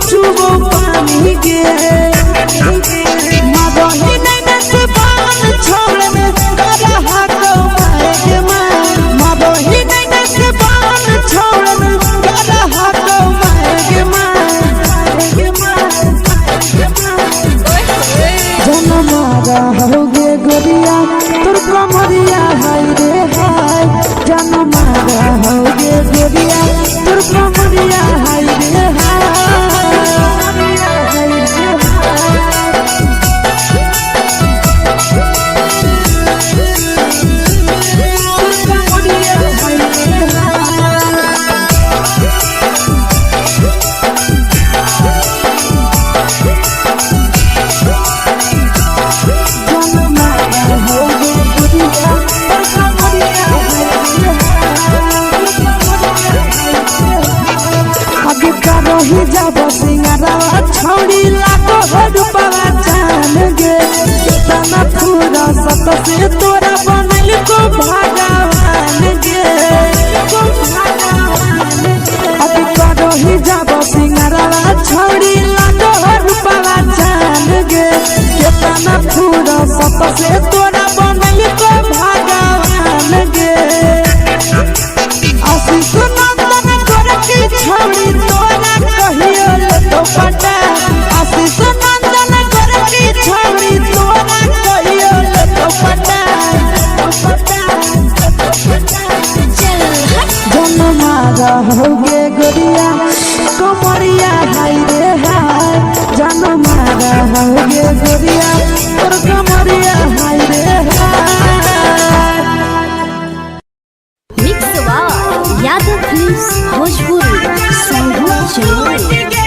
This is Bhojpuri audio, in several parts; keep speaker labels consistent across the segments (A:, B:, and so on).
A: चुबो पानी गे मदही नैना से बान छोड़ में करा हाको माए माए मदही नैना से बान छोड़ में करा हाको माए जनमारा होगे गोरिया तोर कमरिया हाय रे हाय जनमारा होगे गोरिया तोर कमरिया हाय रे रही जब सिंगारा छौड़ी लाखों रुपया जान गे तना पूरा सत से तोरा बनल को भगवान गे अभी रही जब सिंगारा छौड़ी लाखों रुपया जान गे तना पूरा सत से तोरा बनल को भगवान गे आशीष नंदन गोरखी छौड़ी तोरा कहियो तो पटा आशीष नंदन गोरखी छौड़ी तोरा कहियो तो पटा जनमारा होगे गोरिया कमरिया हाय रे हाय जनमारा होगे गोरिया और कमरिया हाय रे हाय
B: मिक्स वाह यादव फिल्म्स भोजपुरी संगीत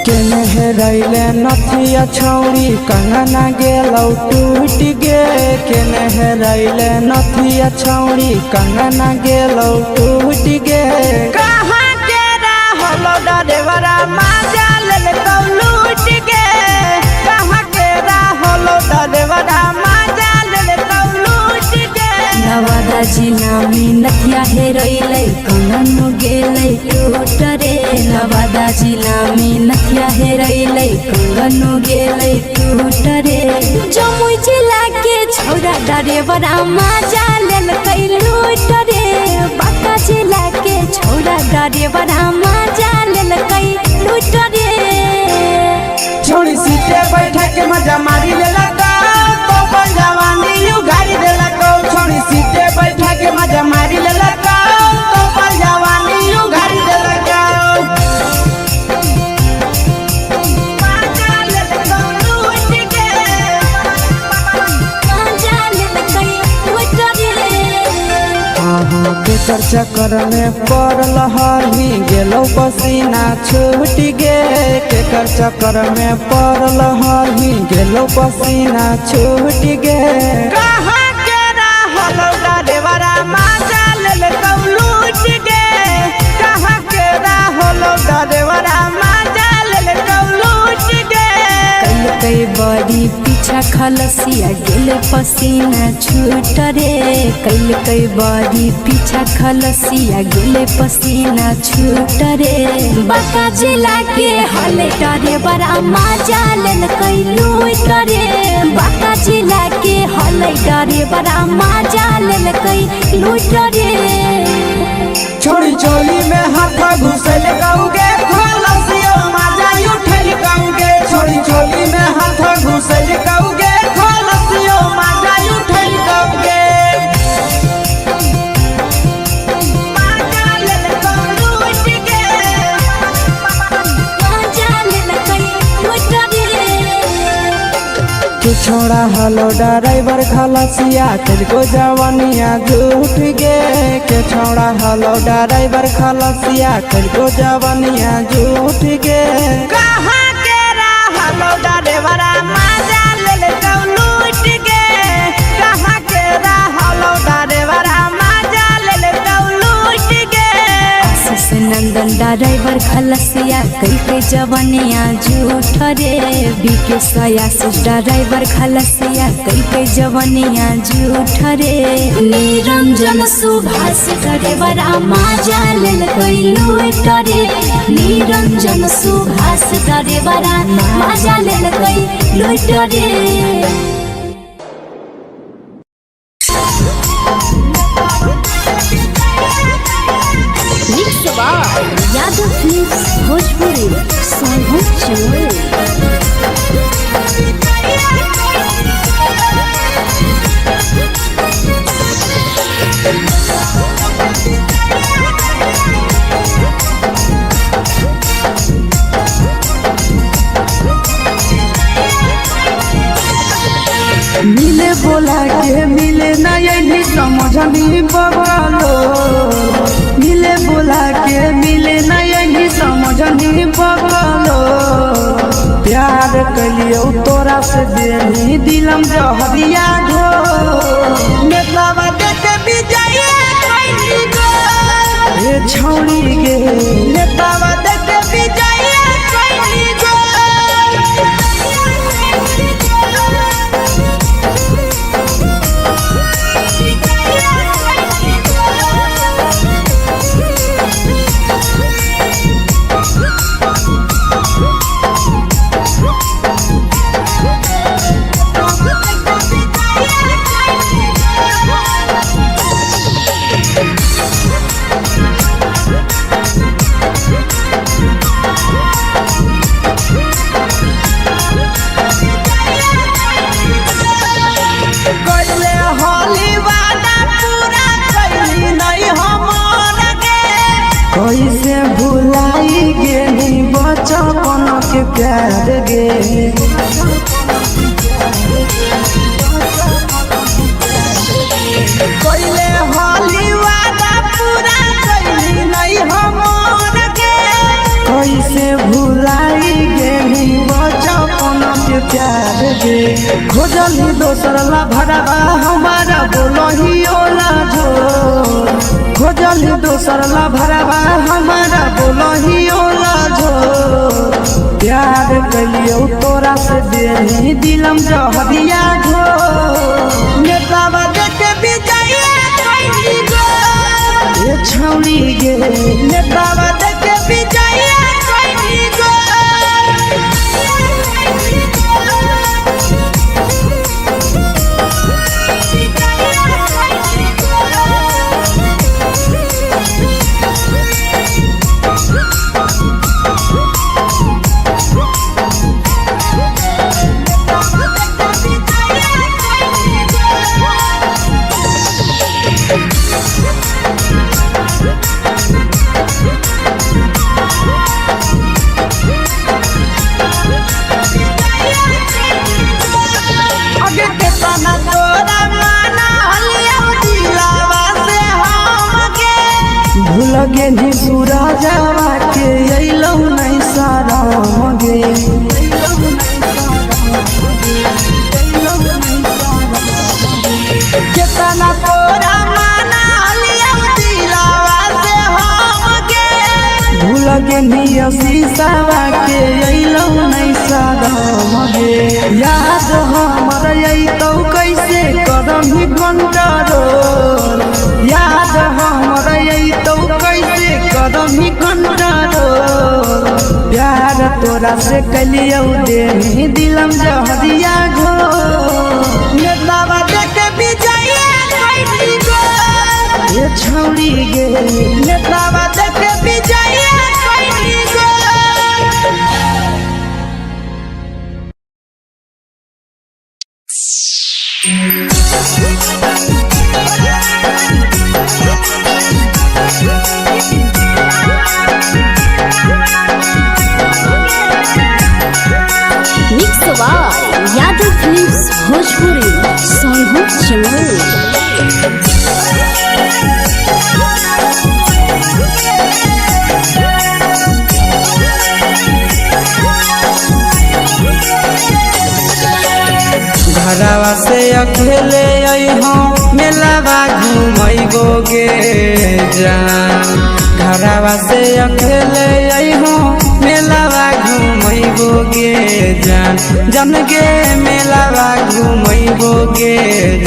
B: चलो
A: रैले नथिया छौड़ी कंगना गेलौ टूट गे केने हेरैले नथिया छौड़ी कंगना गेलौ टूट गे कहाँ के रहलो डरेवरा माजा लेलौ लूट गे कहाँ के रहलो डरेवरा माजा लेलौ लूट गे
B: नवादा जिला में नथिया हेरैले कंगन गेलै टूट रे नवादा जिला में नथिया हेरैले कंगन गेलै टूट रे जमुई जिला के छौरा डरेवरा माजा लेलकै लूट रे बांका जिला के छौरा डरेवरा माजा लेलकै लूट रे
A: छोड़ी सीटे बैठा के मजा मारी लेलका तो जवानी यू गाड़ी देलका छोड़ी सीटे बैठा के मजा मारी लेलका तो जवानी यू गाड़ी देलका केकर चक्कर में पड़ल हही गेलो पसीना छूट गे केकर चक्कर में पड़ल हही गेलो पसीना छूट गे कहाँ के रहलो डरेवरा माजा लेलकौ लूट गे कहाँ के रहलो डरेवरा माजा लेलकौ लूट गे
B: कई बड़ी पीछा खलसिया गेल पसीना छूट रे कई बड़ी पीछा खलसिया गेल पसीना छूट रे बांका जिला के हले डरे बड़ा माजा लेलकै लूट रे बांका जिला के हले डरे बड़ा माजा लेलकै लूट रे
A: छोड़ी चोली में हाथ घुसल गौगे खलसिया माजा उठल गौगे छोड़ी चोली में हाथ घुसल गौगे खलसिया माजा उठल गौगे माजा लेलकौ लूट गे
B: माजा लेलकै लूट रे
A: कि छोड़ा हलो ड्राइवर खलसिया तेरे जवानिया झूठ गे के छोड़ा हलो ड्राइवर खलसिया तेरे जवानिया झूठ गे कहाँ के रहलो ड्राइवरा माजा लेलकौ लूट गे कहाँ के रहलो ड्राइवरा माजा लेलकौ लूट गे
B: आशीष नंदन ड्राइवर खलसिया कई के जवनिया झूठ रे बीके आशीष ड्राइवर खलसिया कई के जवनिया झूठ रे निरंजन सुभाष ड्राइवर माजा लेल कई लूट रे निरंजन सुभाष ड्राइवर माजा लेल कई लूट रे। यादव फिल्म्स भोजपुरी सोनू चमोली।
A: मिले बोला के मिले ना यही समझनी बगलो मिले बोला के मिले ना यही समझनी बगलो प्यार कलियो तोरा से देनी दिलम जहरिया घो नेतावा देखे विजय कैली गो ए छौड़ी गे नेतावा देखे विजय कैली गो। कैसे भुलाई गेली बचपन के प्यार गे कैले होली वादा पूरा कैली नहीं हमर गे कैसे भुलाई गेली बचपन के प्यार गे खोजली दोसर ला भरवा हमारा बोलही ओला झोर खोजली दोसर ला भरवा हमारा बोलही ओला झोर प्यार कलियो तोरा से देनी दिलम जहरिया घो नेतावा देखे विजय कैली गो ए छौड़ी गे नेतावा देखे विजय कैली गो। भूलगे नी पूरा जावा के अइलौ नहीं सारा मगे केतना तोरा माना लिया दिलावा से हमगे भूलगे नी शीशावा के अइलौ नहीं सारा मगे याद हमर अइतौ कैसे करम कंट्रोल याद हमर अइतौ कैसे करम कंट्रोल प्यार तोरा से कलियो देनी दिलम जहरिया घो नेतावा देखे विजय कैली गो ए छौड़ी गे नेतावा देखे विजय कैली गो।
B: यादव फिल्म्स भोजपुरी सोनू चमोली।
A: घरवा से अकेले अइहो मेलावा घुमैबो गे जान घरवा से अकेले अइहो मेलावा घूमैबो गे जान जन गे मेलावा घूमैबो गे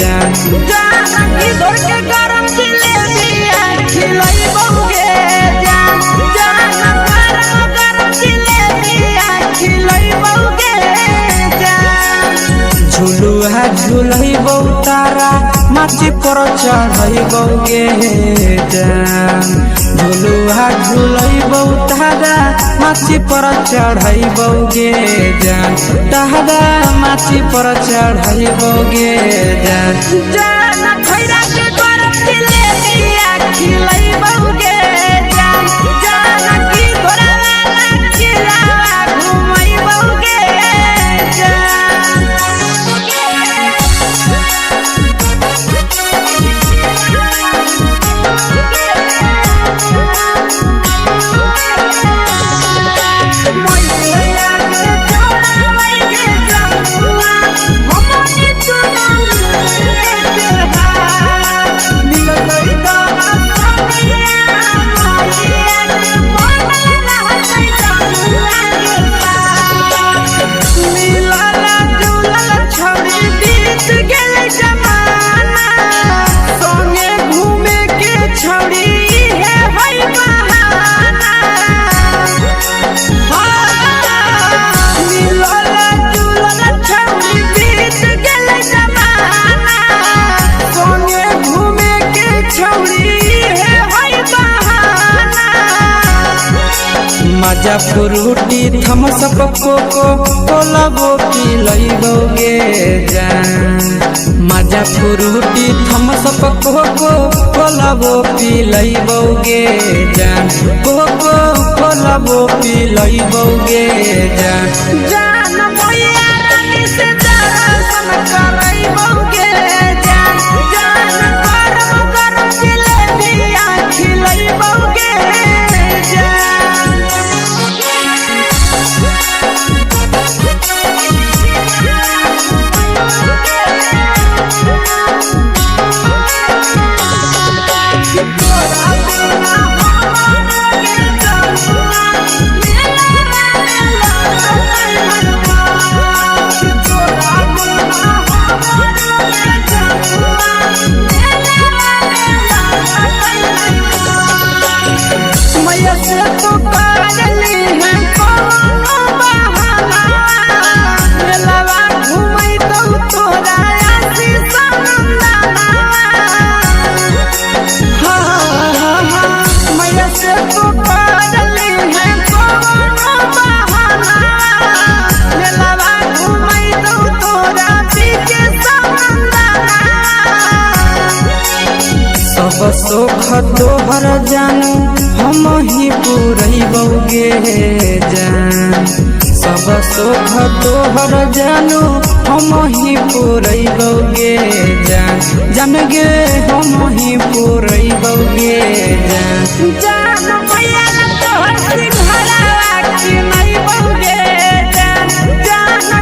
A: जान
B: जानकी दौड़ के गरम जिलेबिया खिलैबो गे जान गरम जिलेबिया खिलैबो गे जान
A: झुलुहा झुलैबो तारा माची पर चढ़ैबो गे जान झुलुहा झुलैबो तारा माची पर चढ़ैबो गे जान तारा माची पर चढ़ैबो गे जान
B: जान खैरा के गरम जिलेबिया खिलैबो गे जान जानकी घोड़ावाला किलावा घुमैबो गे
A: मजा फ्रूटी थम्स अप कोको कोला वो पी लइबो गे जान मजा फ्रूटी थम्स अप कोको कोला वो पी लइबो गे जान कोको कोला वो पी लइबो गे जान
B: जान मोया रानी से दर्शन करैबो गे जान गरम गरम जिलेबिया खिलैबो गे
A: सब सुख तोहर जानू हम ही पूरैबो गे जान सब सुख तोहर जानू हम ही पूरैबो गे जान जान गे हम ही पूरैबो गे जान
B: जान मैया तोहर सिंघरावा खिलैबो गे जान गरम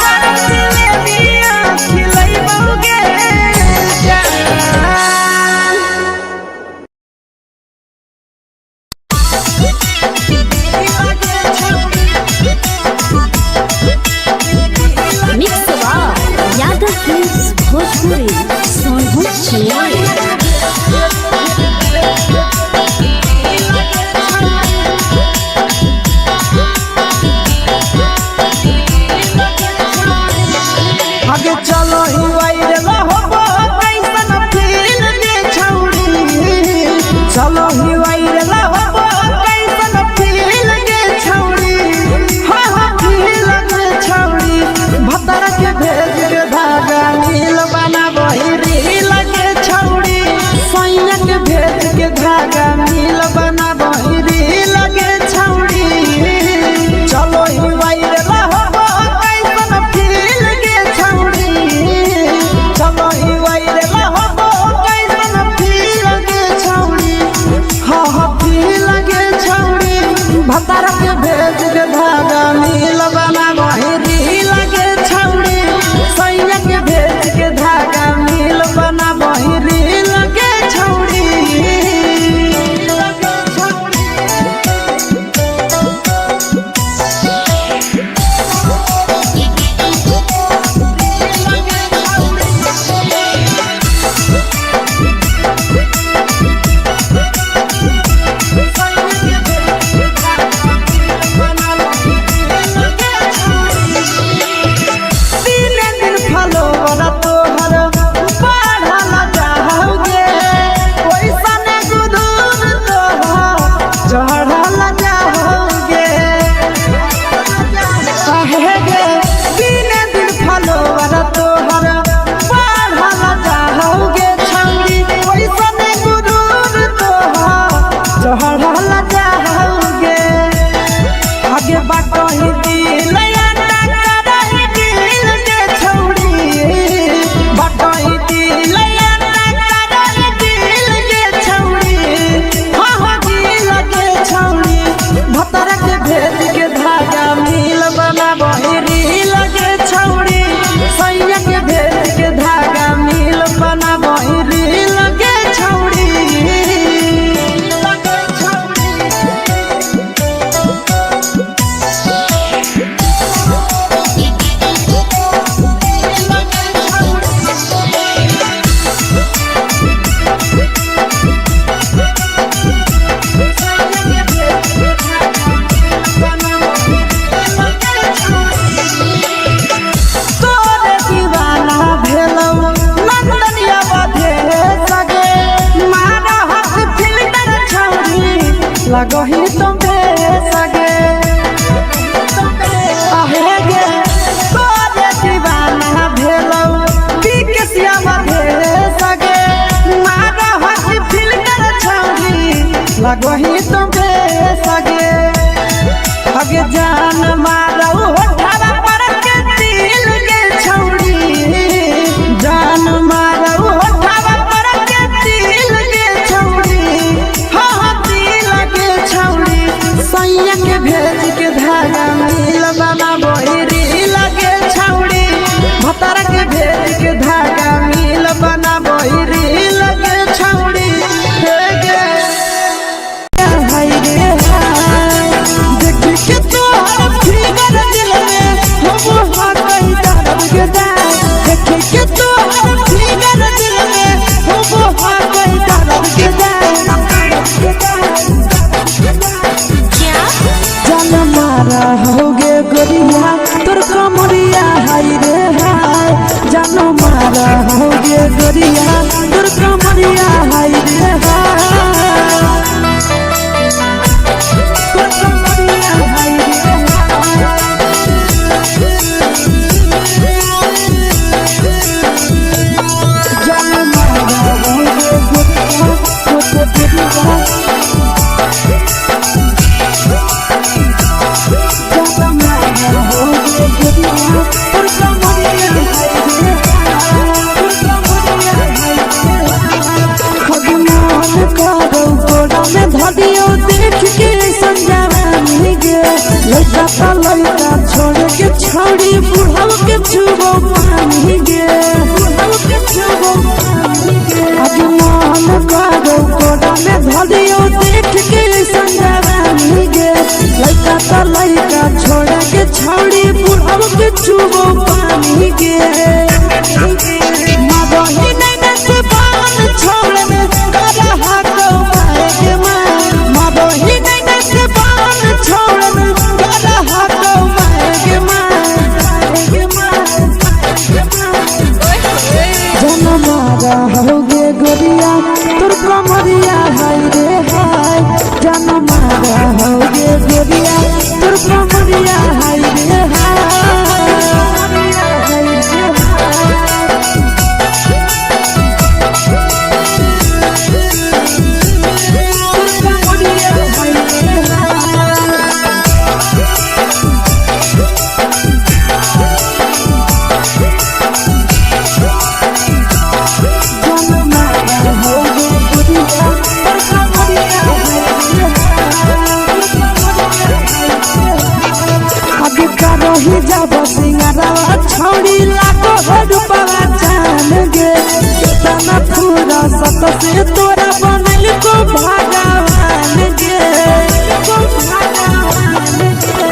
B: गरम जिलेबिया खिलैबो गे भोजपुरी सोनू
A: आगे चलो ही वायरल होबो कैसन फील दे छौड़ी चलो ही वायरल होबो कैसन फील दे छौड़ी हां हां फील दे छौड़ी भतर के भेज के धागा नील बनाबो रील के छौड़ी सैया के भेज के धागा नील बनाबो रील के छौड़ी चलो ही वायरल होबो कैसन फील के छौड़ी चलो ही वायरल होबो कैसन फील के छौड़ी लगही तुम्हे सगे आहे गे तोरे दीवाना भेलौ बिकसिया भेले सगे मारा हसी फिल्टर छौरी लगही तुम्हे सगे अगे जान मारौ होठवा पर के दिल के छौरी जान मारौ होठवा पर के दिल के छौरी सैया के भेज के धागा मिल बना बहिरी लगे छौड़ी भतर के भेज के धागा मिल बना बहिरी लगे छौड़ी देख के तोहर फिगर दिल में हम कहीं दर्द के देख के तोहर फिगर दिल में हम कहीं दर्द के मारा होगे गोरिया तोर कमरिया हाय रे हाय जानो मारा होगे गोरिया तोर कमरिया हाय रे हाय तोर कमरिया हाय रे जानो मारा होगे गोरिया तोर कमरिया लड़का छोड़ के छौड़ी बुढ़ाव के छुबो पानी गे बुढ़ाव के छुबो पानी गे आज मन करो कोड़ा में धरियो देख के संजवानी गे लड़का छोड़ के छौड़ी बुढ़ाव के छुबो पानी गे मदही नहीं से बान छोड़ में करा हाथो मारे के मां मदही नहीं से बान छोड़ में होगे गोरिया तोर कमरिया हाय रे हाय जान मारा होगे गोरिया तोर कमरिया हाय रे रही जब सिंगारवा छौड़ी लाखो रुपवा जान गे कितना पूरा सत से तोरा बनल को भगवान गे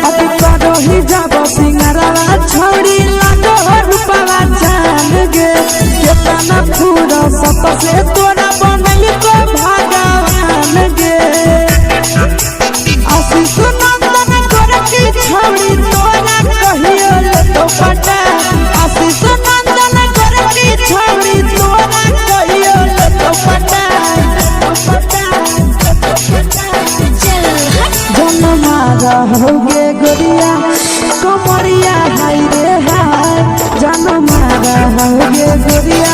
A: अभी रही जब सिंगारवा छौड़ी लाखो रुपवा जान गे कितना पूरा सत से तोरा बनल को मारा होगे गोरिया कमरिया हाय रे हाय जान मारा होगे गोरिया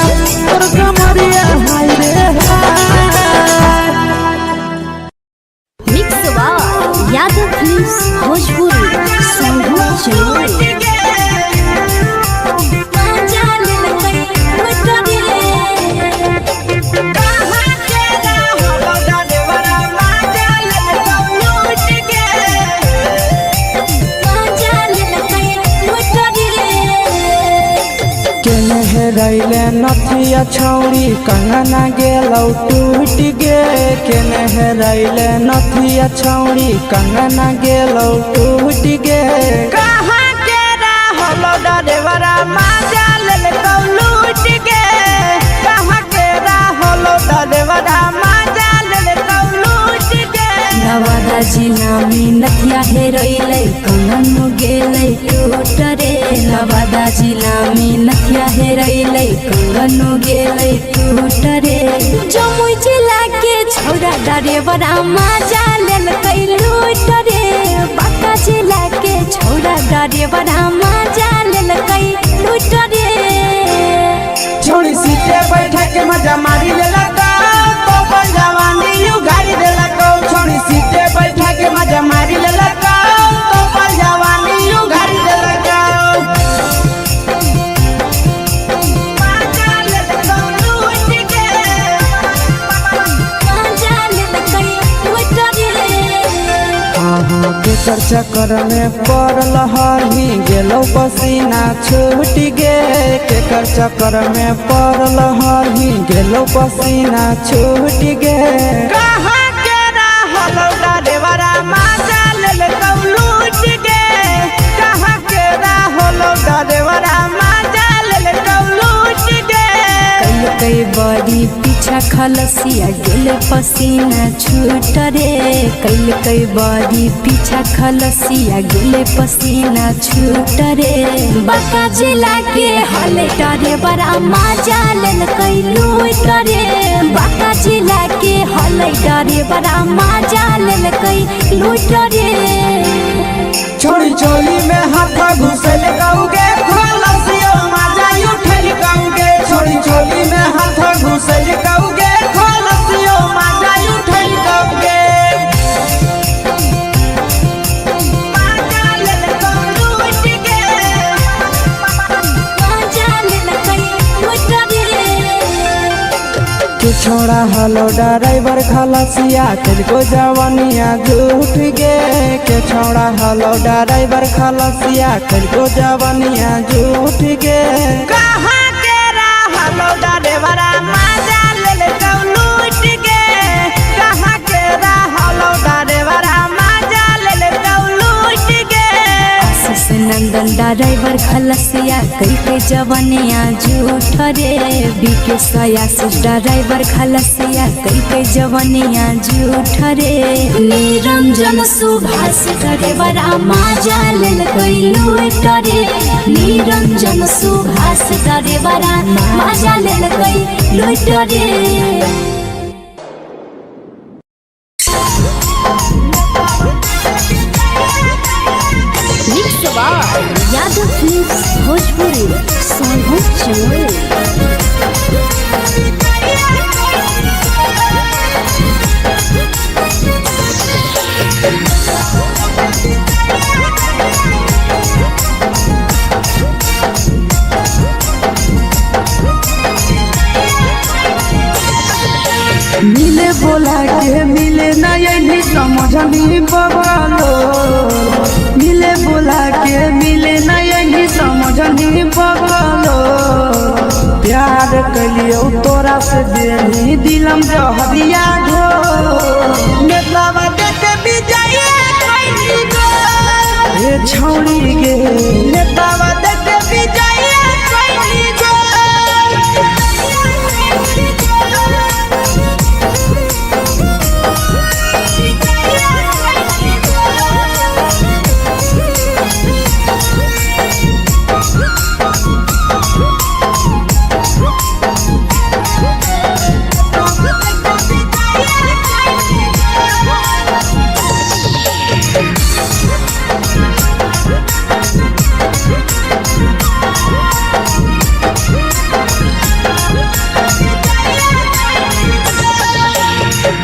A: और कमरिया हाय रे हाय।
B: Mix by Yadav films Bhojpuri संगीत चैनल।
A: रैले नथिया छौरी कंगना गेलौ टूट गे केने रैले नथिया छौरी कंगना गेलौ टूट गे
C: कहाँ के रहलो डरेवरा माजा लेलकौ लूट गे कहाँ के रहलो डरेवरा माजा लेलकौ लूट गे।
B: नवादा जिला में नथिया हेरैलै कंगन गेलै टूट रे नवादा जिला में नथिया हेरैलै कंगन गेलै टूट रे जमुई जिला के छौरा डरेवरा माजा लेलकै लूट रे बांका जिला के छौरा डरेवरा माजा लेलकै लूट रे।
A: छोड़ी सीटे बैठा के मजा मारी लेलका तो जवानी यू गाड़ी देलका छोड़ी सीटे बैठा के मजा मारी लेलका तो जवानी यू गाड़ी देलका। केकर चक्कर में पड़ल हरही गेलौ पसीना छूट गे केकर चक्कर में पड़ल हरही गेलौ पसीना छूट गे।
C: कहाँ के रहलो डरेवरा माजा लेलकौ लूट गे कहाँ के रहलो डरेवरा माजा लेलकौ लूट गे।
B: कई बड़ी पीछा खलसिया गेल पसीना छूट रे कई बड़ी पीछा खलसिया गेल पसीना छूट रे बांका जिला के हले डरे बड़ा माजा लेलकै लूट रे बांका जिला के हले डरे बड़ा माजा लेलकै लूट रे।
A: छोड़ी चोली में हाथ घुसल गौगे खलसियो माजा उठल गौगे छोड़ी चोली में हाथ घुसल गौगे खलसियो माजा उठल गौगे। छोड़ा हलो ड्राइवर खलसिया तेरे जवानिया झूठ गे के छोड़ा हलो ड्राइवर खलसिया तेरे जवानिया झूठ गे।
C: कहाँ के रहलो डरेवरा माजा लेलकौ लूट गे कहाँ के रहलो डरेवरा माजा लेलकौ लूट गे।
B: आशीष नंदन ड्राइवर खलसिया कई जवानिया झूठ रे बीके आशीष ड्राइवर खलसिया कई जवानिया झूठ रे निरंजन सुभाष ड्राइवरा माजा लेलकै लूट रे निरंजन सुभाष ड्राइवरा माजा लेलकै लूट रे। यादव फिल्म्स भोजपुरी संगीत चैनल।
A: मिले बोला के मिले नहीं समझनी बगलो मिले बोला के मिले नहीं समझनी बगलो प्यार कलियो तोरा से देनी दिलम जहरिया घो
C: नेतावा देते विजय कैली गो
A: ए छौड़ी गे
C: नेतावा देते विजय कैली गो।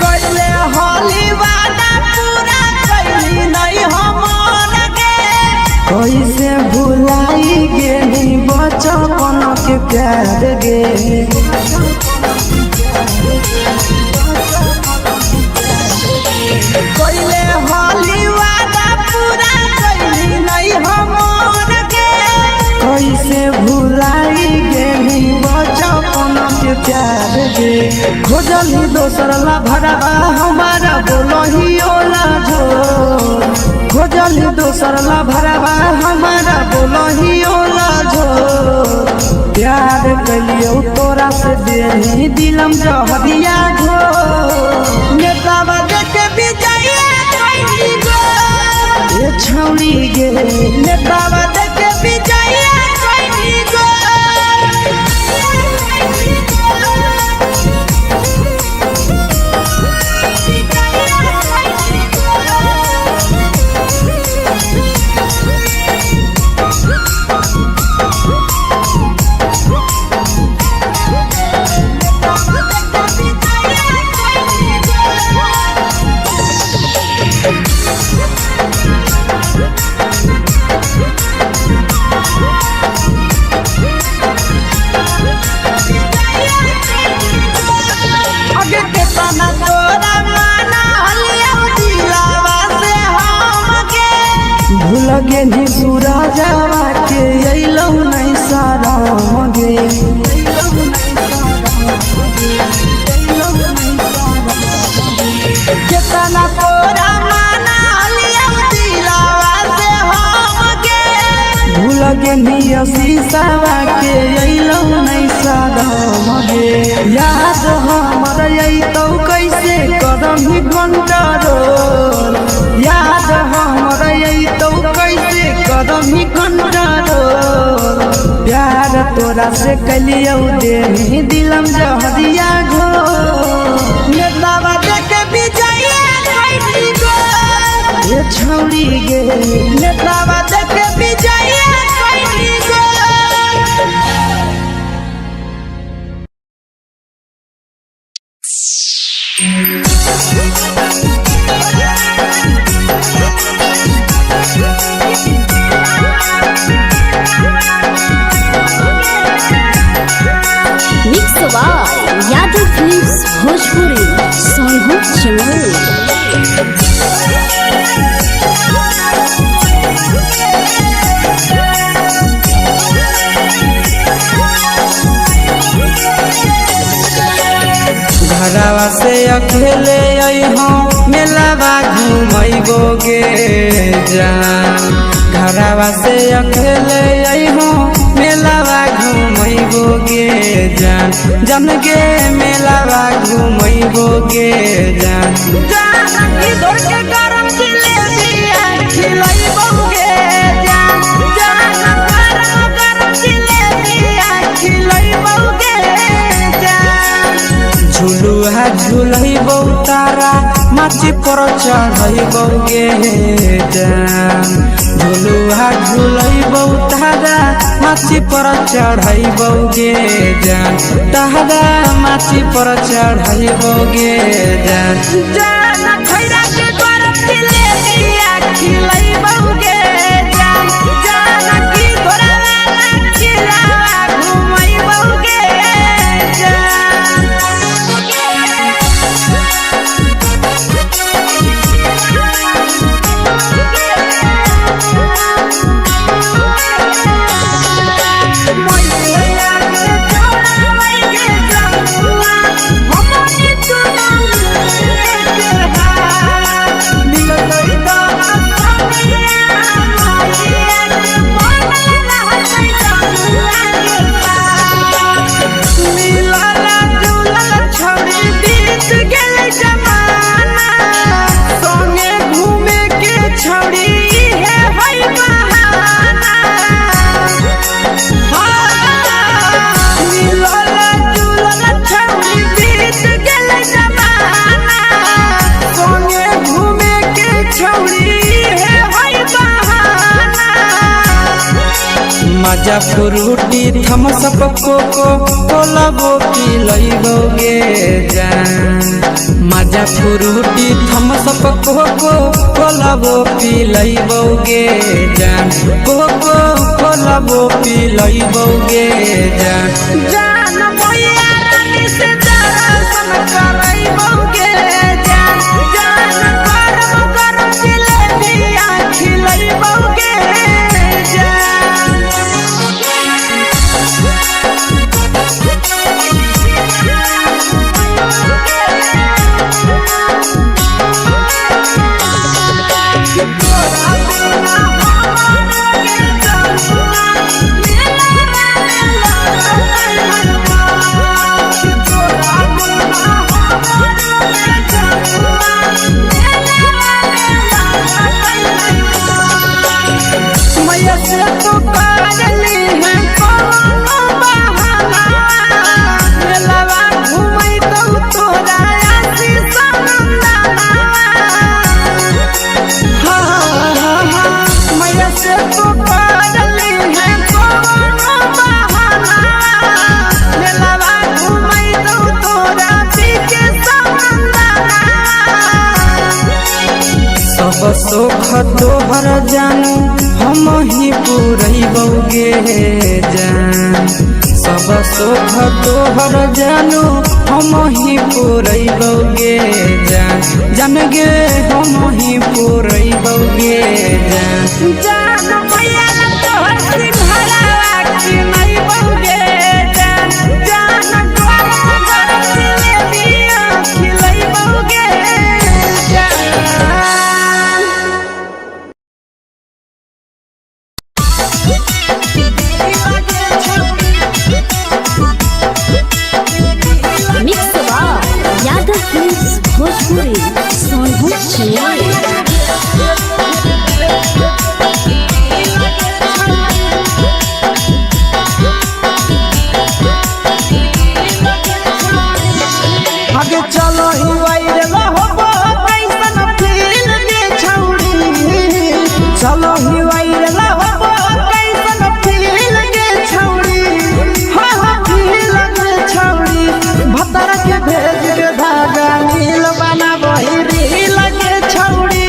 C: कैले होली वादा पूरा कैली नहीं हमन के
A: कैसे भुलाई गेली बचपन के प्यार गे
C: कैले होली वादा पूरा कैली नहीं हमन के
A: कैसे भुलाई गेली बचपन के प्यार गे खोजली दोसर ला भरवा हमारा बोलही ओला झो खोजली दोसर ला भरवा हमारा बोलही ओला झो प्यार कलियो तोरा से देही दिलम जहरिया झो
C: नेतावा देखे विजया कैली गो
A: ये छौरी गे
C: नेतावा देखे विजया कैली गो आगे के तना तोरा माना लियो दिलावा से हमके
A: भूल गेली सूरजवा के अइलौ नहीं सारा गे
C: केतना तोरा माना लियो दिलावा से हमके
A: भूल गेली शीशावा के अइलौ नहीं सारा गे याद हमर अइतौ कैसे कदम ही घंटा रोल याद हमर अइतौ कैसे कदम ही घंटा रोल प्यार तोरा से कलियौ देही दिलम जहरिया घो
C: नेतावा देखे विजया कैली गो
A: ये छौरी गे
C: नेतावा देखे विजया कैली गो
B: mix by Yadav films Bhojpuri Sonu चमोली।
A: घरवा से अकेले अइहो मेलावा घुमैबो गे जान घरवा से अकेले अइहो मेलावा घुमैबो गे जान जन गे मेलावा घुमैबो गे जान
C: जाना की दौड़ के गरम जिलेबिया खिलाइबोगे जान जाना गरम जिलेबिया खिलाइबोगे जान
A: झुलुहा झुलैबो तारा माची पर चढ़ैबो गे जान झुलुहा झुलैबो तारा माची पर चढ़ैबो गे जान तारा माची पर चढ़ैबो गे जान
C: जाना खैरा के गरम जिलेबिया खिलाइबोगे जान जाना की घोड़ावाला खिलावा घुमाइबोगे जान
A: मजा फ्रूटी थम्स अप कोको कोला वो पी लइबोगे जान मजा फ्रूटी थम्स अप कोको कोला वो पी लइबोगे जान कोको कोला वो पी लइबोगे जान
C: जान भैया रानी से दर्शन करैबोगे जान जान गरम गरम जिलेबिया खिलैबोगे
A: सोख तोहर जानू हम ही पूरैबोगे जान सब सोख तोहर जानू हम ही पूरैबोगे जान जान गे हम ही पूरैबोगे जान
C: जान भैया तोहर सिंघाड़ा खिलैबोगे जान जान गरम गरम जिलेबिया खिलैबोगे
B: मिक्स यादव फिल्म्स भोजपुरी सोनू
C: आगे चलो ही वायरल होबो कैसन फील दे छौड़ी चलो ही वायरल होबो कैसन फील दे छौड़ी हाँ फील दे छौड़ी भतर के भेज के धागा नील बना वही रील के छौड़ी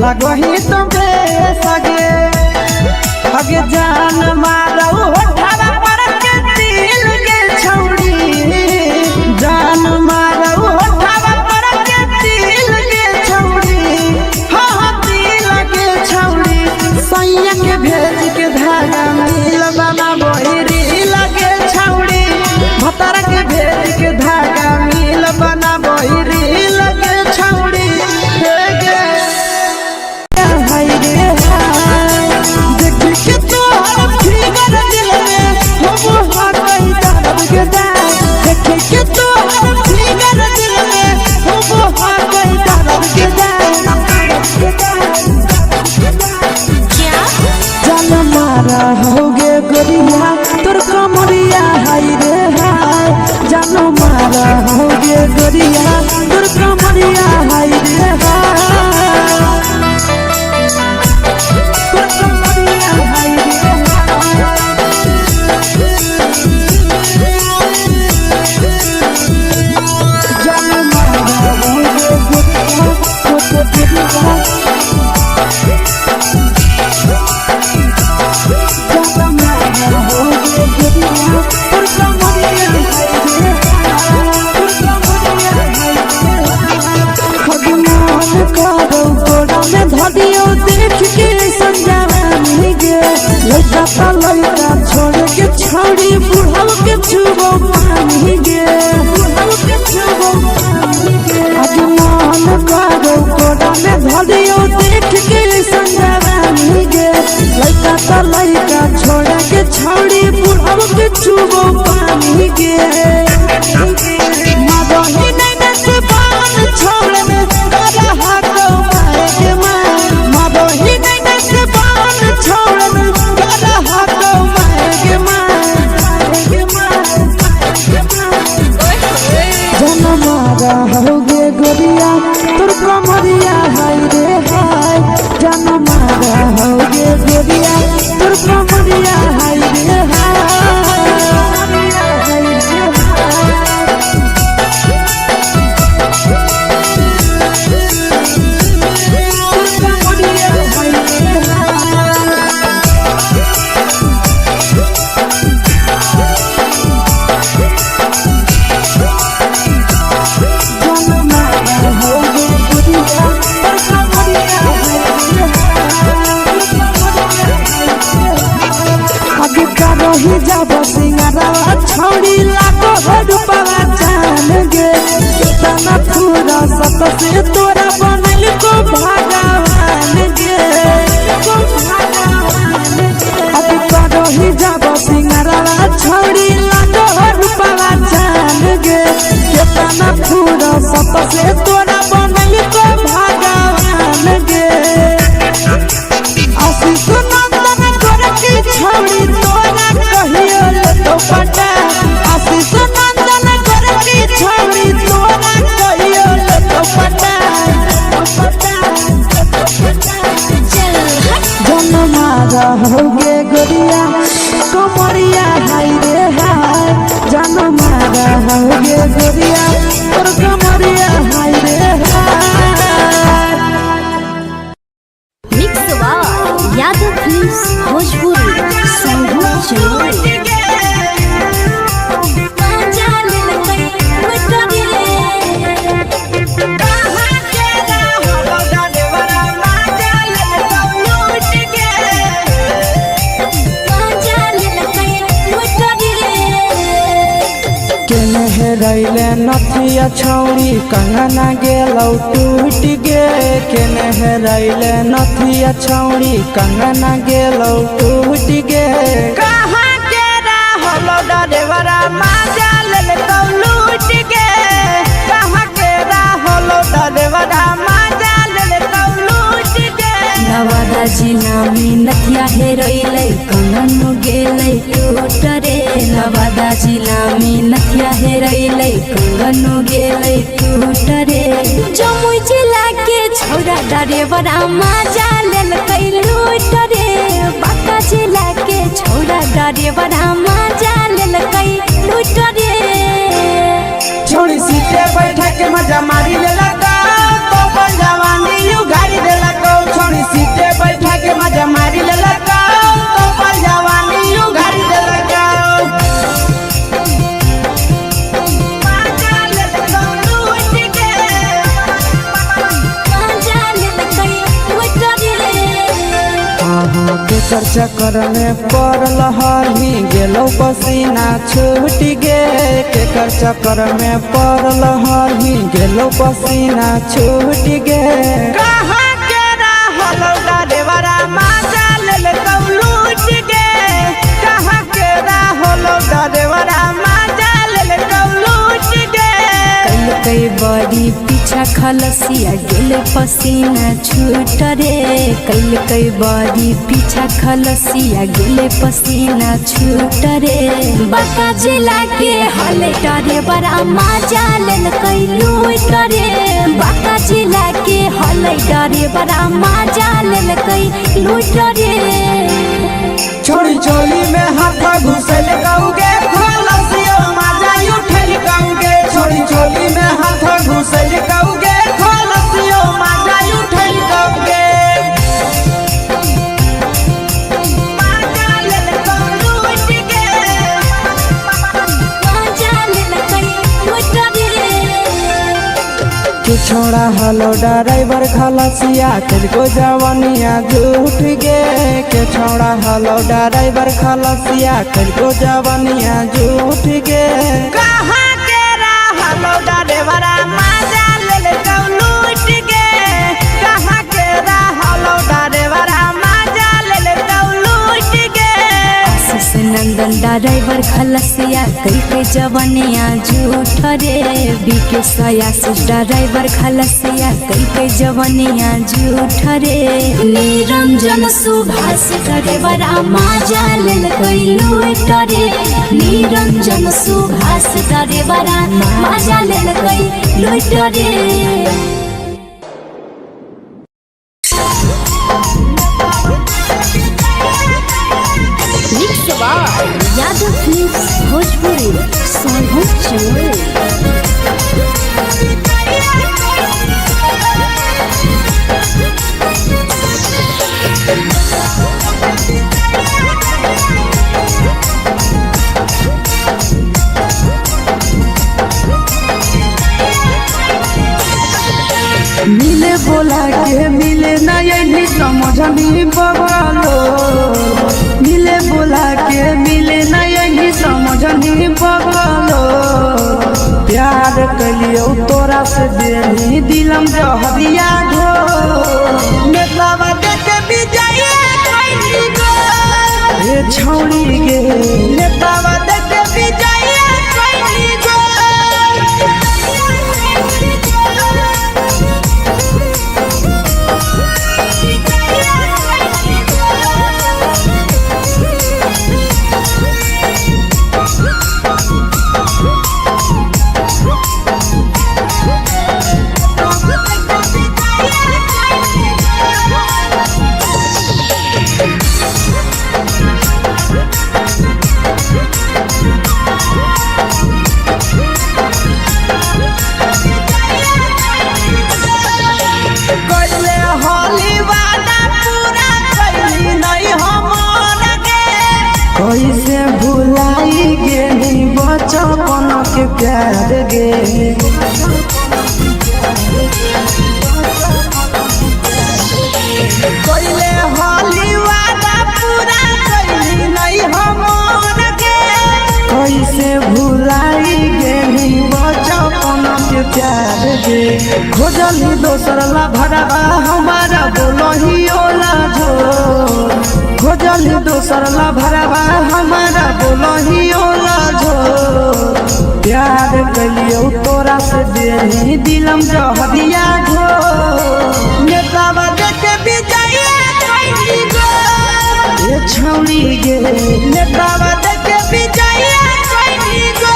C: लगो ही तुमरे सगे अगे जान मारो होठवा पर के दिल के छौड़ी जान मारो होठवा पर के दिल के छौड़ी हाँ दिल के छौड़ी सैया के भेज के धागा मिल बना बोहिरी लगे छौड़ी भतर के भेज के धागा मिल बना बोहिरी लगे छौड़ी
A: होगे गोरिया तोर कमरिया हाय रे हाय जानो मारा होगे गोरिया तोर कमरिया हाय रे हाय तोर कमरिया हाय रे जानो मारा होगे गोरिया तोर कमरिया धदियो देख के संजावानी गे लइका लइका छोड़ के छौड़ी बुढ़ाव के छुबो पानी गे बुढ़ाव के छुबो पानी गे आज मन करो कोड़ा में धदियो देख के संजावानी गे लइका लइका छोड़ के छौड़ी बुढ़ाव के छुबो पानी गे मदही नहीं से पान छोड़ में करा हाथों मारे मदही नहीं से पान छोड़ में करा हाथों मारे जनमारा होगे गोरिया तोर कमरिया हाय रे हाय जनमारा होगे गोरिया तोर कमरिया हाय रे हाय ही जब सिंगारा छौड़ी लागो रुपवा जान गे कितना पूरा सत से तोरा बनल को भगवान गे अब करो ही जब सिंगारा छौड़ी लागो रुपवा जान गे कितना पूरा सत से तोरा बनल को भगवान गे आशीष नंदन कर की छौड़ी तोरा कहियो तो पटा आशीष नंदन कर की छौड़ी तोरा कहियो तो पटा जनमारा होगे गोरिया कमरिया हाय रे हाय जनमारा होगे गोरिया तोर कमरिया हाय रे हाय
B: मिक्स वाह यादव फिल्म्स भोजपुरी संगीत चैनल
A: रैले नथिया छौड़ी कंगना गेलौ टूट गे केने रैले नथिया छौड़ी कंगना गेलौ टूट गे
C: कहाँ के रहलो डरेवरा माजा लेलकौ लूट गे कहाँ के रहलो डरेवरा माजा लेलकौ लूट गे
B: नवादा जिला में नथिया हेरोइले कंगनो गेले टूट रे नवादा जिला में नथिया हेरोइले कंगनो गेले टूट रे जमुई जिला के छौड़ा डरेवरा माजा लेलकै लूट रे बांका जिला के छौड़ा डरेवरा माजा लेलकै लूट रे
C: छोड़ी सीटे बैठा के मजा मारी लेलकौ तो जवानी यू गाड़ी देलकौ
A: केकर चक्कर में पड़ल हही गेलो पसीना छूट गे केकर चक्कर में पड़ल हही गेलो पसीना छूट गे
C: कहाँ के रहलो डरेवरा माजा लेल लूट गे कहाँ के रहलो डरेवरा माजा लेल लूट गे
B: कई बड़ी पीछा खलसिया गेले पसीना छूट रे कई बड़ी पीछा खलसिया गेले पसीना छूट रे बाका जिला के हले डरे बड़ा मजा लेल कई लूट रे बाका जिला के हले डरे बड़ा मजा लेल कई लूट रे
C: छोड़ी चोली में हाथ घुसल गौगे खलसियो माजा उठल गौगे छोड़ी चोली में हाथ घुसल गौगे खलसियो माजा उठल गौगे माजा लेल लूट गे
B: मजा लेल कई लूट रे
A: तू छोड़ा हलो ड्राइवर खलसिया तेरे जवानिया झूठ गे के छोड़ा हलो ड्राइवर खलसिया तेरे जवानिया झूठ गे
C: कहाँ के रहलो डरेवरा माजा लेल लूट गे कहाँ के रहलो डरेवरा माजा लेल लूट गे
B: आशीष नंदन ड्राइवर खलसिया कई जवानिया झूठ रे बीके आशीष ड्राइवर खलसिया कई जवानिया झूठ रे निरंजन सुभाष ड्राइवर मजा लेल कई लूट रे निरंजन सुभाष ड्राइवर मजा लेल कई लूट रे यादव फिल्म्स भोजपुरी सोनू चोर
C: मिले बोला के मिले नहीं समझनी बगलो मिले बोला के मिले नहीं समझनी बगलो प्यार कलियो तोरा से देनी दिलम जहरिया घो मेलावा देखे विजय कैली गो ए छौड़ी गे मेलावा देखे विजय कैली गो कैसे भुलाई गेली बचपन के प्यार गे कैले होली वादा पूरा कैली नहीं हमर गे कैसे भुलाई गेली बचपन के प्यार गे खोजली दोसर ला भरवा हमारा बोलही ओला झो खोजली दोसर ला भरवा हमारा बोलही ओला झो प्यार कलियो तोरा से देनी दिलम जहरिया घो नेतावा देखे विजय कैली गो ए छौड़ी गे नेतावा देखे विजय कैली गो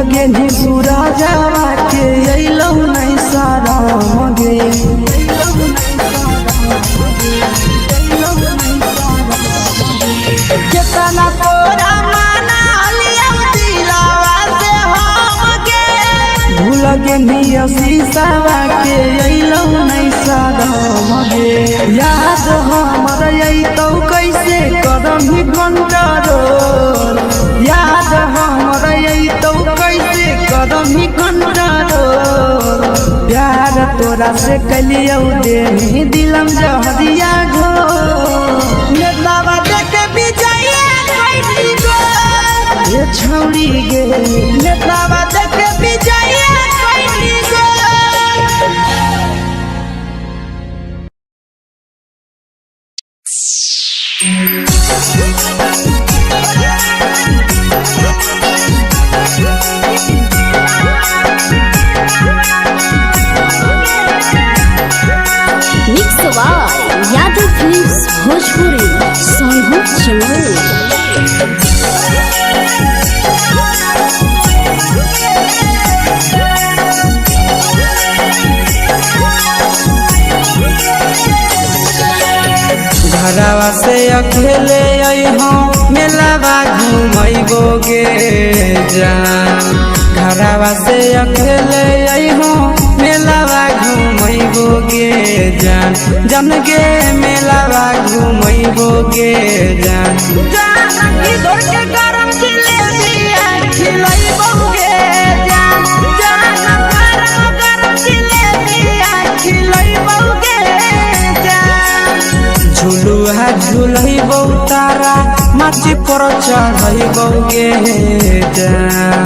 C: लगे नी बुरा जावा के अइलौ नहीं साराम गे केतना तोरा माना लिया दिलावा से हम गे भूल गे नी शीशावा के अइलौ नहीं साराम गे याद हमर अइतौ कैसे करही कंट्रोल याद हमर अइतौ कैसे करही कंट्रोल प्यार तोरा से कलियौ दे दिलम जहरिया घो नेतावा देखे विजय कैली गो ये छौड़ी गे नेतावा देखे विजय कैली गो
B: mix by Yadav films Bhojpuri Sonu चमन।
A: घरवा से अकेले अइहो मेलावा घूमैबो गे जान घरवा से अकेले अइहो मेलावा घूमैबो गे जान जन गे मेलावा घूमैबो गे जान
C: जानकी दौड़ के गरम जिलेबिया खिलैबो गे जान गरम जिलेबिया खिलैबो गे जान
A: झुलुहा झुलैबो तारा माची पर चढ़ैबो गे जान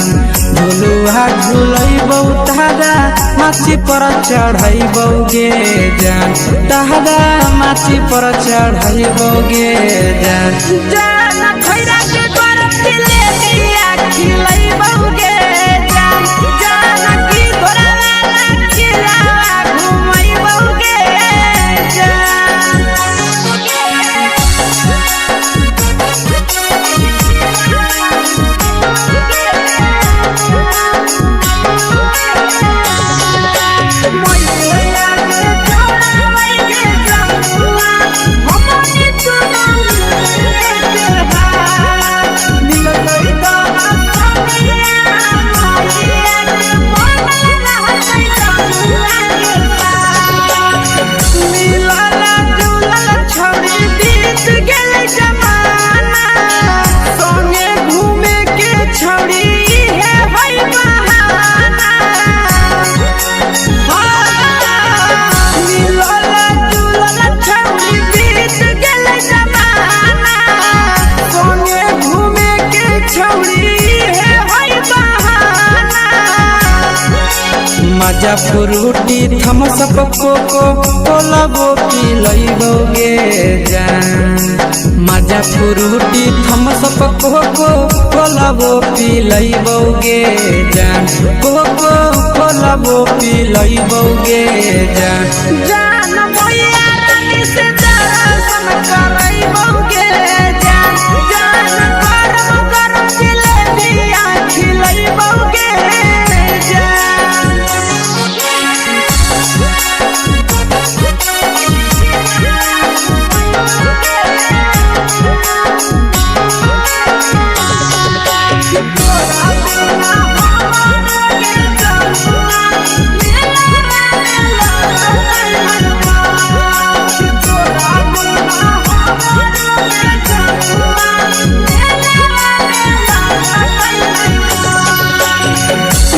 A: झुलुहा झुलैबो तारा माची पर चढ़ैबो गे जान तारा माची पर चढ़ैबो गे जान
C: जान खैरा के गरम जिलेबिया खिलैबो गे जान जानकी घोड़ावाला खिलावा घुमैबो गे
A: मजा फ्रूटी थमसप कोको कोलाबो पिलैबो गे जान मजा फ्रूटी थमसप कोको कोलाबो पिलैबो गे जान कोको कोलाबो पिलैबो गे जान
C: जान मैया रानी से दर्शन करैबो गे जान गरम गरम जिलेबिया खिलैबो गे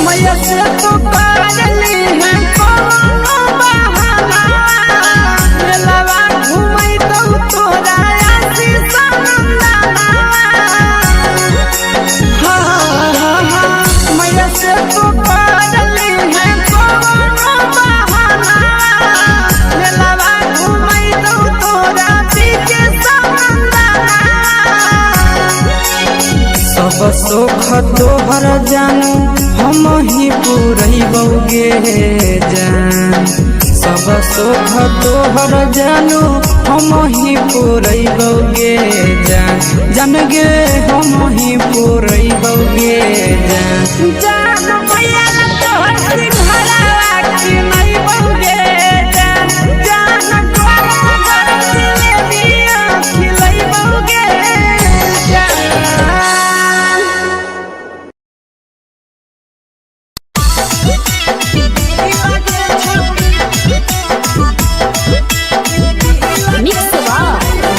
C: मैया से तो करली है कोनो बहाना मेलावा घुमै तो तोरा आसी सनंदना मैया से तो करली है कोनो बहाना मेलावा घुमै तो तोरा पीके सनंदना
A: सब सुख तोहर जानू हम ही पुरैबो गे जान सब सुख तोहर जानू हम ही पुरैबो गे जान जान गे हम ही पुरैबो गे जान
C: जान मैया तोहर सिंघरावा की नहीं बहुगे जान कर दिले दिया खिलई बहुगे
B: मिक्सवा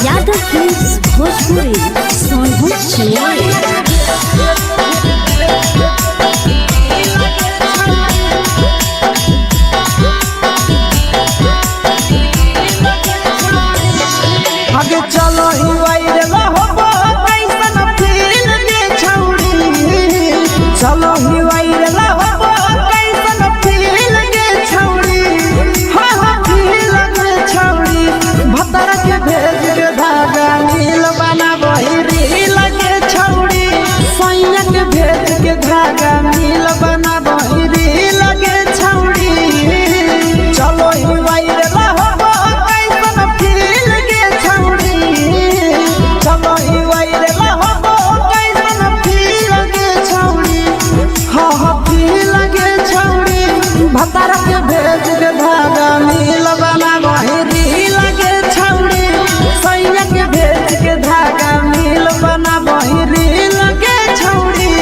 B: यादव फिल्म्स भोजपुरी सोनू चिन्मय
C: आगे चलो ही वायरल होबो कैसन फील के छौड़ी चलो ही वायरल होबो कैसन फील के छौड़ी हाँ हाँ फील के छौड़ी भतर के भेज के धागा नील बना बहिरी लगे छौड़ी सैया के भेज के धागा नील बना बहिरी लगे छौड़ी चलो ही वायरल होबो कैसन फील के छौड़ी चलो ही वायरल होबो कैसन फील के छौड़ी हाँ हाँ फील के छौड़ी भतर के भेज के धागा नील बना बहिरी लगे छौड़ी सैया के भेज के धागा नील बना बहिरी लगे छौड़ी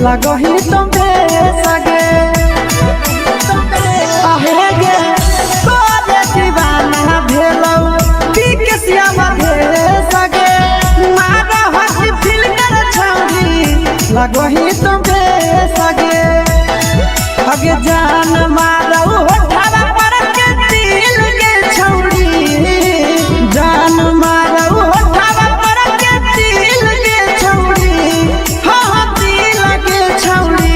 C: लगही तुम्हे सगे आहे गे तोरे दीवाना भेलौ बिकसिया मधे सगे मारा हसी फिल्टर छौरी लगही तुम्हे सगे अगे जान मारौ होठवा पर के दिल के छौरी जान मारौ होठवा पर के दिल के छौरी हाँ दिल के छौरी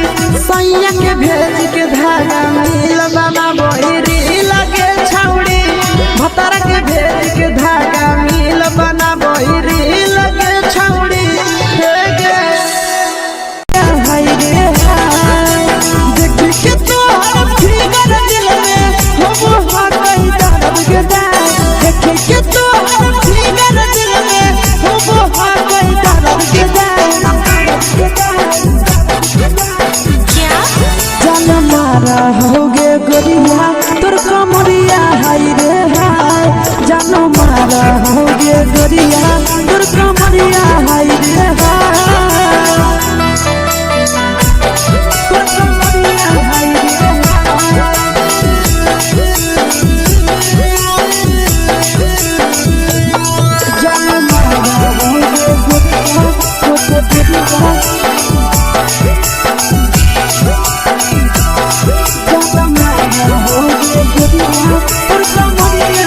C: सैया के भेज के धागा मिल बना बहिरी लगे छौरी भतर के भेज के धागा मिल बना बहिरी लगे छौरी हे गे हाय रे हाय देख के तो फिगर दिल में हो हा कहीं दर्द के जाए देख के तो फिगर दिल में हो हा कहीं दर्द के जाए जान मारा होगे गोरिया तोर कमरिया हाय रे हाय जान मारा होगे गोरिया तोर कमरिया हाय रे हाय तोर कमरिया हाय रे जान मारा होगे गोरिया तोर कमरिया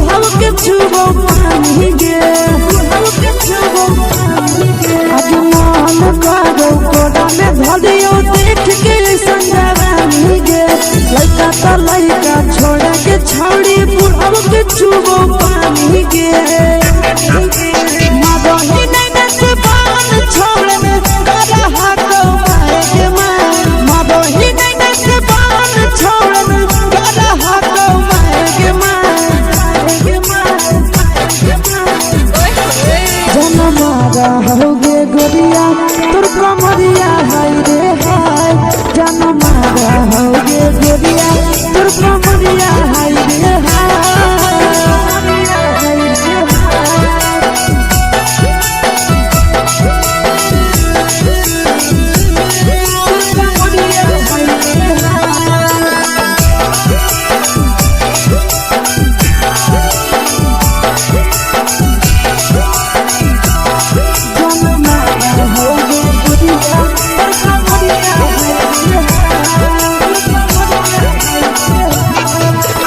A: बुढ़ाव के छुबो पानी गे बुढ़ाव के छुबो पानी गे आज मन करो कोड़ा में धरियो देख के संजवानी गे लइका त लइका छोड़ के छौड़ी बुढ़ाव के छुबो पानी गे मदही नैना से बान छोड़ में गला हाको माए गे माँ मदही नैना से बान छोड़ में गला हाको माए गे माँ जनमारा होगे गोरिया तोर कमरिया हाय रे हाय जनमारा होगे गोरिया तोर कमरिया हाय रे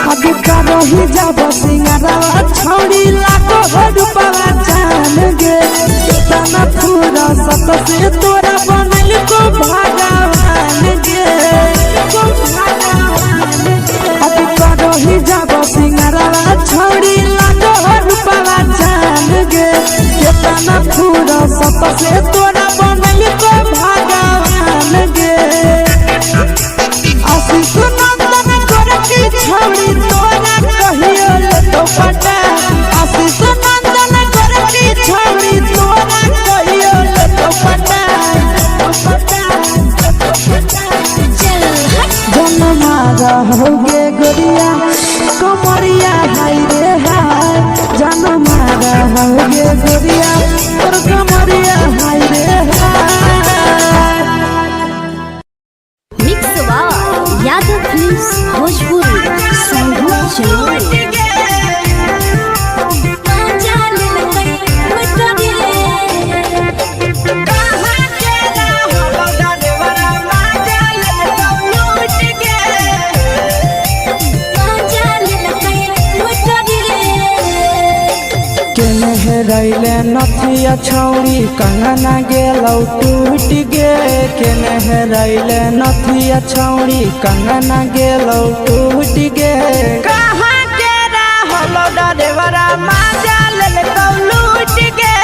A: रही जब सिंगारा छौड़ी लाखो रुपया जान गे तना पूरा सत से तोरा बनल को भगवान गे अब रही जब सिंगारा छौड़ी लाखो रुपया जान गे तना पूरा सत से तोरा बनल को भगवान गे आशीष नंदन गोरखी छौड़ी तोरा कहियो तो पटा आशीष नंदन गोरखी छौड़ी तोरा कहियो तो पटा जनमारा होगे गोरिया कमरिया हाय रे हाय जनमारा होगे गोरिया और कमरिया हाय रे हाय
B: मिक्स यादव फिल्म्स भोजपुरी संगीत चलो
A: रैले नथिया छौड़ी कंगना गेलौ टूट गे केने रैले नथिया छौड़ी कंगना गेलौ टूट गे
C: कहाँ के रहलो डरेवरा माजा ले तो लूट गे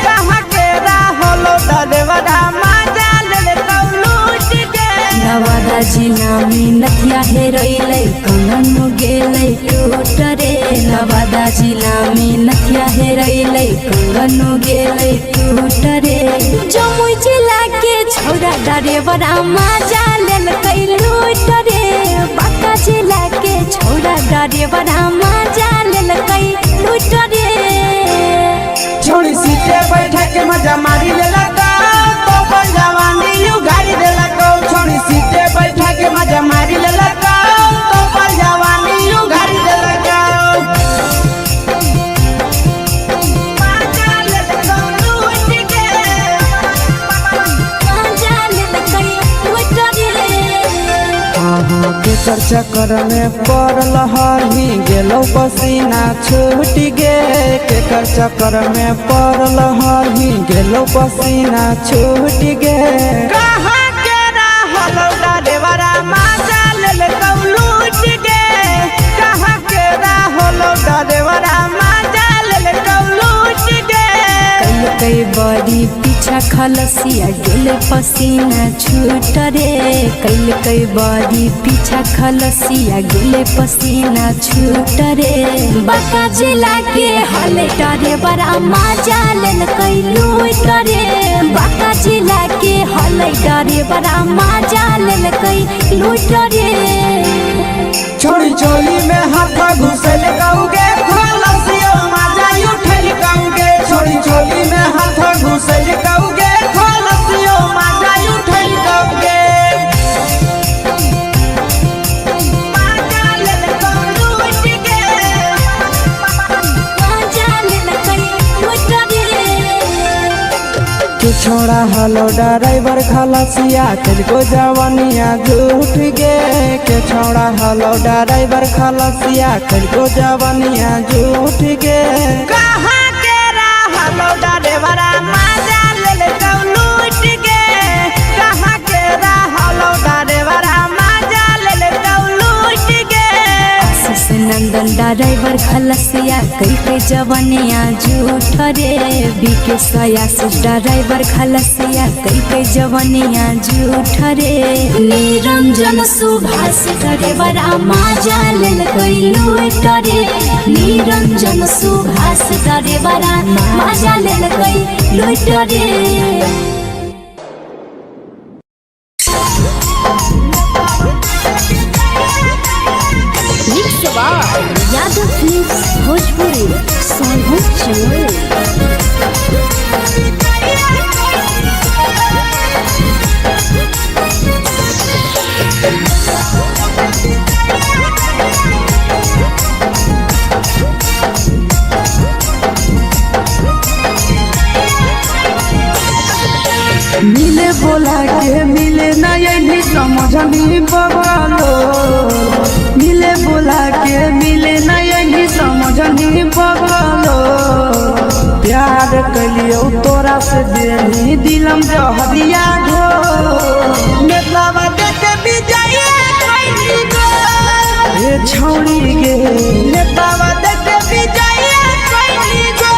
C: कहाँ के रहलो डरेवरा माजा ले तो लूट गे
B: नवादा जिला में नथिया हेरैलै कंगन गेलै टूट रे नवादा जिला में नथिया हेरैलै कंगन गेलै टूट रे जमुई जिला के छौड़ा डरेवरा माजा लेलकै लूट रे बांका जिला के छौड़ा डरेवरा माजा लेलकै लूट रे
C: छोड़ी सीटे बैठा के मजा मारी लेला तो पर जवानी यू गाड़ी देला को छोड़ी सीटे बैठा के मजा मारी लेला तो पर जवानी यू गाड़ी देला
A: केकर चक्कर में पड़ल हही गेलौ पसीना छूट गे केकर चक्कर में पड़ल हही गेलौ पसीना छूट गे
C: कहाँ के रहलो डरेवरा माजा ले तो लूट गे कहाँ के रहलो डरेवरा माजा ले तो लूट गे
B: कई बड़ी पीछा खलसिया गेल पसीना छूट रे कई बड़ी पीछा खलसिया गेल पसीना छूट रे बांका जिला के हले डरे बड़ा माजा लेल कई लूट रे बांका जिला के हले डरे बड़ा माजा लेल कई लूट रे
C: छोड़ी चोली में हाथ घुसल कहूँगे खलसियो माजा उठल कहूँगे छोड़ी चोली में हाथ घुसल कहूँगे खलसियो माजा उठल कहूँगे
A: छोड़ा हलो ड्राइवर खलसिया तुझको जवानिया झूठ गे के छोड़ा हलो ड्राइवर खलसिया तुझको जवानिया झूठ गे
C: कहाँ के रहलो ड्राइवरा मजा ले लूट गे कहाँ के रहलो ड्राइवरा मजा ले लूट गे
B: नंदन ड्राइवर खलसिया कई के जवानिया झूठ रे बीके सयासिस ड्राइवर खलसिया कई के जवानिया झूठ रे निरंजन सुभाष ड्राइवर मजा ले लूट रे निरंजन सुभाष ड्राइवर मजा ले लूट रे यादव फिल्म्स भोजपुरी सोनू चोर
A: मिले बोला के मिले ना यही समझनी बगलो मिले बोला के मिले ना यही समझनी बगलो प्यार कलियो तोरा से देनी दिलम जहरिया घो
C: नेतावा देखे विजय कैली गो
A: ए छौड़ी गे
C: नेतावा देखे विजय कैली गो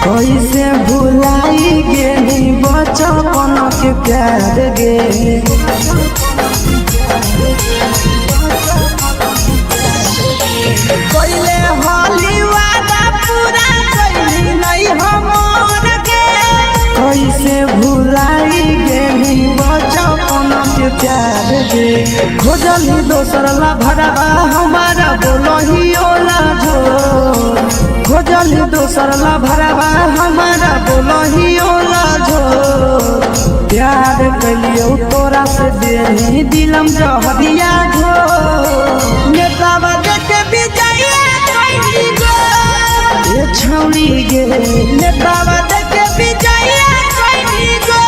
A: कैसे भुलाई गेली बचपन के प्यार गे
C: कोइले होली वादा पूरा कैली नहीं हमर के
A: कैसे भुलाई गेली बचपन के प्यार गे खोजली दोसर ला भरवा हमारा बोलही ओला झो खोजली दोसर ला भरवा हमारा बोलही ओला झो प्यार कलियो तोरा से देनी दिलम जहरिया घो
C: नेतावा देखे विजय कैली गो
A: ए छौड़ी गे
C: नेतावा देखे विजय कैली गो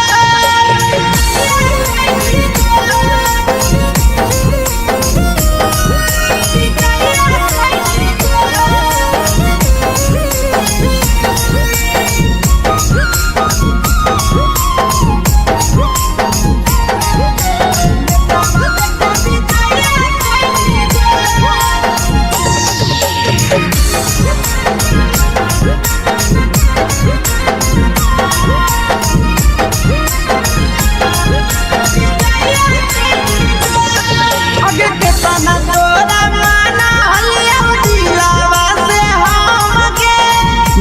C: आगे के तना तोरा माना लियो दिलावा से हमके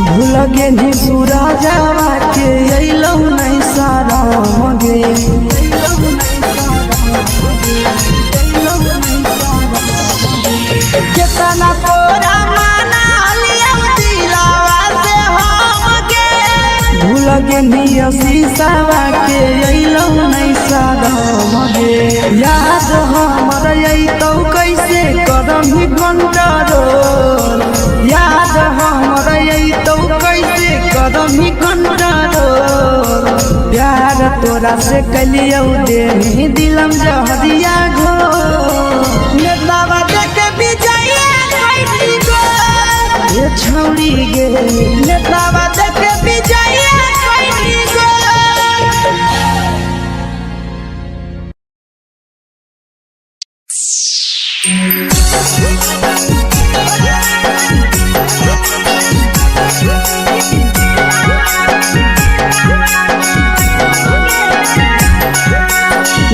A: भूल गे नी सूरजवा के अइलौ नहीं सारा मगे
C: केतना तोरा माना लियो दिलावा से हमके
A: भूल गे नी शीशावा के अइलौ नहीं सारा मगे याद हमर अइतौ कैसे करम कंट्रोल याद हमर अइतौ कैसे करम कंट्रोल प्यार तोरा से कलियो देनी दिलम जहरिया घो
C: नेतावा देखे विजय कैली गो
A: ए छौड़ी गे
C: नेतावा देखे विजय कैली गो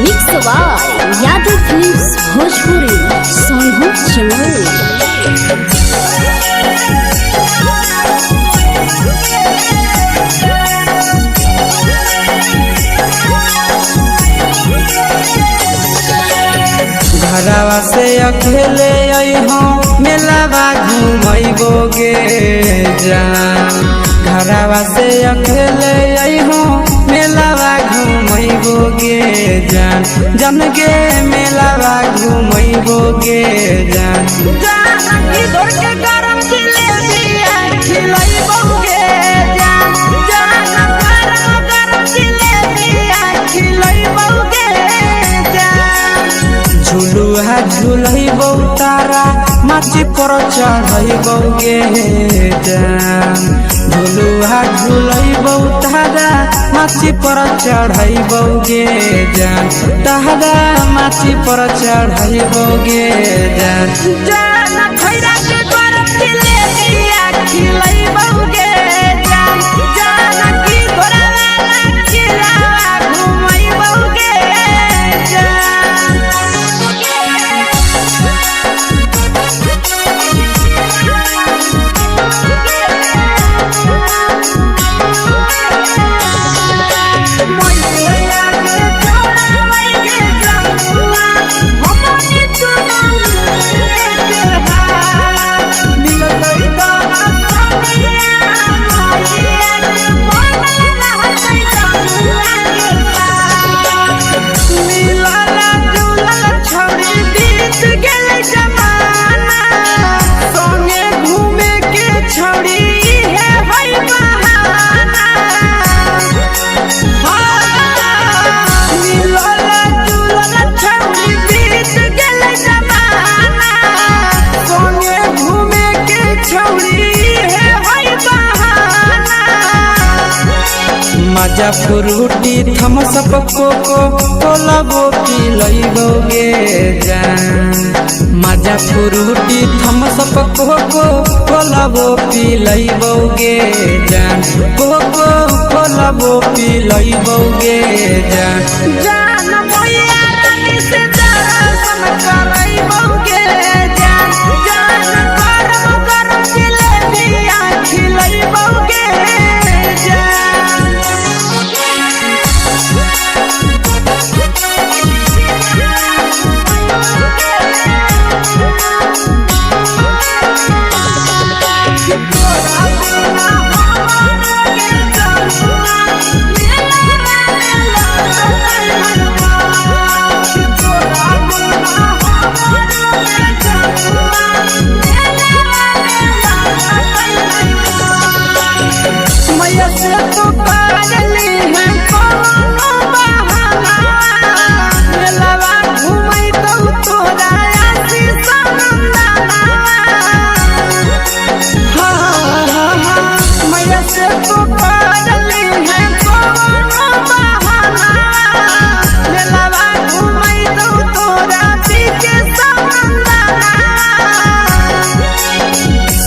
B: मिक्स यादव फिल्म्स चमोली।
A: घरवा से अकेले अइहो मेलावा घूमैबोगे जान। घरवा से अकेले अइहो मेलावा घूमैबोगे जान। जन गे मेलावा घूमैबोगे जान। झुलुहा झुलैबौ तारा माची पर चढ़ैबौगे जान। झुलुहा झुलैबौ तारा माची पर चढ़ैबौगे जान। तारा माची पर चढ़ैबौगे जान।
C: जान खैरा के गरम जिलेबिया खिलैबौगे जान। जान की घोड़ावाला खिलावा घुमैबौगे जान।
A: मजा फ्रूटी थम्सअप कोको कोला वो पिलैबौगे जान। मजा फ्रूटी थम्सअप कोको कोला वो पिलैबौगे जान। कोको कोला वो पिलैबौगे जान।
C: जान मोया रानी से दर्शन करैबौगे जान। जान गरम गरम जिलेबिया खिलैबौगे जान।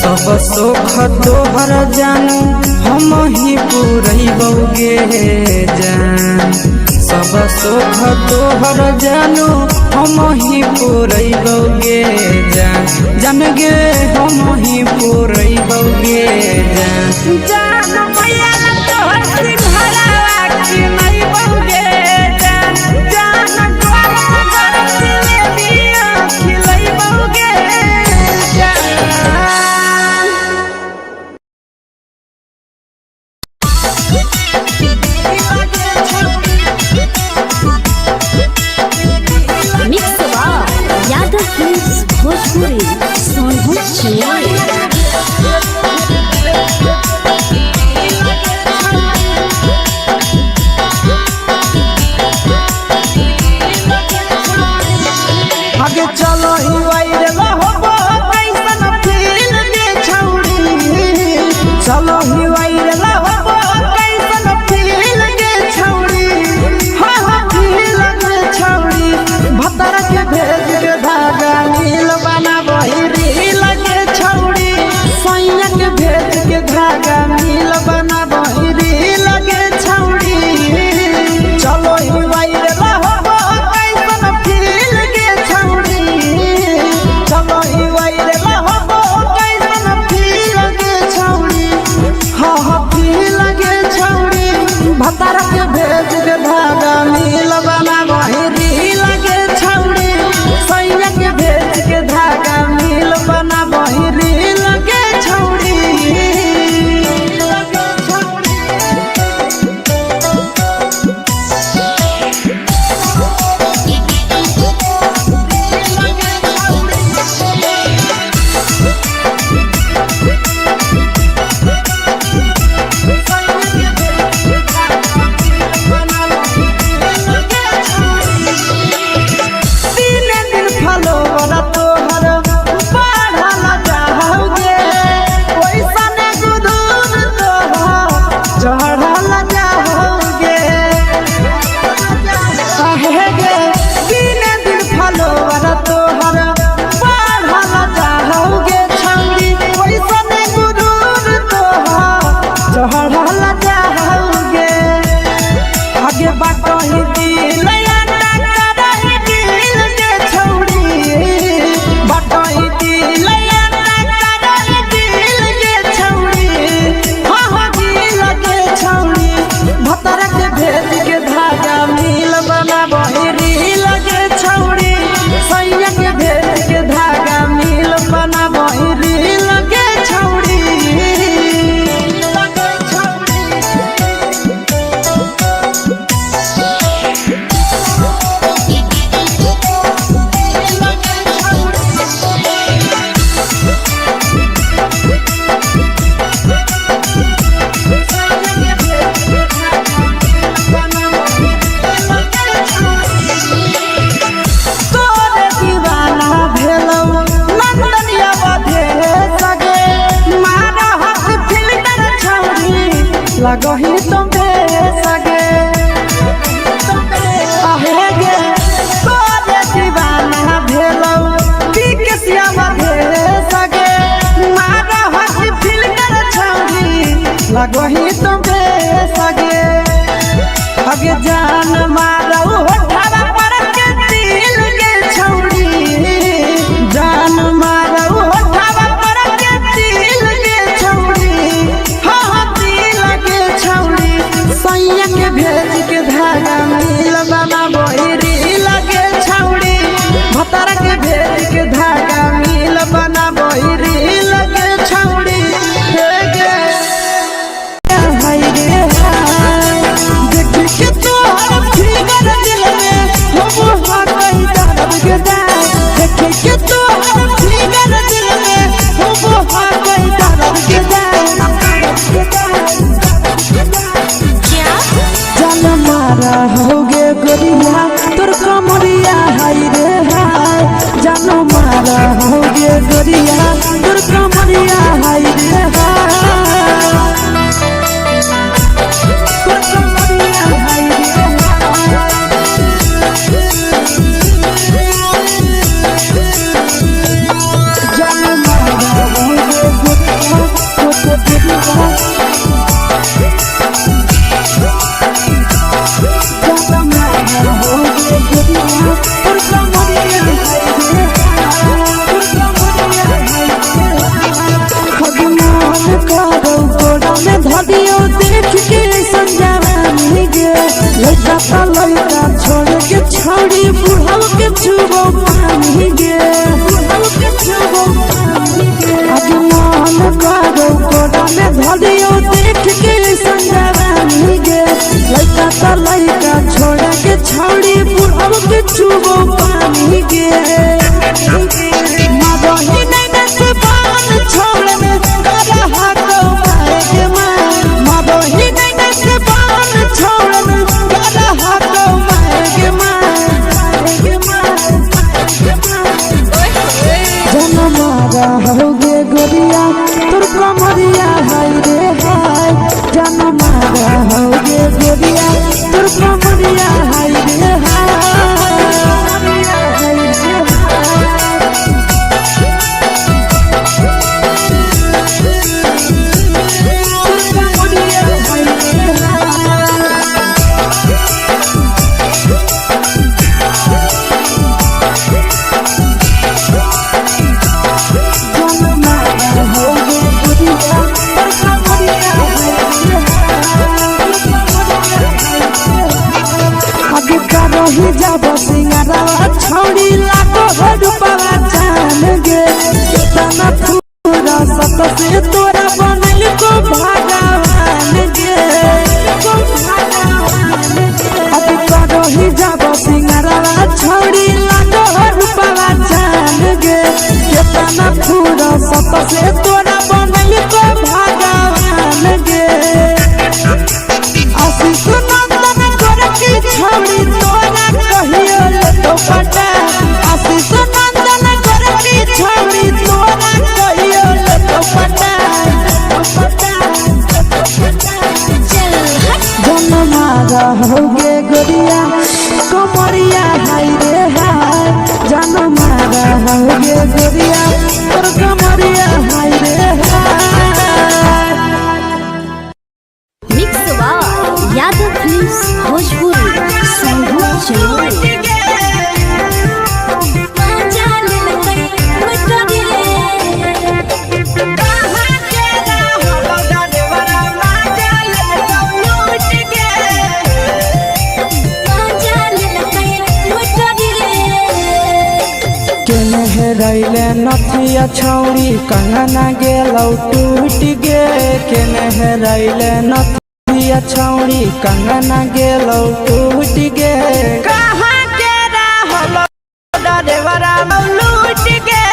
A: सब सुख तोहर जानू हम ही पुरैबौगे जान। सब सुख तोहर जानू हम ही पुरैबौगे जान। जान गे हम ही पुरैबौगे जान।
C: जान मैया तोहर सिंघाड़ा खिलैबौगे जान। जान गरम गरम जिलेबिया खिलैबौगे जान।
B: मिक्स बार यादव फिल्म्स भोजपुरी सोनभद्र चमोली।
C: भेज के धागा मिल बना बहिरी लगे छौड़ी सैया के भेज के धागा मिल बना बहिरी लगे छौड़ी लगही तुम सगे आहे गे तोरे दीवाना भेलौ बिकसिया बधे सगे मारा हसी फिल्टर छौड़ी लगही तुम सगे अगे जान मारौ होठवा पर के दिल के छौड़ी जान मारौ होठवा पर के दिल के छौड़ी सैया के भेज के धागा मिल बना बहिरी लगे छौड़ी भतार के भेज के धागा मिल बना बहिरी लगे छौड़ी देख के तोहर फिगर दिल में हम हाथ दर्द के देख के तोहर फिगर दिल में हम हाथ दर्द के मारा होगे गोरिया तोर कमरिया हाय रे हाय जानो मारा होगे गोरिया तोर कमरिया हाय रे हाय तोर कमरिया हाय रे जानो मारा होगे गोरिया तोर कमरिया देख के संजावानी गे लड़का लड़का छोड़ के छौड़ी बुढ़ाव के छुबो पानी गे बुढ़ाव के छुबो पानी गे अजमान करो कोड़ा में धरियो देख के संजावानी गे लड़का लड़का छोड़ के छौड़ी बुढ़ाव के छुबो पानी गे मादही नहीं नस बान छोड़ में करा हाथों मारे के मादही नहीं नस बान छोड़ में करा हाथों मारे के जन मारा होगे गोरिया तोर कमरिया हाय रे हाय जन मारा होगे गोरिया तोर कमरिया हाय रे हाय
A: अभी करही जब सिंगारवा छौड़ी लाखो रुपवा जान गे कितना पूरा सत से तोरा बनल को भगवान गे अभी करही जब सिंगारवा छौड़ी लाखो रुपवा जान गे कितना पूरा सत से तोरा बनल को भगवान गे आशीष नंदन गोरखी छौड़ी तोरा कहियो ले तो पटा आशीष नंदन गोरखी छौड़ी तोरा कहियो ले तो पटा जनमा रहोगे गोरिया कमरिया हाय रे हाय जनमा रहोगे गोरिया तोर कमरिया हाय रे हाय।
B: Mix by Yadav films Bhojpuri संगीत चैनल।
A: रैले नथिया छौड़ी कंगना गेलौ टूट गे केने रैले नथिया छौड़ी कंगना गेलौ टूट गे
C: कहाँ के रहलो डरेवरा लूट गे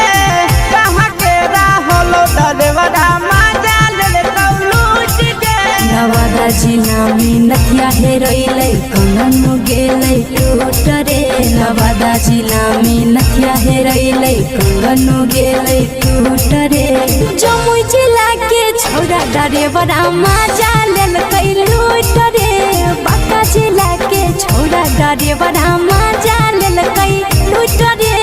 C: कहाँ के रहलो डरेवरा माजा ले लूट गे
B: नवादा जिला में नथिया हेरैलै कंगन गेलै टूट रे नवादा जिला में नथिया हेरैलै कंगन गेलै टूट रे जमुई जिला के छौड़ा डरेवरा माजा लेलकै लूट रे बांका जिला के छौड़ा डरेवरा माजा लेलकै लूट रे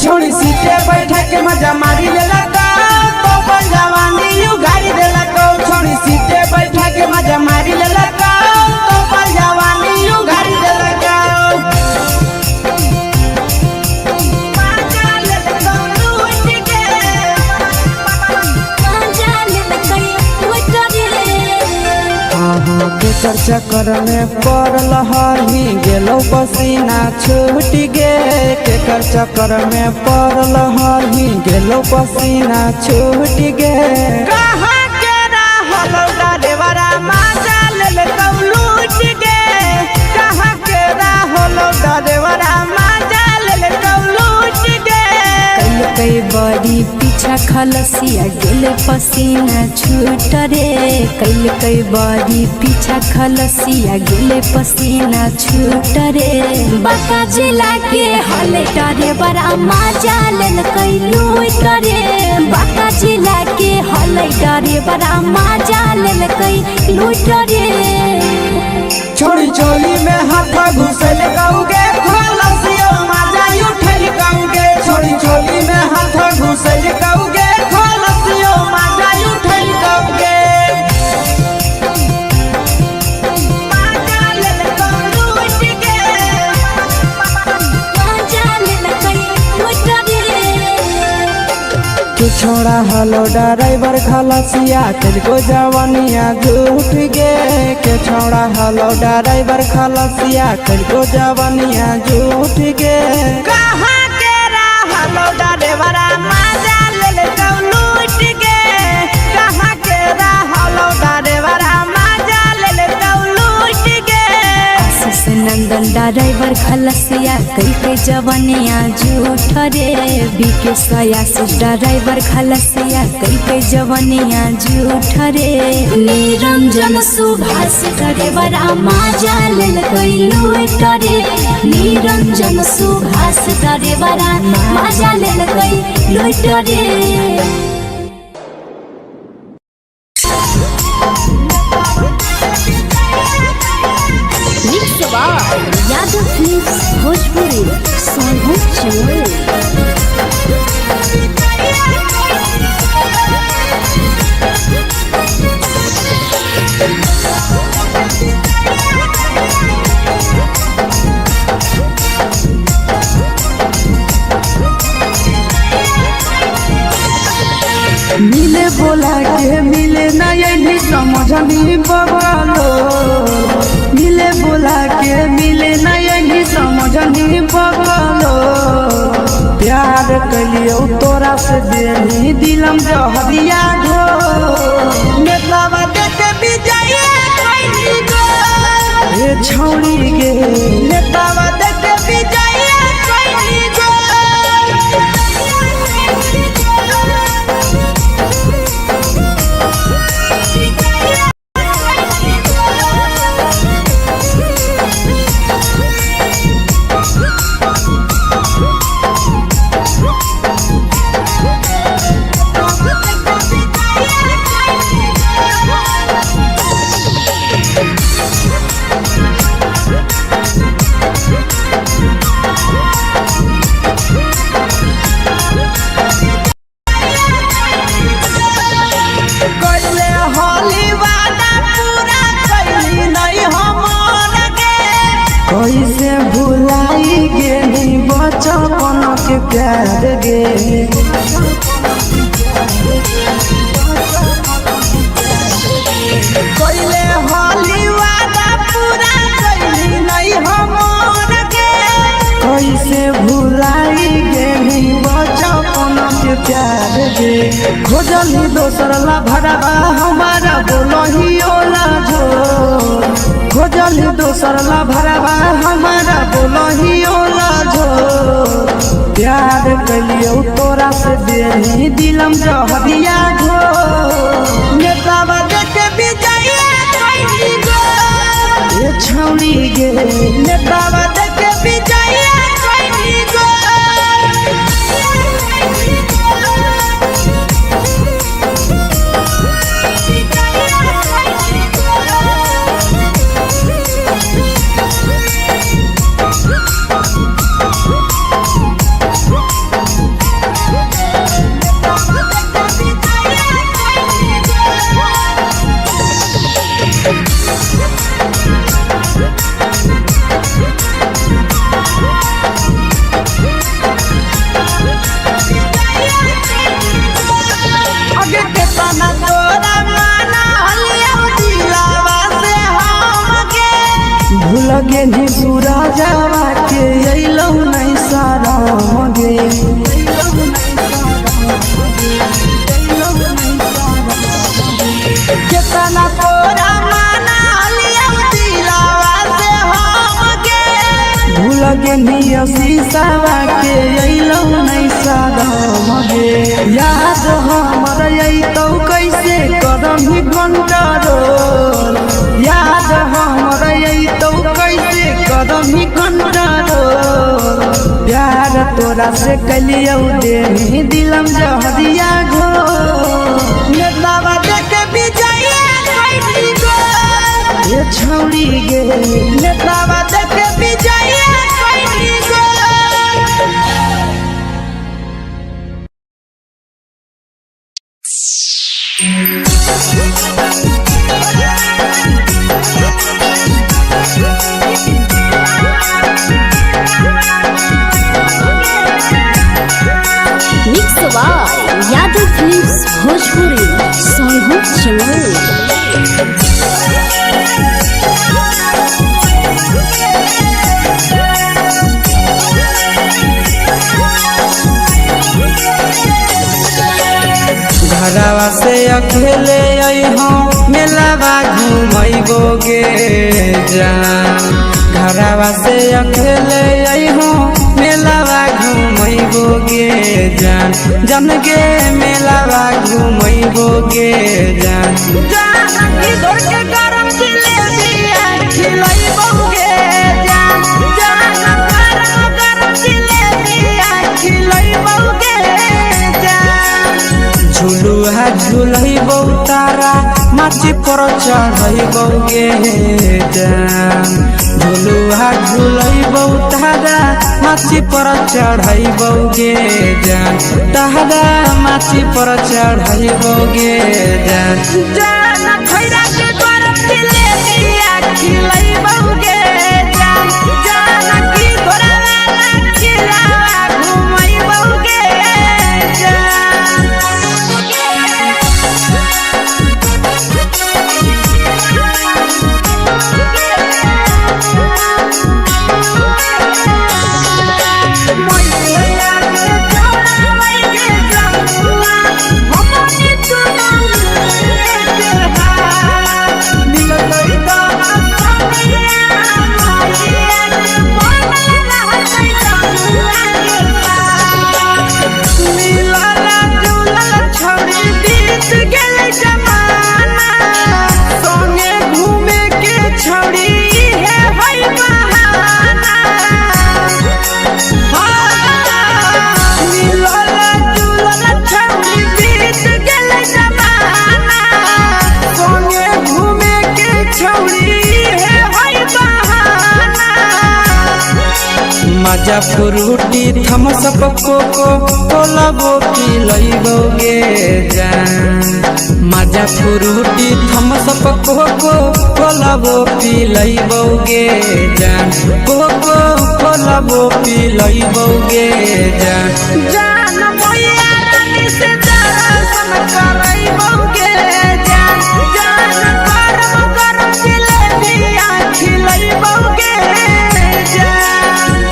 C: छोड़ी सीटे बैठा के मजा मारी लेला तो पर जवानी यू गाड़ी देला को छोड़ी सीटे बैठा के मजा मारी लेला तो पर जवानी यू गाड़ी देला
A: केकर चक्कर में पड़ल हही गेलौ पसीना छूट गे केकर चक्कर में पड़ल हही गेलौ पसीना छूट गे
C: कहाँ के रहलो डरेवरा माजा ले लूट गे कहाँ के रहलो डरेवरा माजा ले लूट गे
B: कई बड़ी पीछा खलसिया गेल पसीना छूट रे कई बड़ी पीछा खलसिया गेल पसीना छूट रे बांका जिला के हले डरे बड़ा माजा लेल कई लूट रे बांका जिला के हले डरे बड़ा माजा लेल कई लूट रे
C: छोड़ी चोली में हाथ घुसल गौगे खलसियो माजा उठल गौगे छोड़ी चोली में हाथ घुसल गौगे खलसियो माजा उठल गौगे माजा ले लूट गे
B: माजा लेल कई लूट रे
A: तू छोड़ा हलो ड्राइवर खलसिया तेलको जवानिया झूठ गे के छोड़ा हलो ड्राइवर खलसिया तेलको जवानिया झूठ गे
C: कहाँ के रहलो डरेवरा माजा ले लूट गे कहाँ के रहलो डरेवरा माजा ले लूट गे
B: आशीष नंदन ड्राइवर खलसिया कई जवानिया झूठ रे बीके आशीष ड्राइवर खलसिया कई जवानिया झूठ रे निरंजन सुभाष ड्राइवरा माजा लेल कई लूट रे निरंजन सुभाष ड्राइवरा माजा लेल कई लूट रे यादव फिल्म्स भोजपुरी संगीत चैनल।
A: मिले बोला के मिले नहीं समझनी बगलो मिले बोला के
C: बुझनी बगलो प्यार कलियो तोरा से देनी दिलम जहरिया घो नेतावा देते विजय कैली गो ए छौरी गे नेतावा देते विजय कैली गो कैसे भुलाई गेली बचपन के प्यार गे कैले होली वादा पूरा कैली नहीं हमर गे कैसे भुलाई गेली बचपन के प्यार गे खोजली दोसर ला भरवा हमारा बोलही ओला झो खोजली दोसर ला भरवा हमारा बोलही ओला झो प्यार कलियो तोरा से देनी दिलम जहरिया घो नेतावा देते विजय कैली गो ए छौरी गे नेतावा देते विजय कैली गो भूलगे नी सूरजवा के अइलौ नहीं सारा मगे केतना तोरा माना लिया दिलावा से हमगे भूलगे नी शीशावा के अइलौ नहीं सारा मगे याद हमर अइतौ कैसे करम कंट्रोल याद हमर अइतौ कैसे करम कंट्रोल प्यार तोरा से कलियो देनी दिलम जहरिया घो नेतावा देते विजय कैली गो ए छौरी गे नेतावा देते विजय कैली गो
B: यादव फिल्म्स भोजपुरी सोनू चैनल
A: घरवा से अकेले अइहो मेलावा घुमैबोगे जान घरवा से अकेले अइहो मेलावा घुमैबोगे जान जन गे मेलावा घुमैबोगे जान
C: जान की दौड़ के गरम जिलेबी खिलैबोगे जान जान गरम जिलेबी खिलैबोगे जान
A: झुलुहा झुलैबौ तारा माची पर चढ़ैबोगे जान झुलुहा झुलैबौ तारा माची पर चढ़ैबोगे जान तारा माची पर चढ़ैबोगे जान
C: जान खैरा के गरम जिलेबी खिलैबोगे जान जान की घोड़ा वाला खिलावा घुमैबोगे जान
A: माजा फ्रूटी थम्स अप कोको कोला वो पी लइबोगे जान माजा फ्रूटी थम्स अप कोको कोला वो पी लइबोगे जान कोको कोला वो पी लइबोगे जान
C: जान मोया रानी से दर्शन करइबोगे जान जान गरम गरम जिलेबिया खिलइबोगे जान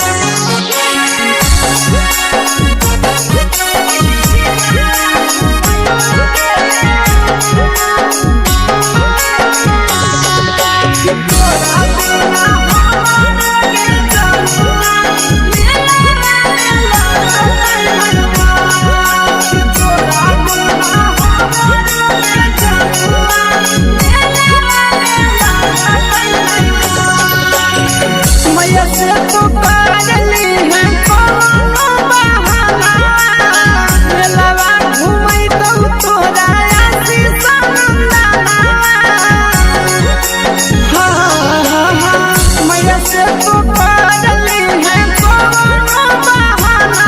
C: मैया से तो पागली है कोनो बहाना मेलावा घूमै तो तोरा आसी सनंदना मैया से तो पागली है कोनो बहाना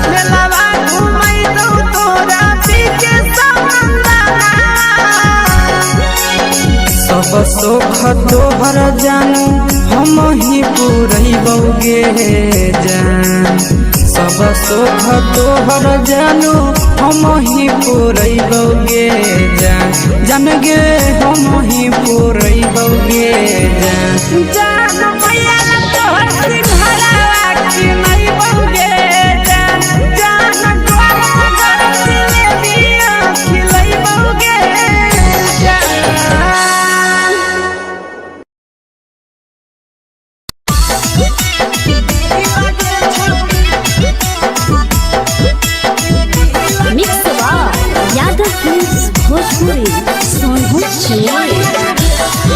C: मेलावा घूमै तो तोरा पीछे सनंदना
A: सब सुख तोहर जानू हम ही पूरइबोगे जान सब सुख तोहर जानू हम ही पूरइबोगे जान जान गे हम ही पूरइबोगे जान
C: जान मैया तोहर सिंघाड़ा खिलइबोगे जान जान गरम गरम जिलेबिया खिलइबोगे जान
B: मिक्स यादव फिल्म्स भोजपुरी सोनू चिड़िया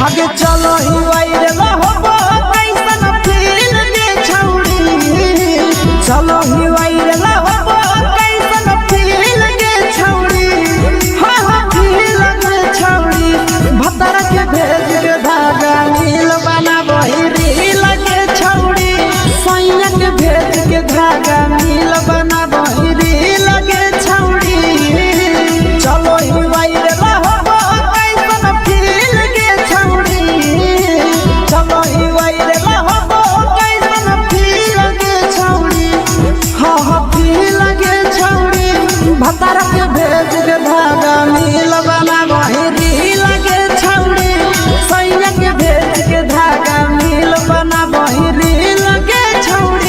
C: आगे चलो ही वायरल होबो कैसन फील के छौड़ी चलो ही वायरल होबो कैसन फील के छौड़ी हाँ हाँ फील के छौड़ी भतर के भेज के धागा नील बना बहिरी लगे छौड़ी सैया के भेज के धागा नील बना बहिरी लगे छौड़ी चलो ही वायरल होबो कैसन फील के छौड़ी चलो ही वायरल होबो कैसन फील के छौड़ी हाँ हाँ फील के छौड़ी भतर के भेज के धागा नील बना बहिरी लगे छौड़ी सैया के भेज के धागा नील बना बहिरी लगे छौड़ी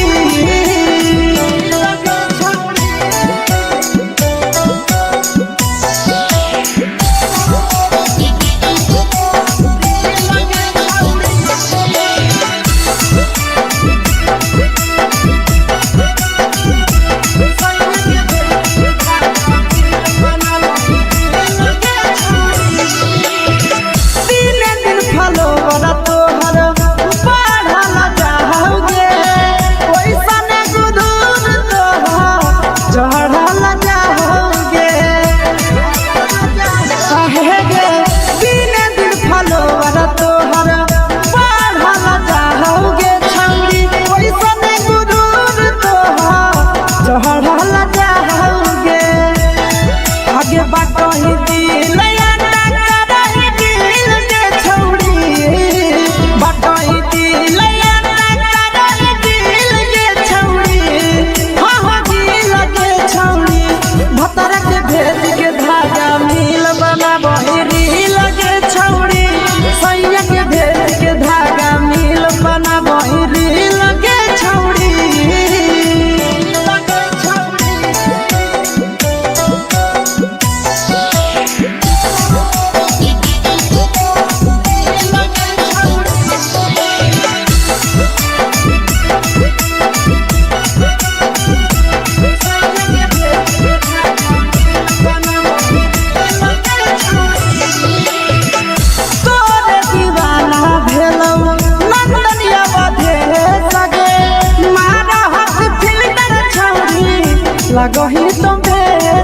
C: लगही तुम्हें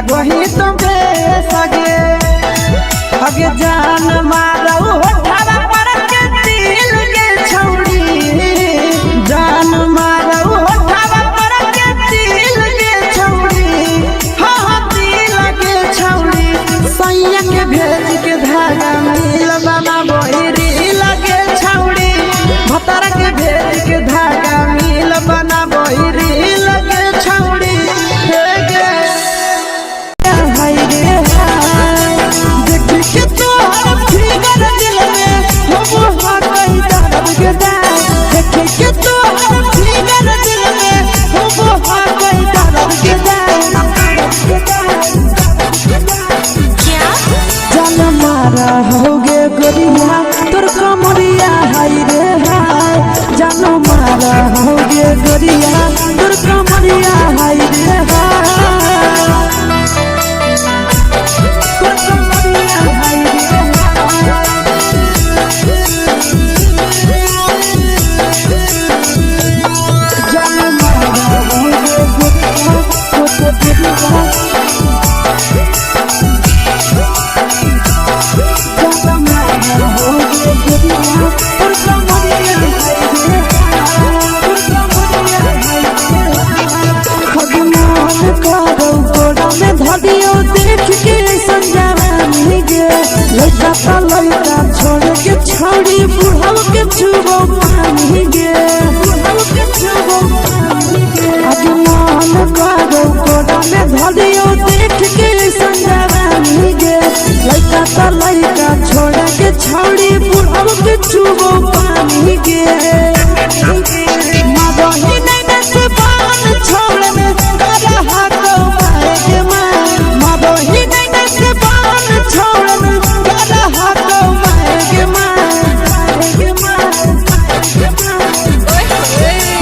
C: लगही तुमे सगे अगे जान मारो होठावा पर के दिल के छौड़ी जान मारो होठावा पर के दिल के छौड़ी हाँ दिल के छौड़ी सैया के भेज के धागा मिल बना बोरी लगे छौड़ी भतर के भेज के धागा मिल बना बोरी लगे छौड़ी के तोहर फिगर दिल में हो हाथ कहीं दर्द के दाग देखे के तोहर फिगर दिल में हो हाथ कहीं दर्द के दाग जान मारा होगे गोरिया तोर कमरिया हाय रे हाय जान मारा होगे गोरिया तोर कमरिया हाय रे हाय लड़का छोड़ के छौड़ी बुढ़ाव के छुबो पानी गे आज मान करो कोड़ा में धरियो देख के संजवानी गे लड़का छोड़ के छौड़ी बुढ़ाव के छुबो पानी गे मादही नहीं से बान छोड़ में करा हाथो मारे के मां मादही नहीं से बान छोड़ में करा हाथो मारे के मां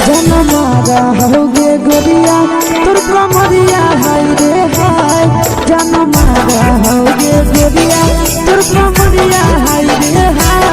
C: जनमारा होगे गोरिया तोर कमरिया हाय रे हाय जनमारा होगे गोरिया तोर कमरिया हाय रे हाय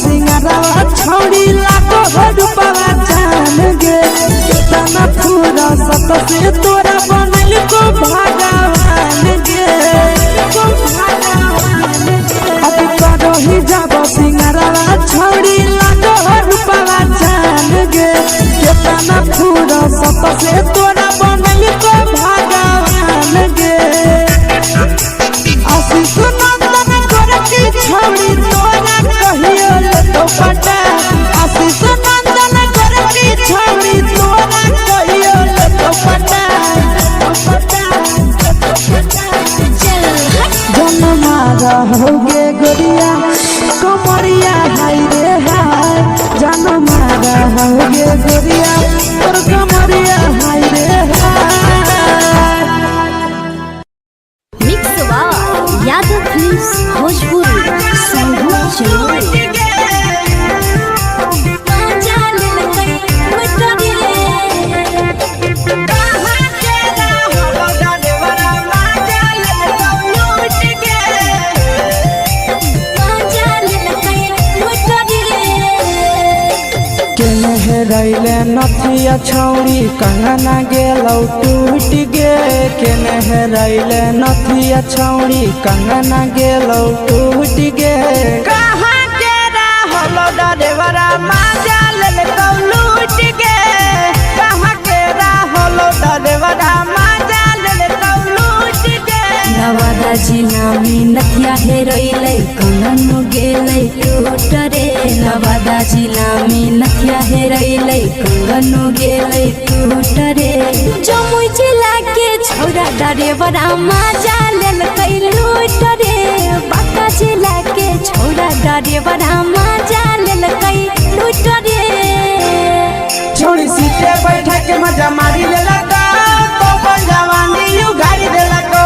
C: सिंगारा छौड़ी लाखो रुपवा जान गे कितना पूरा सत से तोरा बनल को भगवान गे अभी करो ही जब सिंगारा छौड़ी लाखो रुपवा जान गे कितना पूरा सत से तोरा बनल को भगवान गे आशीष नंदन करती छौड़ी तोरा कहियो तो पटा आशीष नंदन करती छौड़ी तोरा कहियो तो पटा जनमारा होगे गोरिया कमरिया हाय रे हाय जनमारा होगे गोरिया तोर कमरिया हाय रे हाय
B: मिक्सवा यादव फिल्म्स भोजपुरी संगीत चैनल
A: रैले नथिया छौड़ी कंगना गेलौ टूट गे केने रैले नथिया छौड़ी कंगना गेलौ टूट गे
C: कहाँ के रहलो डरेवरा माजा लेलकौ लूट गे कहाँ के रहलो डरेवरा माजा लेलकौ लूट गे
B: नवादा जिला में नथिया हेरैलै कंगन गेलै टूट रे नवादा जिला में नथिया हेरैलै कंगन गेलै टूट रे जमुई जिला के छौड़ा डरेवरा माजा लेलकै लूट रे बांका जिला के छौड़ा डरेवरा माजा लेलकै लूट रे
C: छोड़ी सीटे बैठा के मजा मारी लेलकौ तो जवानी यू गाड़ी देलकौ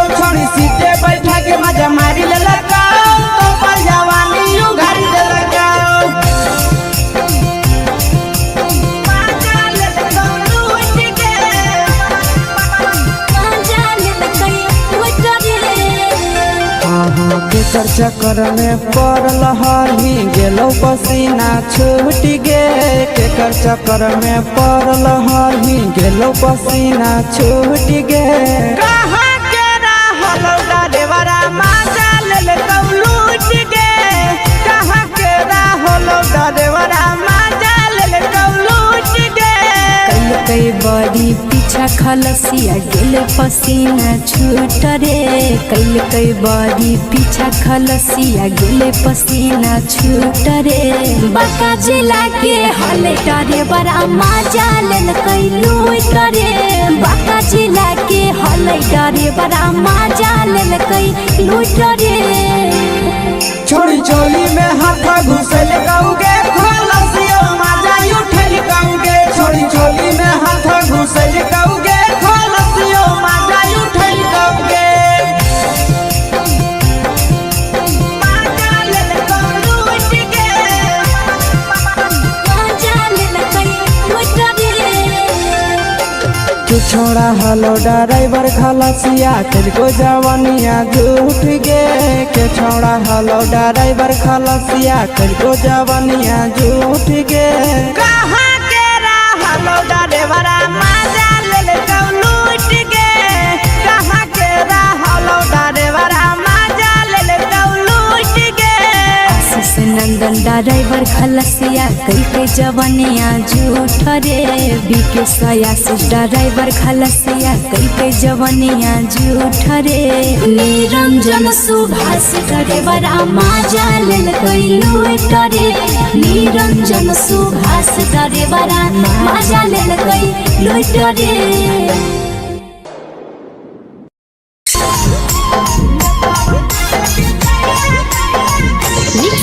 A: केकर चक्कर में पड़ल हरी गेलो पसीना छूट गे केकर चक्कर में पड़ल हरी गेलो पसीना छूट गे
C: कहाँ के रहल डरेवरा माजा लेल लूट गे कहाँ के रहल डरेवरा माजा लेल लूट गे
B: कई बड़ी पीछा खलसिया गेल पसीना छूट रे कई बड़ी पीछा खलसिया गेल पसीना छूट रे बांका जिला के हले डरे बड़ा मजा लेल कई लूट रे बांका जिला के हले डरे बड़ा मजा लेल कई लूट रे
C: छोड़ी चोली में हाथ घुसल गाऊगे खलसियो माजा उठल गाऊगे छोड़ी चोली में हाथ घुसल गाऊगे खलसियो माजा उठल गाऊगे माजा लेल लूट गे
B: मजा लेल कई लूट रे
A: तू छोड़ा हलो ड्राइवर खलसिया तेरे जवानिया झूठ गे के छोड़ा हलो ड्राइवर खलसिया तेरे जवानिया झूठ गे
C: कहाँ के रहल डरेवरा माजा लेल लूट गे कहाँ के रहल डरेवरा माजा लेल लूट गे
B: आशीष नंदन ड्राइवर खलसिया कई जवनिया झूठ रे बीके आशीष ड्राइवर खलसिया कई जवनिया झूठ रे निरंजन सुभाष ड्राइवर मजा लेल कई लूट रे निरंजन सुभाष ड्राइवर मजा लेल कई लूट रे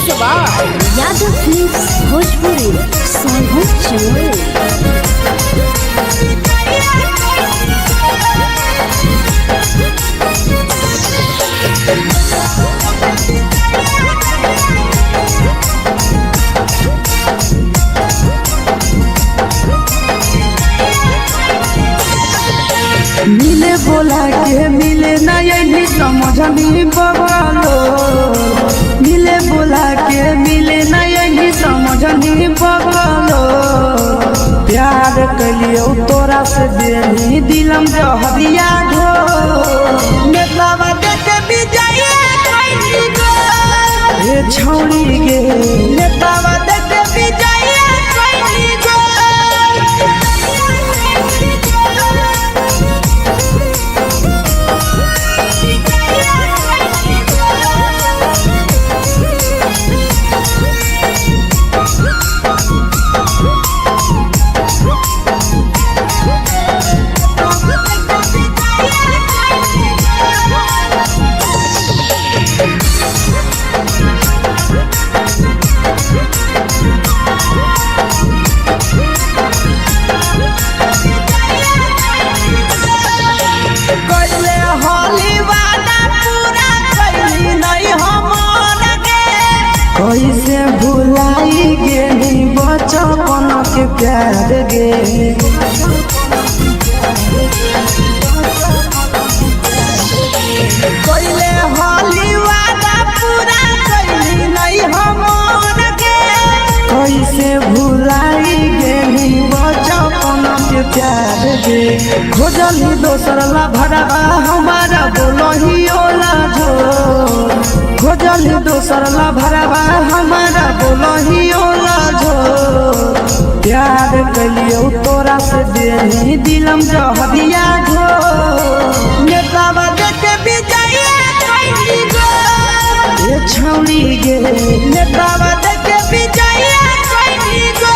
B: यादव फिल्म्स भोजपुरी सोनभद्र चैनल
C: मिले बोला के मिले नहीं समझनी बगलो मिले बोला के मिले नहीं समझनी बगलो प्यार कलियो तोरा से देनी दिलम जहरिया घो नेतावा देखे विजय कैली गो ये छौड़ी गे नेतावा देखे विजय कैली गो कैसे भुलाई गेली बचपन के प्यार गे कैले हाली वादा पूरा कैली नहीं हमर गे कैसे भुलाई गेली बचपन के प्यार गे खोजली दोसर ला भरवा हमारा बोलही ओला जो खोजली दोसर ला भरवा हमारा बोलही ओला जो प्यार कलियो तोरा से देनी दिलम जहरिया घो नेतावा देखे विजय कैली गो ये छौड़ी गे नेतावा देखे विजय कैली गो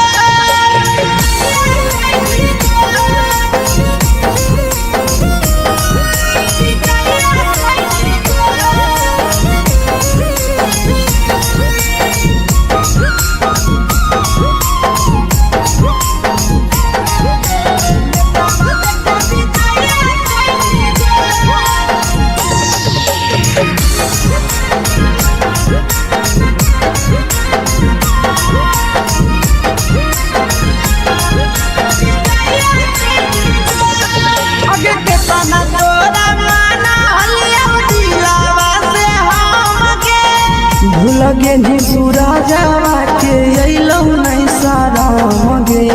A: भूल गेली सूरजवा के अइलौ नहीं शरम गे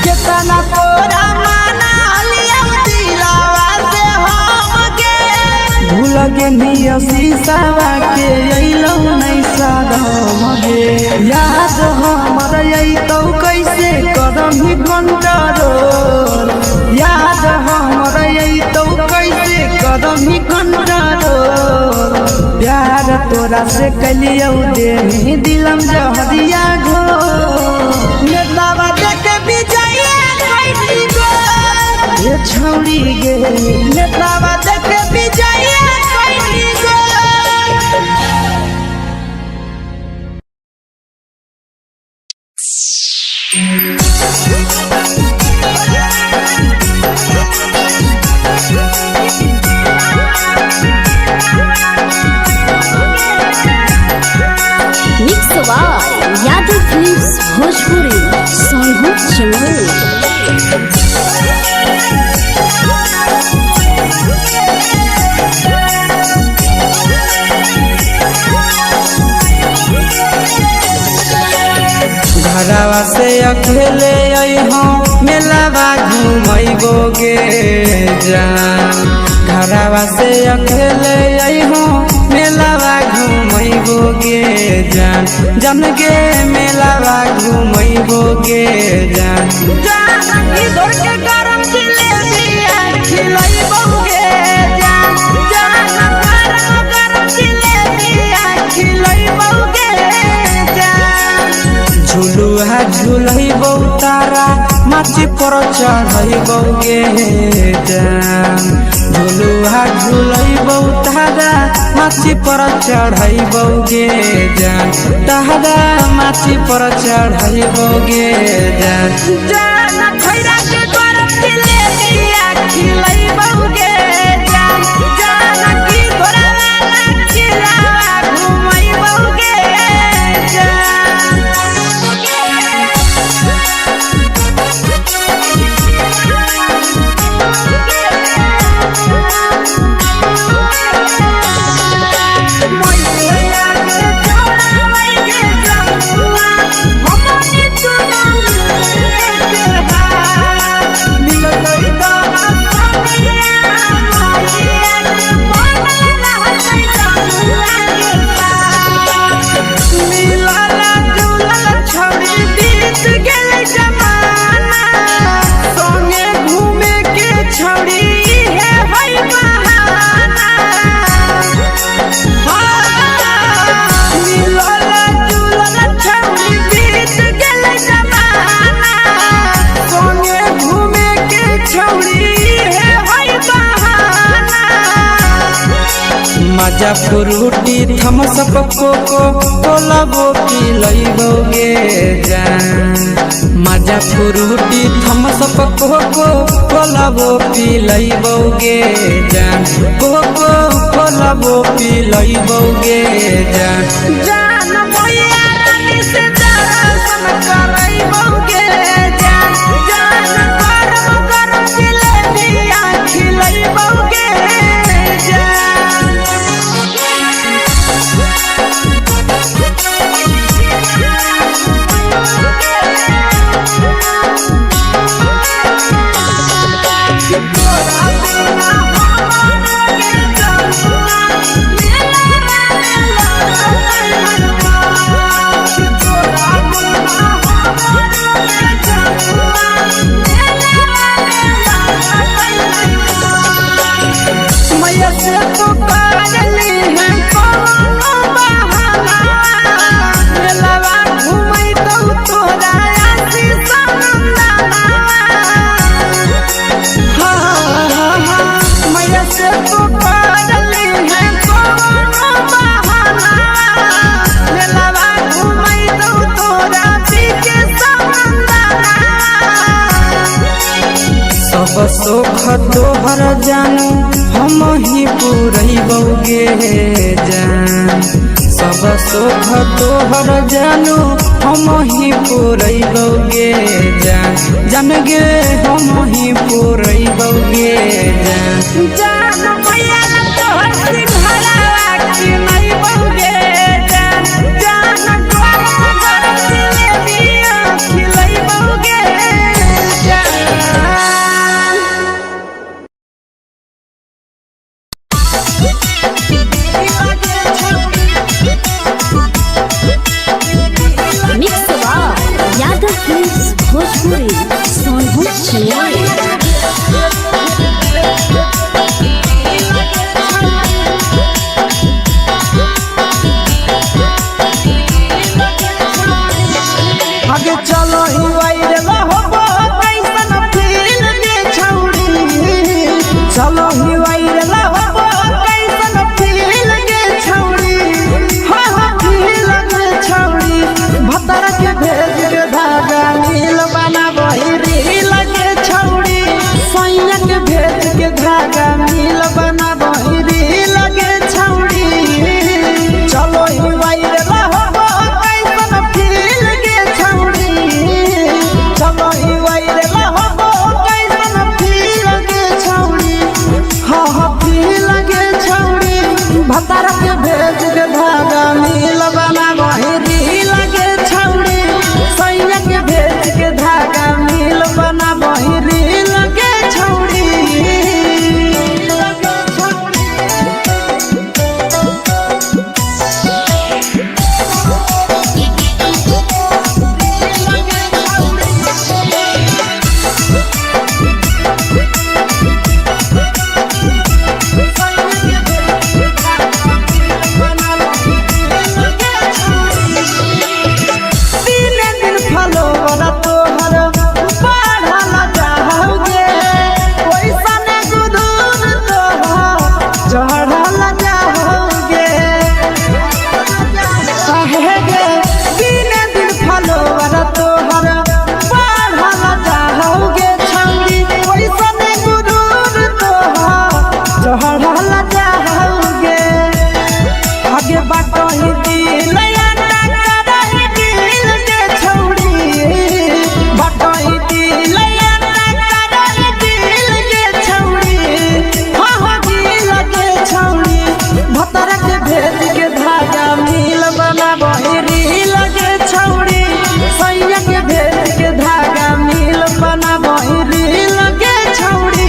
C: कितना तोरा माना लिया दिलावा से हम गे
A: भूल गेली शीशावा के अइलौ नहीं शरम गे याद हमर अइतौ कैसे करम ही कंट्रोल याद हमर अइतौ कैसे करम ही कंट्रोल प्यार तोरा से कलियौ देनी दिलम जहरिया घो
C: नेतावा देख विजय कैसी गो
A: ये छौड़ी गे
C: नेतावा देख विजय कैसी गो
B: मिक्स आवाज यादव फिल्म्स भोजपुरी सोनू चमोली।
A: घरवा से अकेले अइहाँ मेलावा घूमैबो गे जान घरवा से अकेले अइहाँ मेलावा घूमैबो गे जान जन गे मेलावा घूमैबो गे जान
C: इधर के गरम जिलेबिया खिलैबौ गे जान गरम जिलेबिया खिलैबौ गे जान
A: झुलुहा झुलैबौ तारा माची पर चढ़ैबौ गे जान झुलुहा झुलैबौ तारा माची पर चढ़ैबौ गे जान तारा माची पर चढ़ैबौ गे जान
C: खैरा के गरम जिलेबिया खिलैबौ गे जान की घोड़ावाला खिलावा घुमैबौ गे जान
A: मजा फ्रूटी थम्स अप कोको कोला वो पिलैबौ गे जान मजा फ्रूटी थम्स अप कोको कोला वो पिलैबौ गे जान कोको कोला वो पिलैबौ गे जान
C: जान भैया रानी से दर्शन करैबौ गे जान गरम गरम जिलेबिया खिलैबौ गे जान
A: सुख तोहर जानू हम ही पुरैबौ गे जान सब सुख तोहर जानू हम ही पुरैबौ गे जान जान गे हम ही पुरैबौ गे जान
C: आगे चलो ही वायरल होबो कैसन फील के छौड़ी चलो ही वायरल होबो कैसन फील के छौड़ी हाँ हाँ फील के छौड़ी भतर के भेज के धागा नील बनाबो रील के छौड़ी सैया के भेज के धागा नील बनाबो रील के छौड़ी चलो ही वायरल होबो कैसन फील के छौड़ी चलो ही वायरल होबो कैसन फील के छौड़ी हाँ हाँ फील के छौड़ी भतर के भेज के धागा नील बनाबो रील के छौड़ी सैया के भेज के धागा नील बनाबो रील के छौड़ी आगे बाटो ही दिल के छौड़ी बाटो ही दिल के छौड़ी हाँ हाँ दिल के छौड़ी भतर के भेज के धागा मिल बनाबो रील के छौड़ी सैया के भेज के धागा मिल बनाबो रील के छौड़ी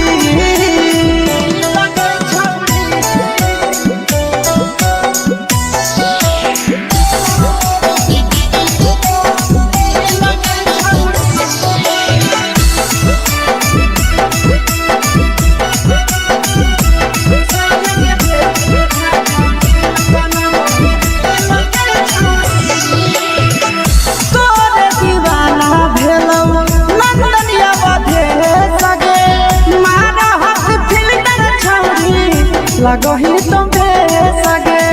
C: लगो ही तुम्हे सगे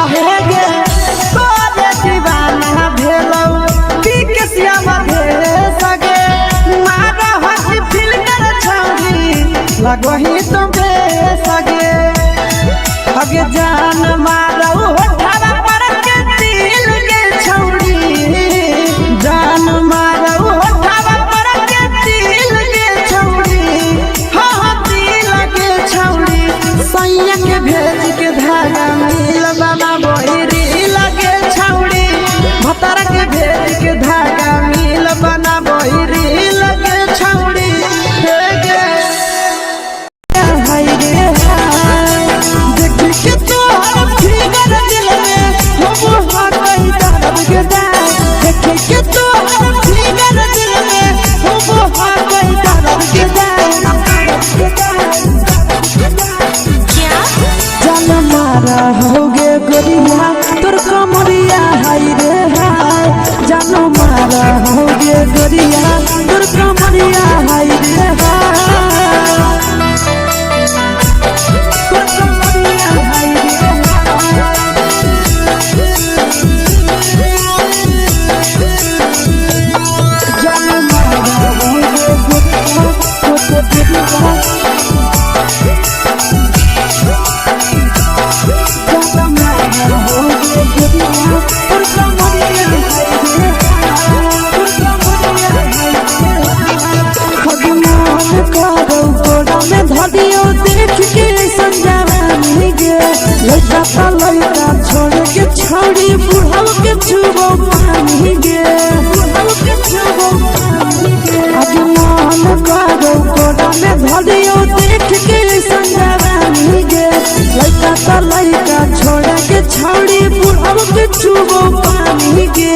C: आहे गे तोरे दीवाना भेलो बिकसिया मधे सगे मारा हसी फिल्टर छौड़ी लगो ही तुम्हे सगे अगे जान मारो होठा पर के दिल के छौड़ी जान मारो होठा पर के दिल के छौड़ी हाँ हाँ छौड़ी सैया के भेज के धागा मिल बनाबो रील के छौड़ी भतर के भेज के धागा मिल बनाबो रील के छौड़ी हाय रे हाय देख के तोहर फिगर दिल में हम हो गई दर्द के दाग देख के तोहर फिगर दिल में हम हो गई दर्द के दाग जान मारा होगे गोरिया तोर कमरिया हाय रे हाय जान मारा होगे गोरिया तोर कमरिया हाय रे हाय तोर कमरिया हाय रे जान मारा होगे गोरिया तोर कमरिया लड़का छोड़ के छौड़ी बुढ़ाव के छुबो पानी गे आज मन करो कोड़ा में धरियो देख के संजवानी गे लड़का छोड़ के छौड़ी बुढ़ाव के छुबो पानी गे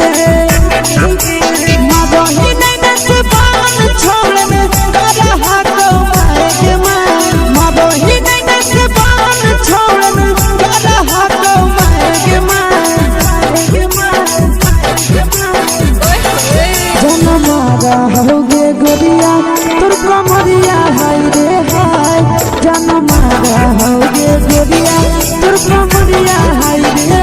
C: मगही नहीं से
A: कमरिया हाय रे हाय जान मारा हो गे गोरिया तोर कमरिया हाय रे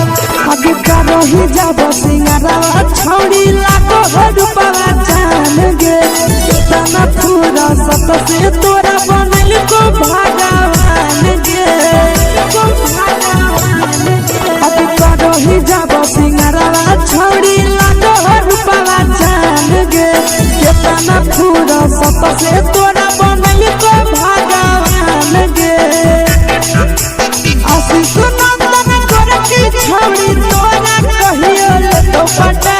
A: रही जब सिंगारा छौड़ी लाखो रुपया जान गे तना पूरा सत से तोरा बनल को भगवान गे अब रही जब सिंगारा छौड़ी लाखो रुपया जान गे तना पूरा सत से तोरा बनल को भगवान गे आशीष नंदन करके छौड़ी तोरा कहियो ले तो पटा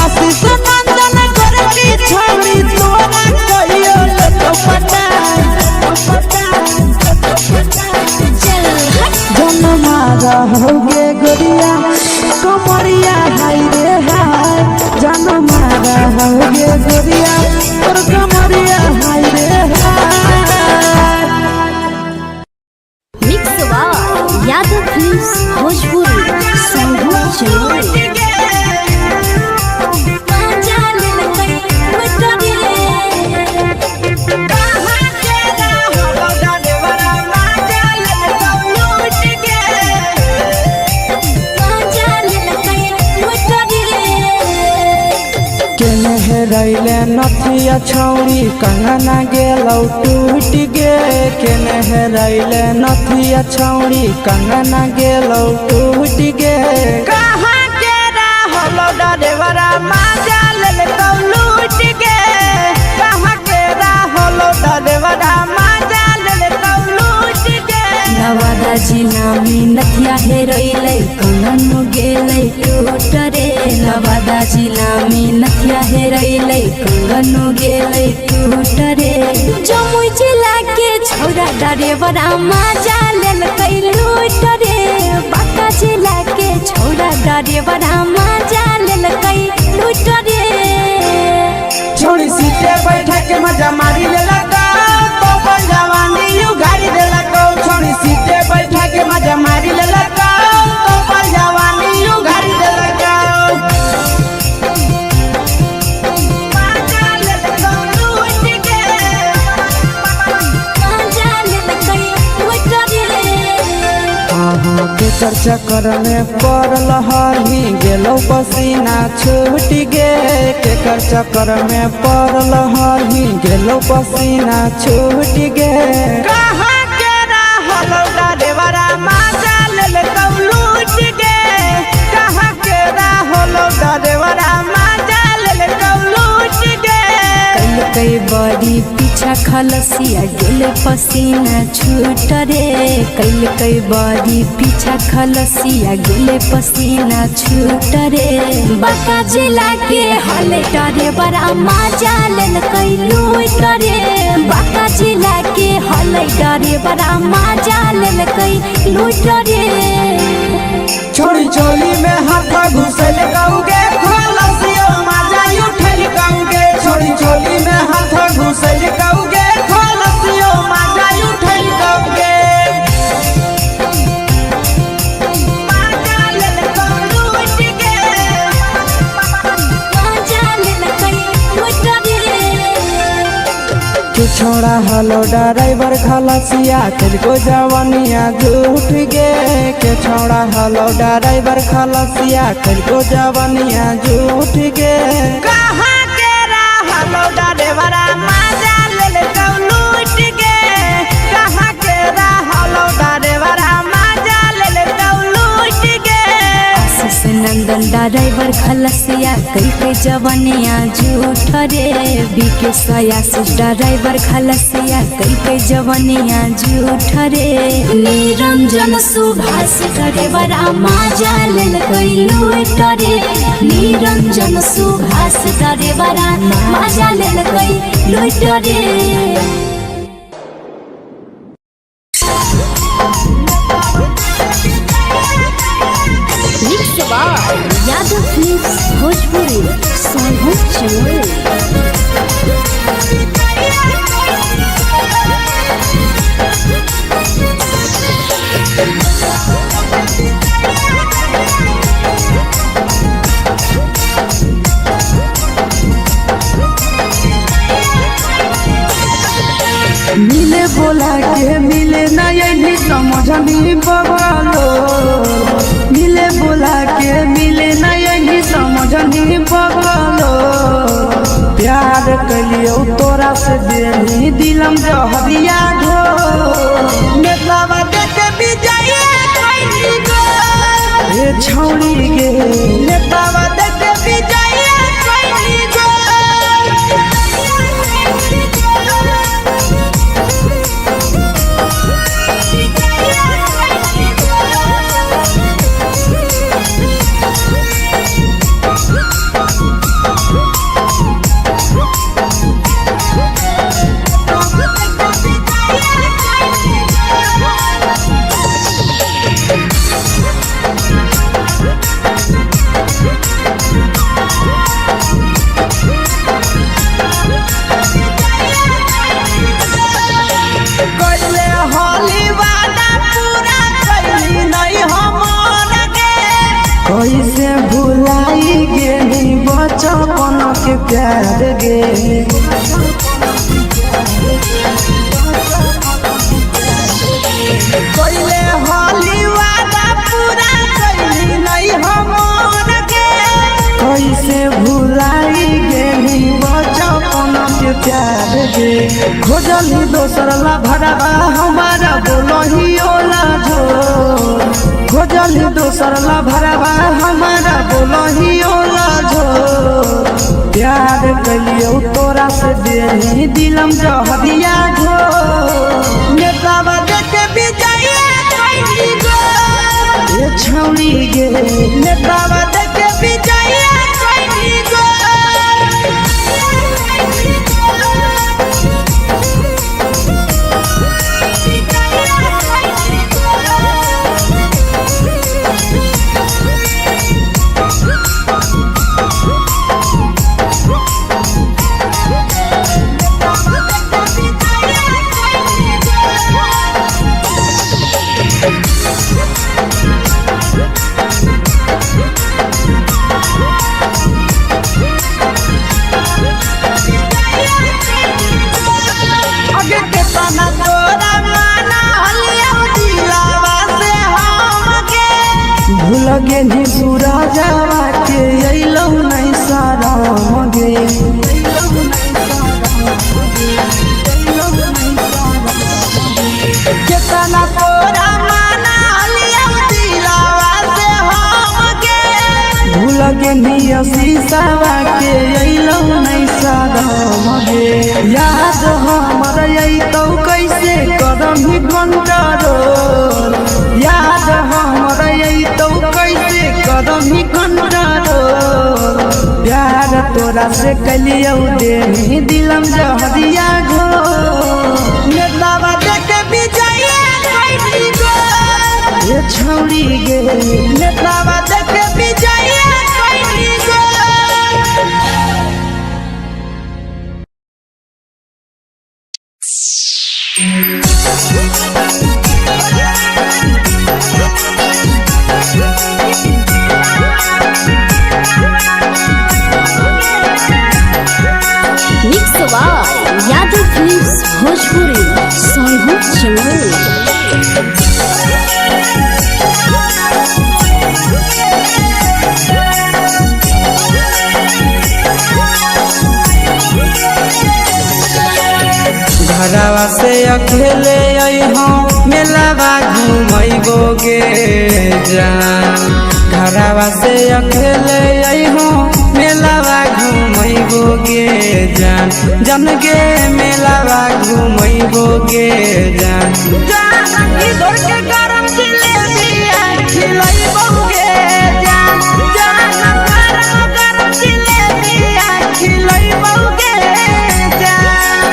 A: आशीष नंदन करके छौड़ी तोरा कहियो ले तो पटा जन्म रहोगे गोरिया कमरिया हाय रे हाय जन्म रहोगे गोरिया और कमरिया हाय रे हाय।
B: मिक्स वाह यादव फिल्म्स भोजपुरी संगीत चलो
A: रैले नथिया छौड़ी कंगना गेलौ टूट गे केने रैले नथिया छौड़ी कंगना गेलौ टूट गे
C: कहाँ के रहलो डरेवरा माजा ले तो लूट गे कहाँ के रहलो डरेवरा माजा ले तो लूट गे
B: नवादा जिला में नथिया हेरैले कंगन गेलै टूट रे नवादा जिला में नथिया हेरैले कंगन गेलै टूट रे जमुई जिला के छौरा डरेवरा माजा लेल कै लूट रे बांका जिला के छौरा डरेवरा माजा लेल कै लूट रे
C: छोड़ी सीटे बैठा के मजा मारी ले लगा तो बन जवानी यू गाड़ी दे लगा छोड़ी सीटे बैठा के मजा मारी ले लगा तो बन जवानी यू गाड़ी दे लगा
A: केकर चक्कर में पड़ल हरही गेलौ पसीना छूट गे केकर चक्कर में पड़ल हरही गेलौ पसीना छूट गे
C: कहाँ के रहलो डरेवरा माजा ले तो लूट गे कहाँ के रहलो डरेवरा माजा ले तो लूट गे
B: कई बड़ी पीछा खलसिया गेले पसीना छूट रे कई बड़ी पीछा खलसिया गेले पसीना छूट रे बांका जिला के हले डरे बड़ा माजा लेल कई लूट रे बांका जिला के हले डरे बड़ा माजा लेल कई लूट रे
C: छोड़ी चोली में हाथ घुसल गाऊंगे खलसियो माजा उठल गाऊंगे छोड़ी चोली में हाथ घुसल गाऊंगे खलसियो माजा उठल गाऊंगे माजा ले तो लूट गे
B: माजा लेल कई लूट रे
A: तू छोड़ा हलो ड्राइवर खलसिया तेरे जवानिया झूठ गे के छोड़ा हलो ड्राइवर खलसिया तेरे जवानिया झूठ गे
C: कहाँ के रहलो डरेवरा माजा ले तो लूट गे कहाँ के रहलो डरेवरा माजा ले तो लूट गे
B: आशीष नंदन ड्राइवर खलसिया कई जवनिया झूठ रे बीके आशीष ड्राइवर खलसिया कई जवनिया झूठ रे निरंजन सुभाष ड्राइवरा माजा लेल कई लूट रे निरंजन सुभाष ड्राइवरा माजा लेल कई लूट रे। By Yadav films Bhojpuri Sonu Chamoli.
C: मिले बोला के मिले ना यही समझनी बवालो, मिले बोला के मिले ना यही समझनी बवालो। प्यार कलियो तोरा से देनी दिलम जहरिया घो, नेतावा देखे विजय कैली गो ए छौड़ी गे, नेतावा देखे विजय कैली गो। कैसे भुलाई गेली बचपन के प्यार गे, कैले होली वादा पूरा कैली नहीं हमर गे। कैसे भुलाई गेली बचपन के प्यार गे, खोजली दोसर ला भरवा हमारा बोलही ओला झो, खोजली दोसर ला भरवा हमारा बोलही ओला झो। प्यार कलियो तोरा से देनी दिलम जहरिया घो, नेतावा देखे विजय कैली गो ए छौड़ी गे, नेतावा देखे विजय कैली गो। भूल गेली सूरजवा के अइलौ नहीं साराम गे, केतना तोरा माना लिया दिलावा से हम गे। भूल गेली शीशावा के अइलौ नहीं साराम गे, याद हमर अइतौ कैसे करम कंट्रोल, याद हमर अइतौ कैसे करम कंट्रोल। प्यार तोरा से कलियो देनी दिलम जहरिया घो, नेतावा देखे विजय कैली गो ए छौड़ी गे, नेतावा देखे विजय कैली गो।
B: Mix by Yadav films Bhojpuri Sonu चमोली।
A: घरवा से अकेले अइहो मेलावा घूमैबो गे जान, घरवा से अकेले अइहो मेलावा घूमैबो गे जान, जन गे मेलावा घूमैबो गे जान।
C: जान की दौड़ के गरम जिलेबिया खिलैबो गे जान, जान गरम जिलेबिया खिलैबो गे जान।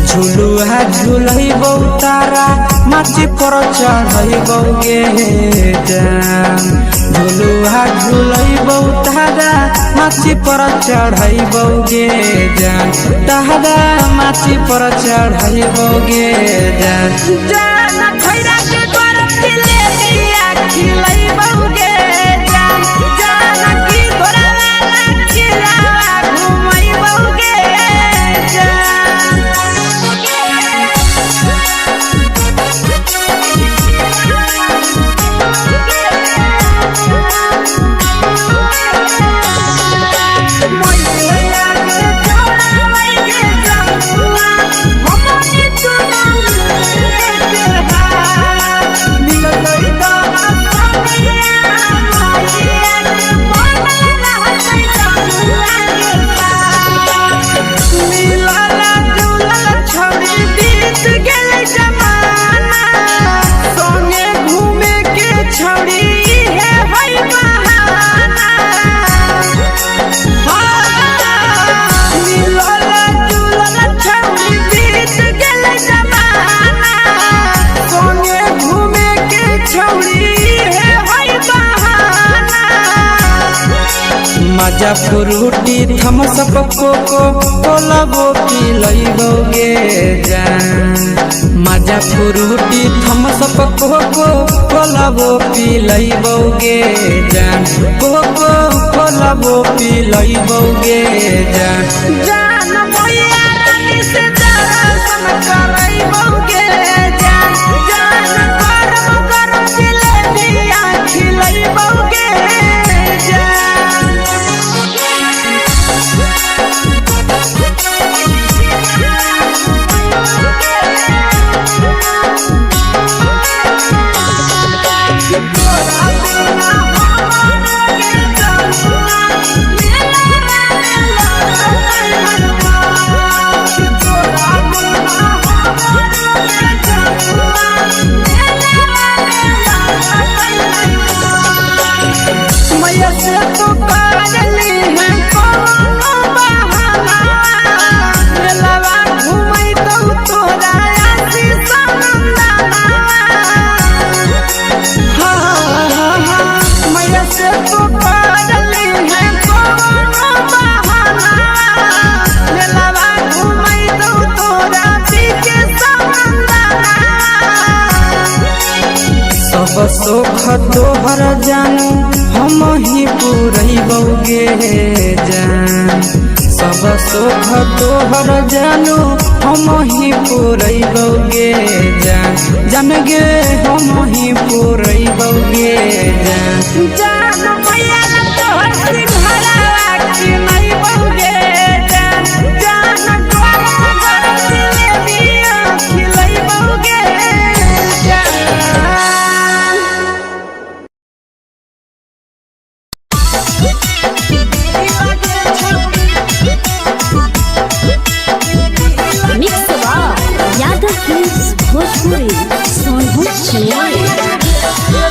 A: झुलुहा झुलैबो तारा माची पर चढ़ैबो गे जान, झुलुहा झुलैबौ तारा माची पर चढ़ैबौ गे जान तारा माची पर चढ़ैबौ गे जान
C: जान खैरा के गरम दिले दिया खिलैबौ गे जान जान की तोरा वाला खिला घुमैबौ गे जान
A: मजा फ्रूटी थम्स अप कोको कोला वो पी लैबौ गे जान मजा फ्रूटी थम्स अप कोको कोला वो पी लैबौ गे जान कोको कोला वो पी लैबौ गे जान
C: जान भैया रानी से दर्शन करैबौ गे जान जान गरम गरम जिलेबिया खिलैबौ गे जान मैया से तो पागली है कोनो बहाना मेलावा घुमै दौ तोरा आसी सनंदना मैया से तो पागली है कोनो बहाना मेलावा घुमै दौ तोरा पीके सनंदना
A: सब सुख तोहर जानू हम ही पुरैबौ गे जान सब सुख तोहर जानू हम ही पुरैबौ गे जान जान गे हम ही पुरैबौ गे जान
C: जान भैया तोहर सिंघाड़ा खिलैबौ गे जान जान गरम गरम जिलेबिया खिलैबौ गे जान
B: मिक्स यादव फिल्म्स भोजपुरी सोनभद्र चेन्नई।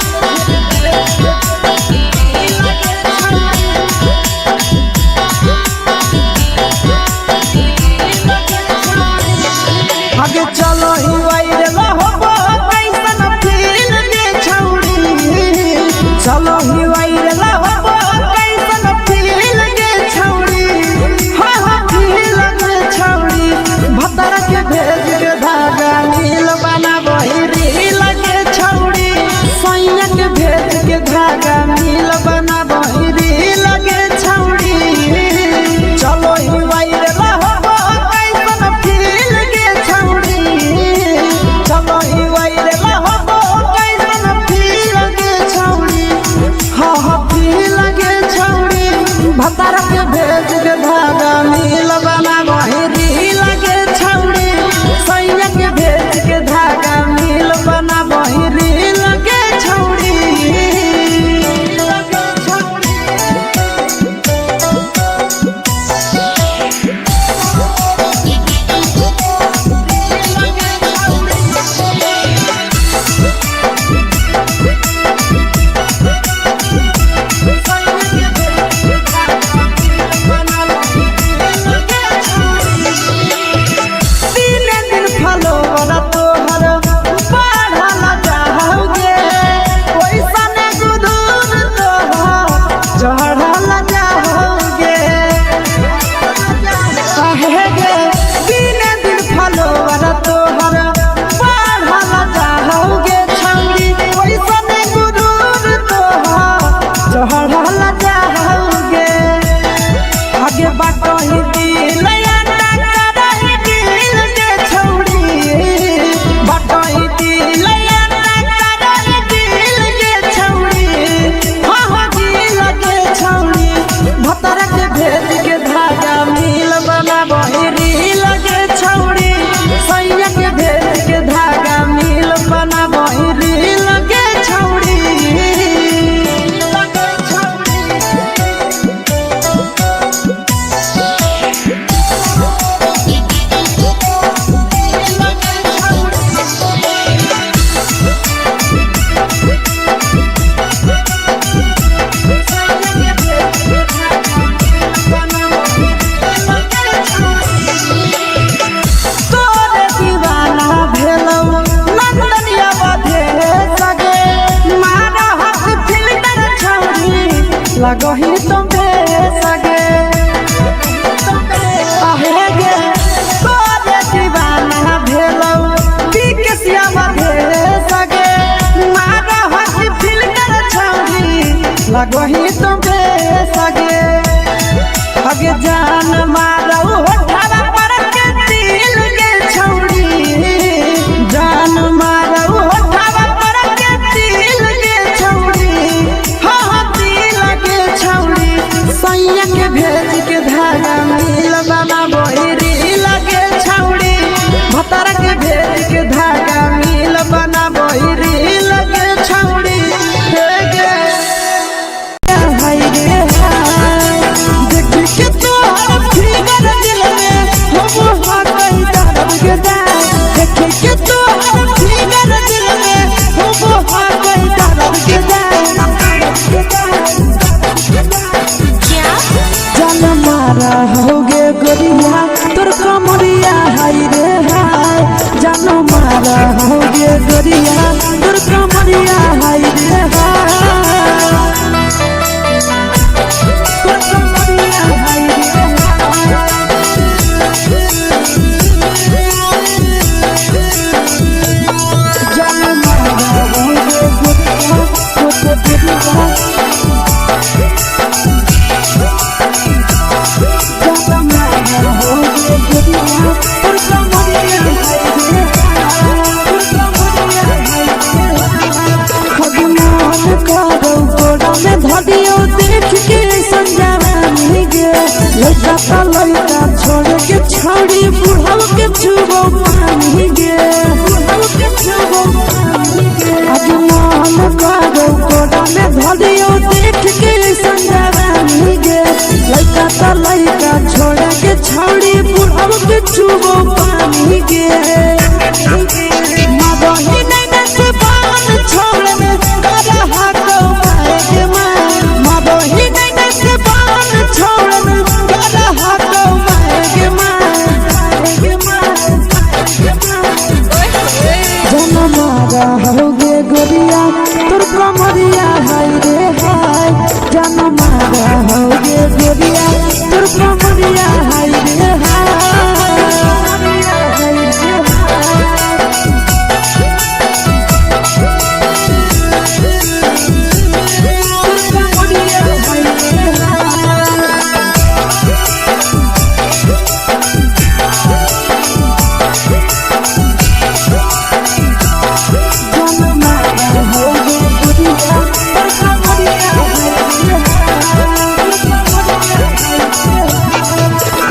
C: आगे चलो ही वायरल होबो कैसन फील दे छौड़ी चलो ही वायरल होबो कैसन फील दे छौड़ी हाँ फील दे छौड़ी भतर के भेज के धागा नील बनाबो रील के छौड़ी सैया के भेज के धागा नील बनाबो रील के छौड़ी चलो ही वायरल होबो कैसन फील के छौड़ी के भेज के धागा मिल बनाबई रील के छौड़ी हे गे हाय रे हाय देख के तोहर फिगर दिल में हो हाथई दर्द के दाग देख के तोहर फिगर दिल में हो हाथई दर्द के दाग जान मारा होगे गोरिया तोर कमरिया हाय रे हाय जान मारा होगे गोरिया तोर कमरिया हाय रे हाय तोर कमरिया हाय रे हाय जान मारा होगे गोरिया तोर कमरिया धदियो देख के संजावानी गे लइका त लइका छोड़ के छौड़ी बुढ़ाव के छुबो पानी गे बुढ़ाव के छुबो पानी गे आज मन करो कोडा में धदियो देख के संजावानी गे लइका त लइका छोड़ के छौड़ी बुढ़ाव के छुबो पानी गे मदही नहीं न से बान छोड़ में करा हाथ होगे गोरिया तोर कमरिया हाय रे हाय जान मारा होगे गोरिया तोर कमरिया हाय रे हाय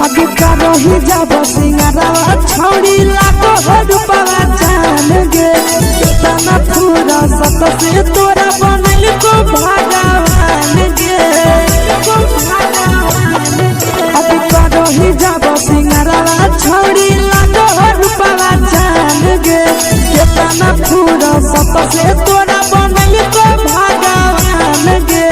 C: जब सिंगारवा छौड़ी लाखो रुपवा जान गे कितना पूरा सत से तोरा बनल को भगवान गे अभी करो ही जब सिंगारवा छौड़ी लाखो रुपवा जान गे कितना पूरा सत से तोरा बनल को भगवान गे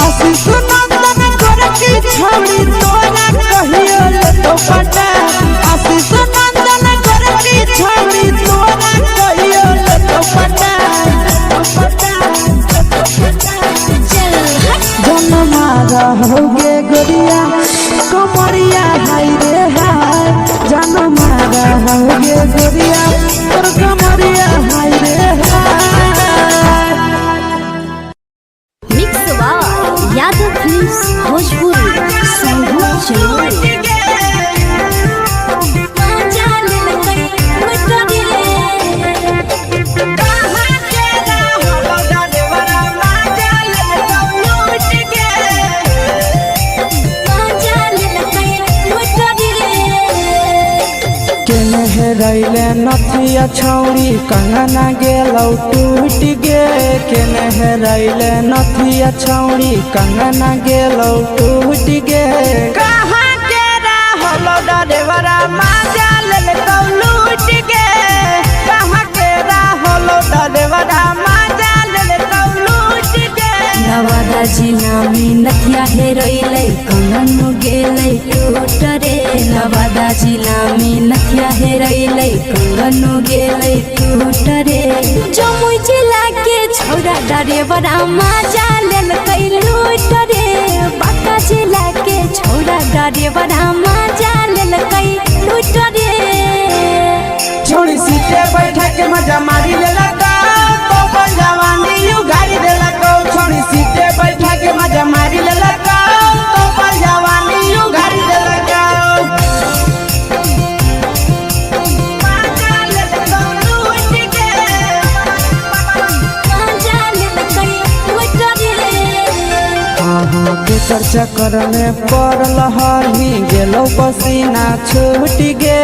C: आशीष नंदन कर की छौड़ी तोरा कहियो ले तो पटा आशीष नंदन कर की छौड़ी तोरा कहियो ले तो पटा जन मारा होगे गोरिया कमरिया हाय रे हाय जन मारा होगे गोरिया तोर कमरिया हाय रे हाय
B: मिक्स वाव यादव फिल्म्स भोजपुरी संगीत चैनल
A: रैले नथिया छौड़ी कंगना गेलौ टूट गे केने रैले नथिया छौड़ी कंगना गेलौ टूट गे
C: कहाँ के रहलो डरेवरा माजा लेलकौ लूट गे कहाँ के रहलो डरेवरा माजा लेलकौ लूट गे
B: नवादा जिला में नथिया हेरोइलै कंगन गेलै टूट रे नवादा जिला में नथिया हेरोइलै कंगन गेलै टूट रे जमुई जिला के छौड़ा डरेवरा माजा लेलकै लूट रे बांका जिला के छौड़ा डरेवरा माजा लेलकै लूट रे
C: छोड़ी सीटे बैठा के मजा मारी लेलकौ तो जवानी यू गाड़ी देलकौ छोड़ी सीटे बैठा के मजा मारी लेलकौ तो जवानी यू गाड़ी देलकौ
A: केकर चक्कर में पड़ल हही गेलो पसीना छूट गे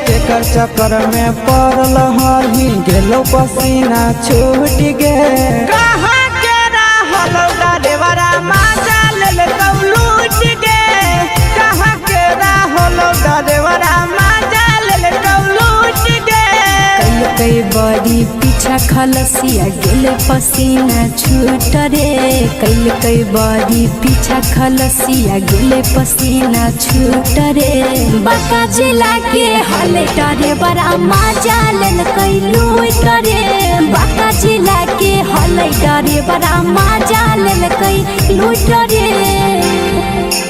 A: केकर चक्कर में पड़ल हही गेलो पसीना छूट गे
C: कहाँ के रहल डरेवरा माजा लेल लूट गे कहाँ के रहल डरेवरा माजा लेल लूट गे
B: कई बड़ी पीछा खलसिया गेले पसीना छूट रे कई बड़ी पीछा खलसिया गेले पसीना छूट रे बाका जिला के हले डरे बड़ा मजा लेल कई लूट रे बाका जिला के हले डरे बड़ा मजा लेल कई लूट रे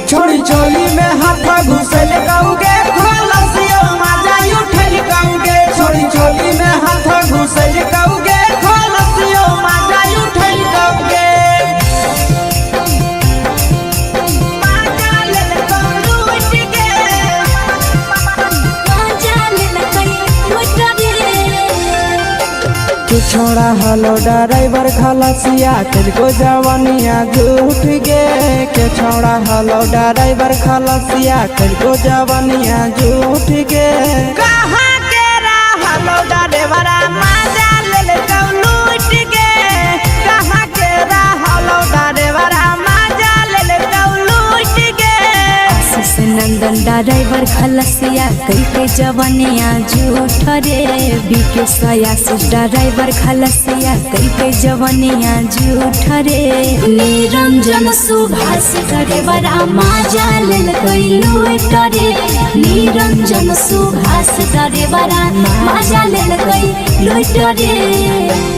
C: छोड़ी चोली में हाथ घुसल गाऊंगे खलसियो मजा उठल गाऊंगे छोड़ी चोली में हाथ घुसल गाऊंगे खलसियो मजा उठल गाऊंगे मजा लेल लूट गे
B: मजा लेल कई लूट रे
A: तू छोड़ा हलो ड्राइवर खलसिया तेरे जवानिया झूठ गे के छोड़ा हलो ड्राइवर खलसिया तेरे जवानिया झूठ गे
C: कहाँ के रहल डरेवरा मजा लेल लूट गे कहाँ के रहल डरेवरा मजा लेल लूट गे
B: आशीष नंदन ड्राइवर खलसिया कई के जवानिया झूठ रे बीके आशीष ड्राइवर खलसिया कई के जवानिया झूठ रे निरंजन सुभाष ड्राइवर मजा लेल कई लूट रे निरंजन सुभाष ड्राइवर मजा लेल कई लूट रे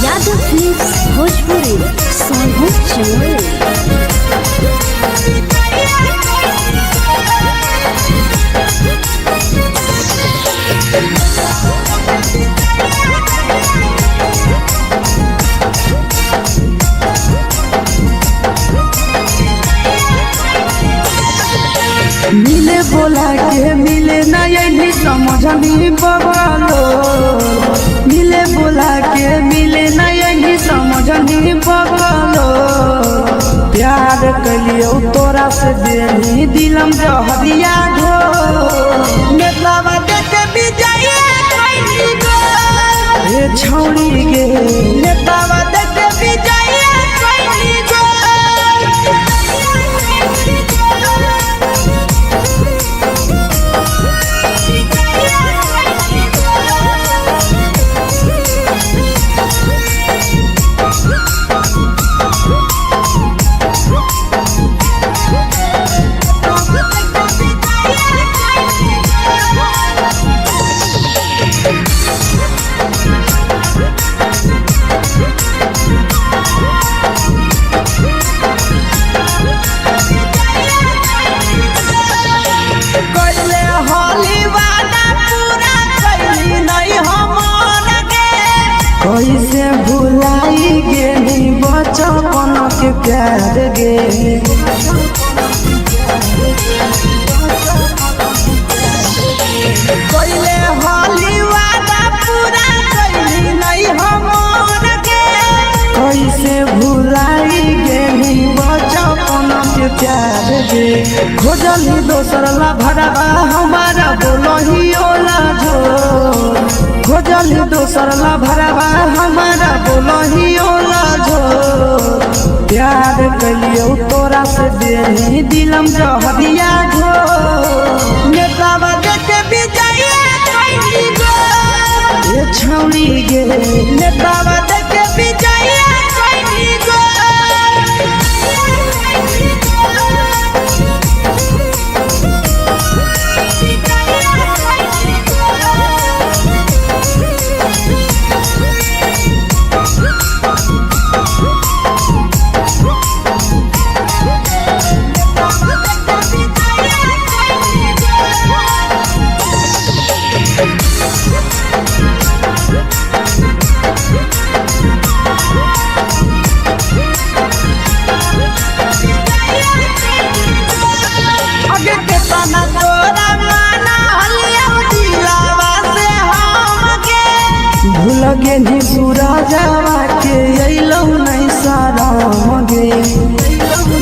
B: यादव फिल्म्स भोजपुरी
C: मिले बोला के मिले नहीं समझनी बबलो मिले बोला के मिले नहीं समझनी बबलो प्यार कलियो तोरा से देनी दिलम जहरिया घो नेतलावा देखे विजय कैली गो ए छौड़ी गे नेतलावा देखे विजय कैली गो कैसे भुलाई गेली बचपन के प्यार गे कैले होली वादा पूरा कैली नहीं हमर गे कैसे भुलाई गेली बचपन के प्यार गे खोजली दोसर ला भरवा हमारा बोलही ओला जो खोजली दोसर ला भरवा हमारा बोलही ओला जो प्यार कलियो तोरा से देनी दिलम जहरिया घो नेतावा देखे विजय कैली गो ए छौड़ी गे नेतावा देखे विजय कैली गो राजावा के अइलौ नहीं शरम गे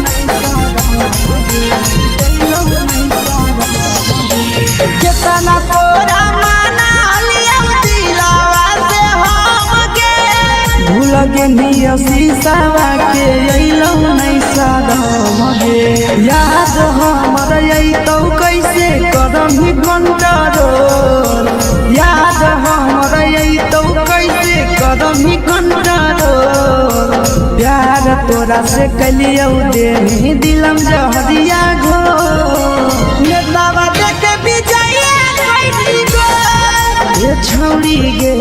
C: केतना तोरा माना लिया दिलावा से हम गे भूल गेनी शीशावा के अइलौ नहीं शरम गे याद हमर अइतौ कैसे करम कंट्रोल याद हमर अइतौ कैसे करम कंट्रोल प्यार तोरा से कलियौ देनी दिलम जहरिया घो नेतावा देखे विजय कैली गो ये छौड़ी गे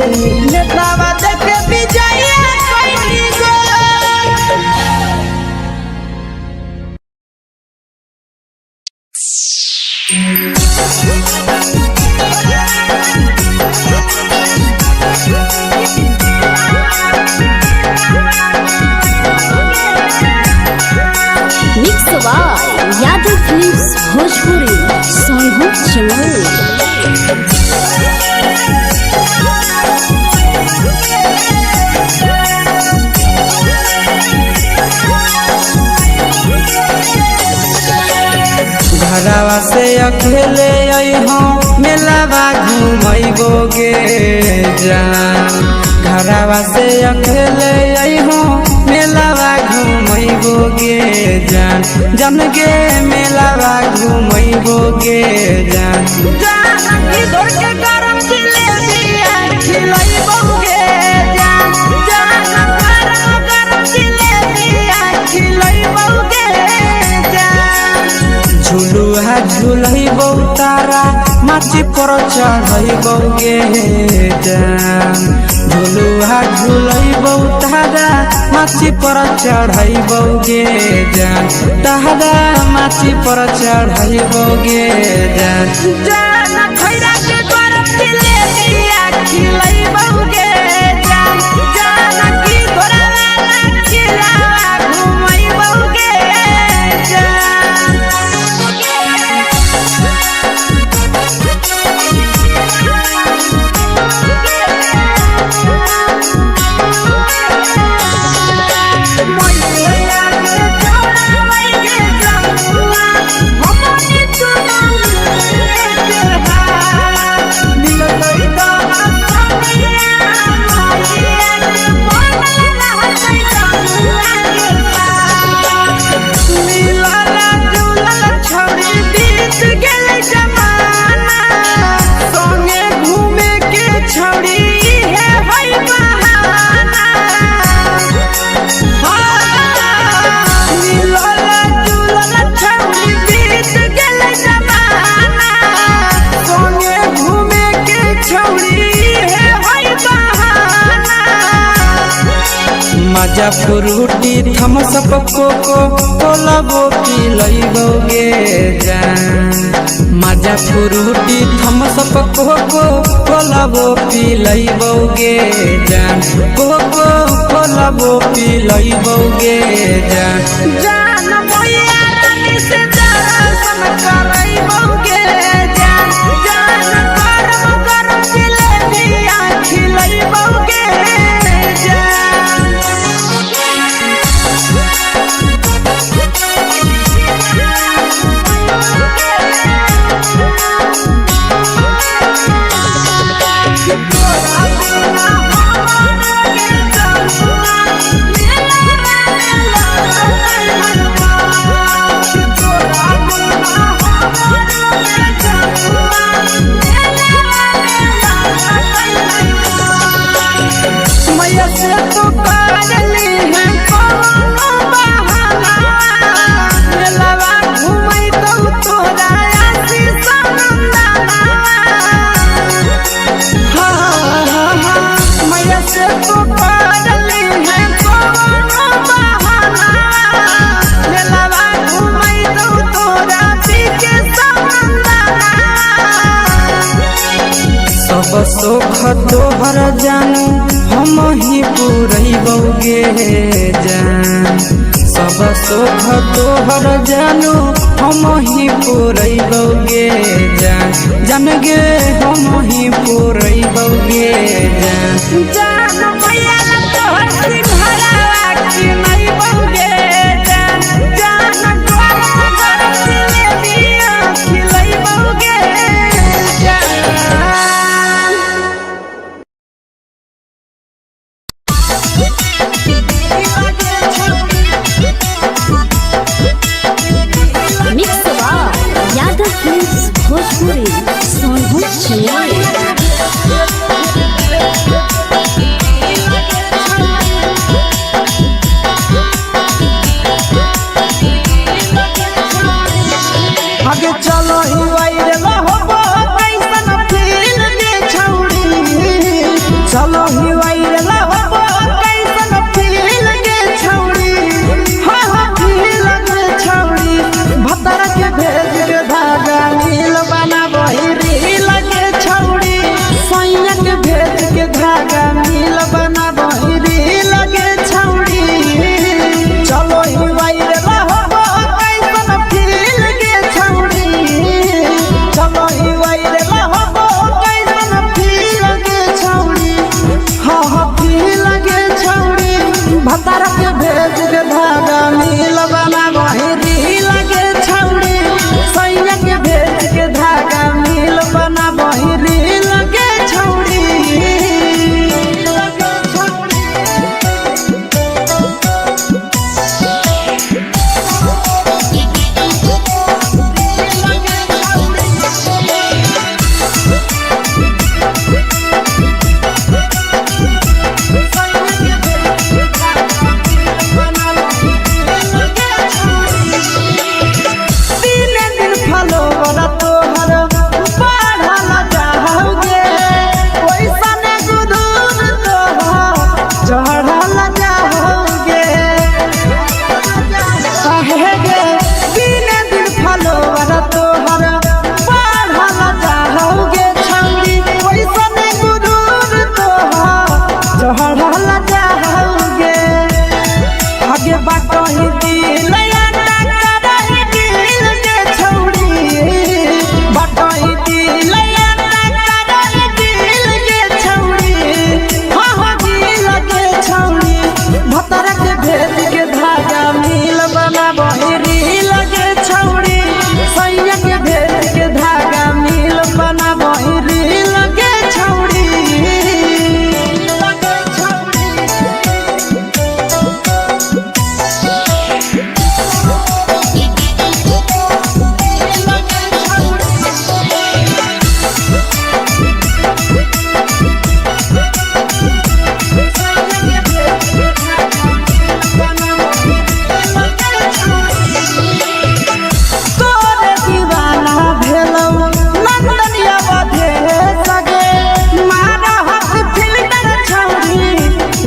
C: नेतावा देखे विजय कैली गो
B: mix by Yadav films Bhojpuri Sonbhadra channel.
A: घरवा से अकेले अइहो मेलावा घूमैबो गे जान घरवा से अकेले अइहो मेलावा घूमैबो गे जान जन गे मेलावा घूमैबो गे जान
C: इधर के गरम जिलेबिया खिलैबौ गे जान गरम जिलेबिया खिलैबौ गे जान
A: झुलुहा झुलैबौ तारा माची पर चढ़ैबौ गे जान झुलुहा झुलैबौ तारा माची पर चढ़ैबौ गे जान तारा माची पर चढ़ैबौ गे जान
C: खैरा के गरम जिलेबिया खिलैबौ गे जान की घोड़ावाला खिलावा घुमैबौ गे
A: मजा फ्रूटी थम्सअप कोको कोलाबो पिलैबौ गे जान मजा फ्रूटी थम्सअप कोको कोलाबो पिलैबौ गे जान कोको कोलाबो पिलैबौ गे जान
C: भैया रानी से दर्शन करैबौ गे जान गरम गरम जिलेबिया खिलैबौ गे
A: सुख तोहर जानू हम ही पुरैबौ गे जान सब सुख तोहर जानू हम ही पुरैबौ गे जान गे हम ही पुरैबौ गे जान
C: भैया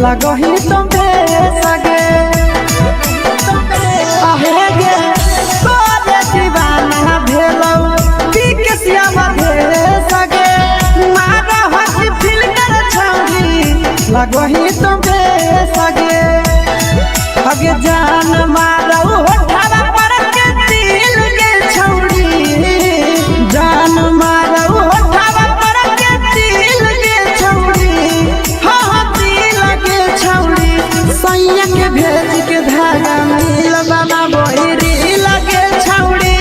C: लगही तुम्हे सगे आहे गे तोरे दीवाना भेलौ बिकसिया बधे सगे मारा हसी फिल्टर छौरी लगही तुम्हे सगे अगे जान मारौ होठवा पर के दिल के छौरी जान मारौ होठवा पर के दिल के छौरी हाँ दिल के छौरी सैया के भेज के धागा मिल बना बहिरी लगे छौरी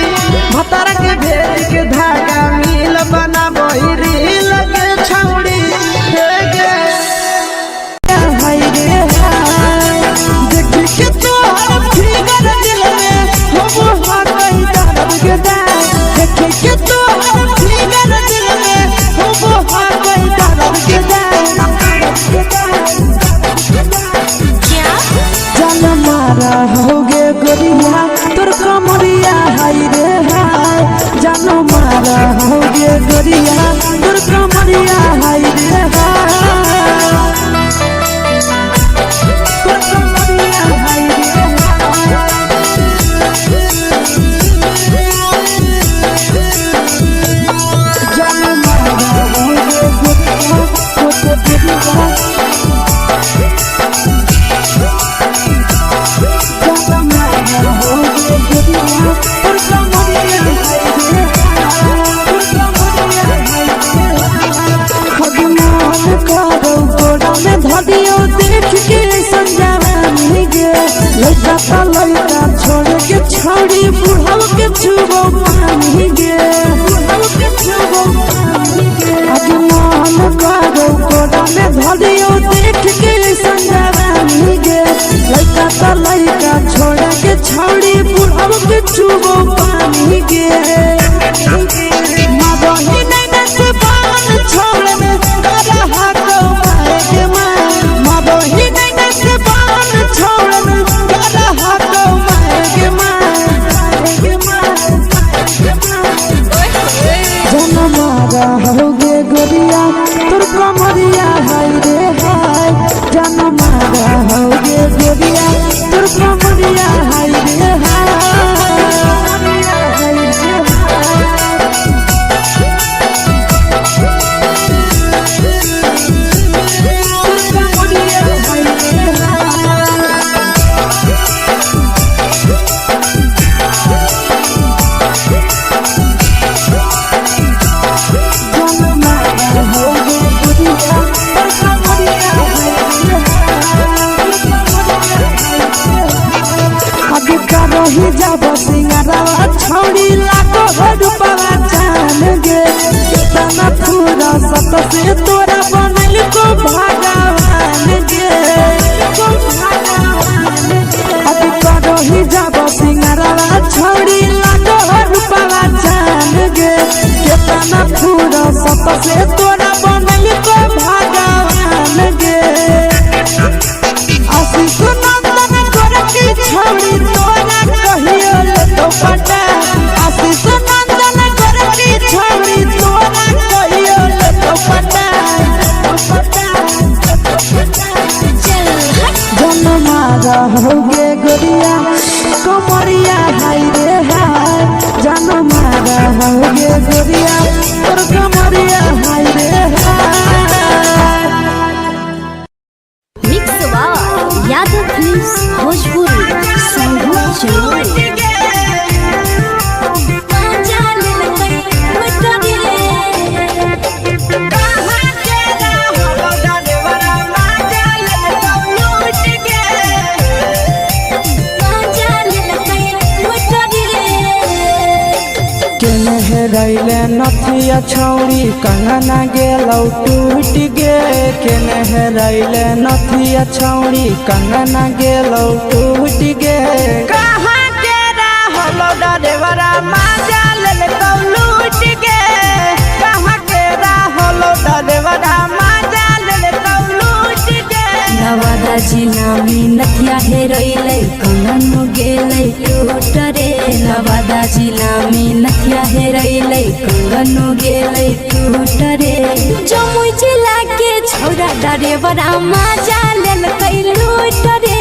C: भतर के भेज के धागा मिल बना बहिरी लगे छौरी हे गे हाय रे हाय देख के तोहर फिगर दिल में हो हा कहीं दर्द के दाग देख के तोहर फिगर दिल में हो हा कहीं दर्द के दाग जान मारा होगे गोरिया तोर कमरिया हाय रे हाय जान मारा होगे गोरिया तोर कमरिया हाय रे हाय तोर कमरिया हाय रे जान मारा होगे गोरिया तोर कमरिया
A: तो लड़का छोड़ के छौड़ी बुढ़ाव के छुबो पानी गे आगे मन करो कोड़ा में धरियो देख के संजवानी गे लड़का तो लड़का छोड़ के छौड़ी बुढ़ाव के छुबो पानी गे मदही नहीं से बाल छोड़ में करा हाथों मारे मां मदही नहीं से बाल छोड़ में करा हाथों मारे मां जनमारा होगे गोरिया तोर कमरिया हाय रे हाय जनमारा होगे गोरिया तोर कमरिया हाय रे हाय रही जब सिंगारा छौड़ी लाखों रुपया जान गे कितना पूरा सत से तोरा बनल को भगवान गे अभी रही जब सिंगारा छौड़ी लाखों रुपया जान गे कितना पूरा सत से तोरा बनल को भगवान गे आशीष नंदन गोरखी छौड़ी तोरा कहियो ले तो पटा आशीष नंदन गोरखी छौड़ी तोरा कहियो ले तो पटा जनमारा होगे गोरिया कमरिया हाय रे हाय जनमारा होगे गोरिया तोर कमरिया हाय रे हाय
B: mix by Yadav films Bhojpuri संगीत चलो
A: रैले नथिया छौड़ी कंगना गेलौ टूट गे केने हेरैले नथिया छौड़ी कंगना गेलौ टूट गे
C: कहाँ के रहलो डरेवरा माजा ले तो लूट गे कहाँ के रहलो डरेवरा माजा ले तो लूट गे
B: नवादा जिला में नथिया हेरैले कंगन गेलै टूट रे नवादा जिला में नथिया हेरैले कंगन गेलै टूट रे जमुई जिला के छौरा डरेवरा माजा लेलकै लूट रे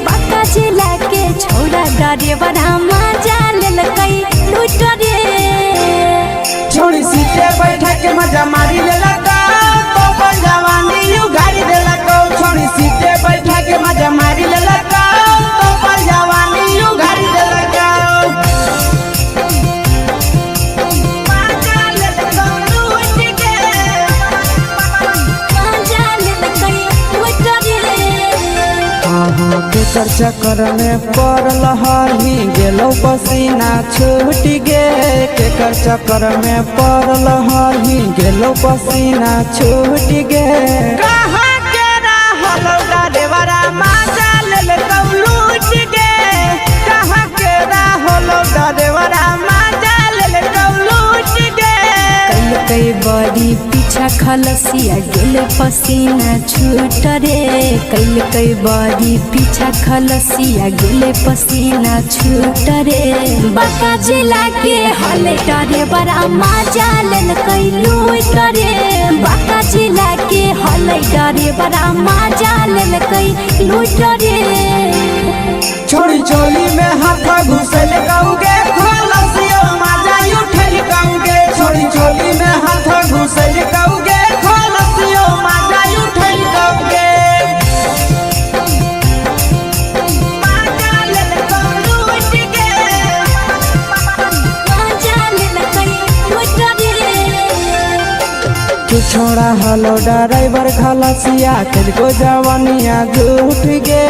B: बांका जिला के छौरा डरेवरा माजा लेलकै लूट रे
C: छोड़ी सीटे बैठा के मजा मारी लेला तो अपन जवानी यू गाड़ी देला को छोड़ी सीटे बैठा के मजा मारी लेला तो अपन जवानी यू गाड़ी देला
A: केकर चक्कर में पड़ल हरही गेलौ पसीना छूट गे केकर चक्कर में पड़ल हरही गेलौ पसीना छूट गे
C: कहाँ के रहलो डरेवरा माजा ले तो लूट गे कहाँ के रहलो डरेवरा माजा ले तो लूट गे
B: कई बड़ी पीछा खलसिया गेल पसीना छूट रे कई बड़ी पीछा खलसिया गेल पसीना छूट रे बांका जिला के हले डरे बड़ा माजा लेल कई लूट रे बांका जिला के हले डरे बड़ा माजा लेल कई लूट रे
C: छोड़ी चोली में हाथ घुसल कौगे खलसियो माजा उठल कौगे छोड़ी चोली में हाथ घुसल कौगे खलसियो माजा उठल कौगे माजा ले तो लूट गे
B: माजा लेल कई लूट रे
A: तू छोड़ा हलो ड्राइवर खलसिया तुझको जवानिया झूठ गे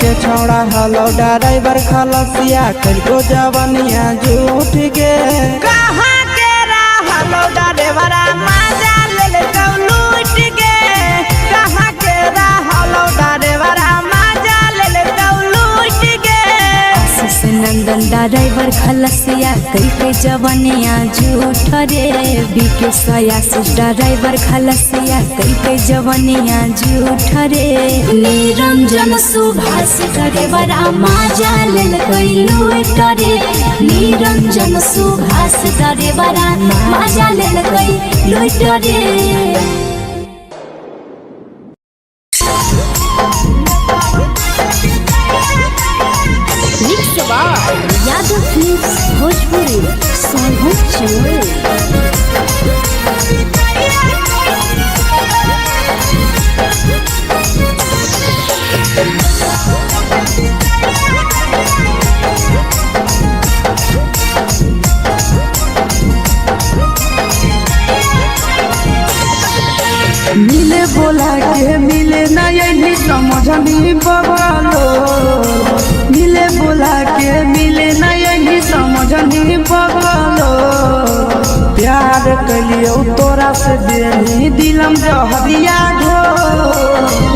A: के छोड़ा हलो ड्राइवर खलसिया तुझको जवानिया झूठ गे
C: कहाँ के हलो ड्राइवर मजा ले कौ लूट गे कहाँ के हलो ड्राइवर मजा ले कौ लूट गे
B: आशीष नंदन ड्राइवर खलसिया कई के जवानिया झूठ रे बीके आशीष ड्राइवर खलसिया कई के जवानिया झूठ रे निरंजन सुभाष ड्राइवर मजा ले कई लूट रे निरंजन सुभाष ड्राइवर मजा ले कई लूट रे यादव फिल्म्स भोजपुरी सोनू चोर
A: मिले बोला के मिले ना यही समझनी बगलो मिले बोला के मिले ना यही समझनी बगलो प्यार कलियो तोरा से देनी दिलम जहरिया ढो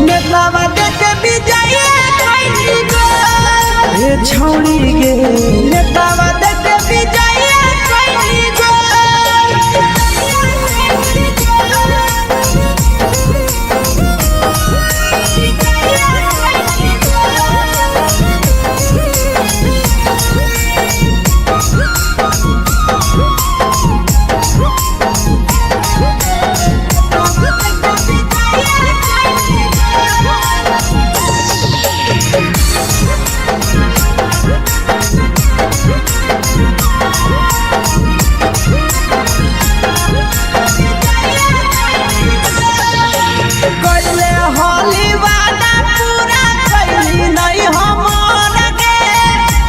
C: नेतावा देख विजय कैली गो
A: ये छौड़ी गे
C: नेतावा देख विजय कैली गो